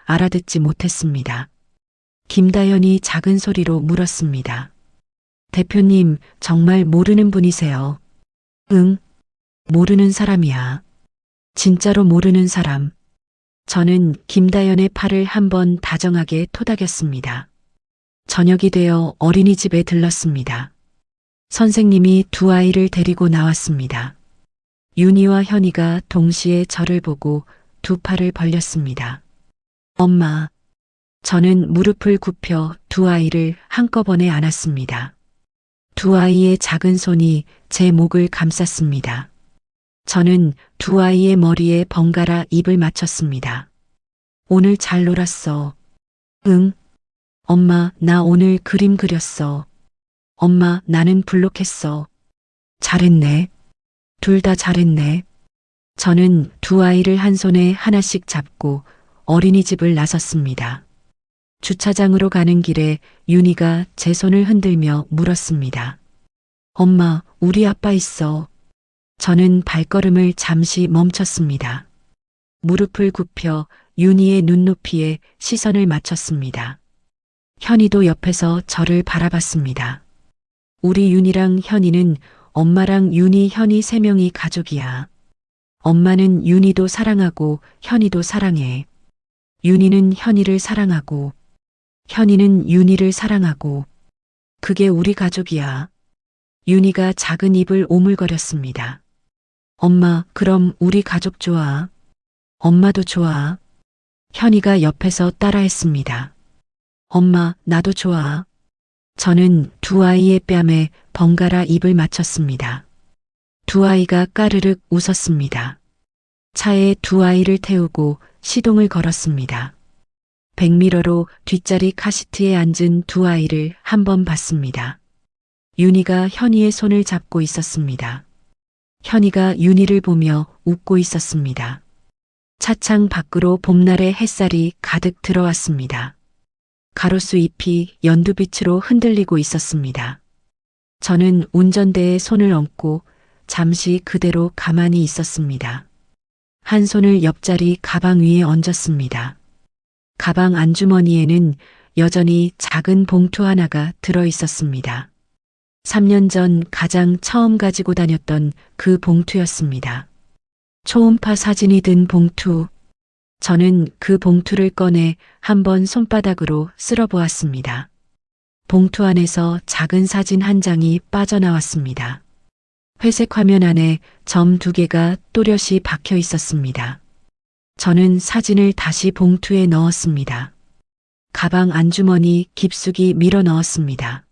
알아듣지 못했습니다. 김다연이 작은 소리로 물었습니다. 대표님, 정말 모르는 분이세요? 응, 모르는 사람이야. 진짜로 모르는 사람. 저는 김다연의 팔을 한번 다정하게 토닥였습니다. 저녁이 되어 어린이집에 들렀습니다. 선생님이 2아이를 데리고 나왔습니다. 윤희와 현희가 동시에 저를 보고 2팔을 벌렸습니다. 엄마. 저는 무릎을 굽혀 2아이를 한꺼번에 안았습니다. 2아이의 작은 손이 제 목을 감쌌습니다. 저는 2아이의 머리에 번갈아 입을 맞췄습니다. 오늘 잘 놀았어. 응. 엄마, 나 오늘 그림 그렸어. 엄마, 나는 블록했어. 잘했네. 둘 다 잘했네. 저는 2아이를 한 손에 하나씩 잡고 어린이집을 나섰습니다. 주차장으로 가는 길에 윤희가 제 손을 흔들며 물었습니다. 엄마, 우리 아빠 있어. 저는 발걸음을 잠시 멈췄습니다. 무릎을 굽혀 윤희의 눈높이에 시선을 맞췄습니다. 현희도 옆에서 저를 바라봤습니다. 우리 윤희랑 현희는 엄마랑 윤희, 현희 3명이 가족이야. 엄마는 윤희도 사랑하고 현희도 사랑해. 윤희는 현희를 사랑하고 현희는 윤희를 사랑하고 그게 우리 가족이야. 윤희가 작은 입을 오물거렸습니다. 엄마, 그럼 우리 가족 좋아. 엄마도 좋아. 현희가 옆에서 따라했습니다. 엄마, 나도 좋아. 저는 2아이의 뺨에 번갈아 입을 맞췄습니다. 2아이가 까르륵 웃었습니다. 차에 2아이를 태우고 시동을 걸었습니다. 백미러로 뒷자리 카시트에 앉은 2아이를 한번 봤습니다. 윤희가 현희의 손을 잡고 있었습니다. 현희가 윤희를 보며 웃고 있었습니다. 차창 밖으로 봄날의 햇살이 가득 들어왔습니다. 가로수 잎이 연두빛으로 흔들리고 있었습니다. 저는 운전대에 손을 얹고 잠시 그대로 가만히 있었습니다. 한 손을 옆자리 가방 위에 얹었습니다. 가방 안주머니에는 여전히 작은 봉투 하나가 들어 있었습니다. 3년 전 가장 처음 가지고 다녔던 그 봉투였습니다. 초음파 사진이 든 봉투. 저는 그 봉투를 꺼내 한번 손바닥으로 쓸어보았습니다. 봉투 안에서 작은 사진 한 장이 빠져나왔습니다. 회색 화면 안에 점 2개가 또렷이 박혀 있었습니다. 저는 사진을 다시 봉투에 넣었습니다. 가방 안주머니 깊숙이 밀어 넣었습니다.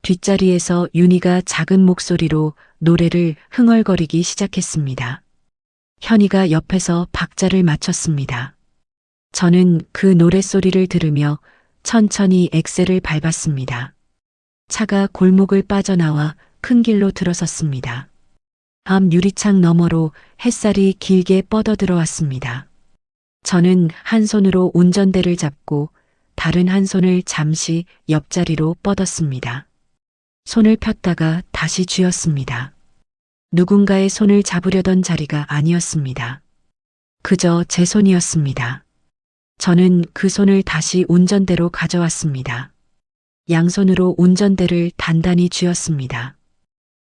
뒷자리에서 윤희가 작은 목소리로 노래를 흥얼거리기 시작했습니다. 현이가 옆에서 박자를 맞췄습니다. 저는 그 노랫소리를 들으며 천천히 엑셀을 밟았습니다. 차가 골목을 빠져나와 큰 길로 들어섰습니다. 앞 유리창 너머로 햇살이 길게 뻗어 들어왔습니다. 저는 한 손으로 운전대를 잡고 다른 한 손을 잠시 옆자리로 뻗었습니다. 손을 폈다가 다시 쥐었습니다. 누군가의 손을 잡으려던 자리가 아니었습니다. 그저 제 손이었습니다. 저는 그 손을 다시 운전대로 가져왔습니다. 양손으로 운전대를 단단히 쥐었습니다.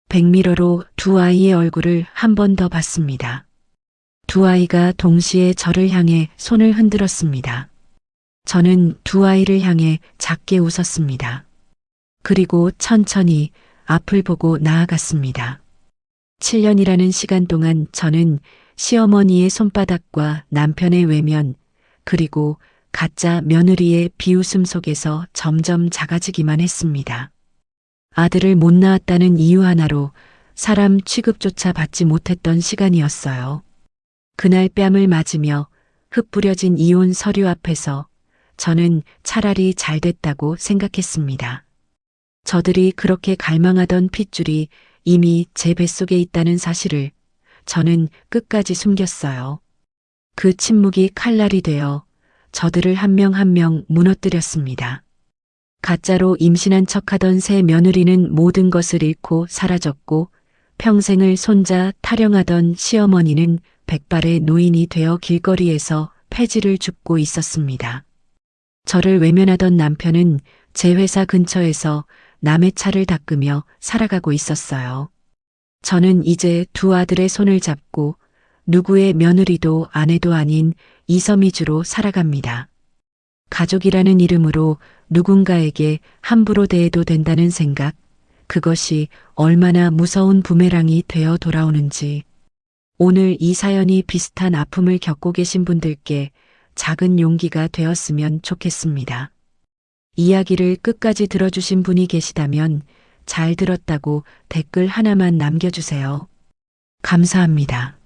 백미러로 두 아이의 얼굴을 한 번 더 봤습니다. 두 아이가 동시에 저를 향해 손을 흔들었습니다. 저는 두 아이를 향해 작게 웃었습니다. 그리고 천천히 앞을 보고 나아갔습니다. 7년이라는 시간 동안 저는 시어머니의 손바닥과 남편의 외면, 그리고 가짜 며느리의 비웃음 속에서 점점 작아지기만 했습니다. 아들을 못 낳았다는 이유 하나로 사람 취급조차 받지 못했던 시간이었어요. 그날 뺨을 맞으며 흩뿌려진 이혼 서류 앞에서 저는 차라리 잘 됐다고 생각했습니다. 저들이 그렇게 갈망하던 핏줄이 이미 제 뱃속에 있다는 사실을 저는 끝까지 숨겼어요. 그 침묵이 칼날이 되어 저들을 한 명 한 명 무너뜨렸습니다. 가짜로 임신한 척하던 새 며느리는 모든 것을 잃고 사라졌고 평생을 손자 타령하던 시어머니는 백발의 노인이 되어 길거리에서 폐지를 줍고 있었습니다. 저를 외면하던 남편은 제 회사 근처에서 남의 차를 닦으며 살아가고 있었어요. 저는 이제 두 아들의 손을 잡고 누구의 며느리도 아내도 아닌 이섬이주로 살아갑니다. 가족이라는 이름으로 누군가에게 함부로 대해도 된다는 생각, 그것이 얼마나 무서운 부메랑이 되어 돌아오는지. 오늘 이 사연이 비슷한 아픔을 겪고 계신 분들께 작은 용기가 되었으면 좋겠습니다. 이야기를 끝까지 들어주신 분이 계시다면 잘 들었다고 댓글 하나만 남겨주세요. 감사합니다.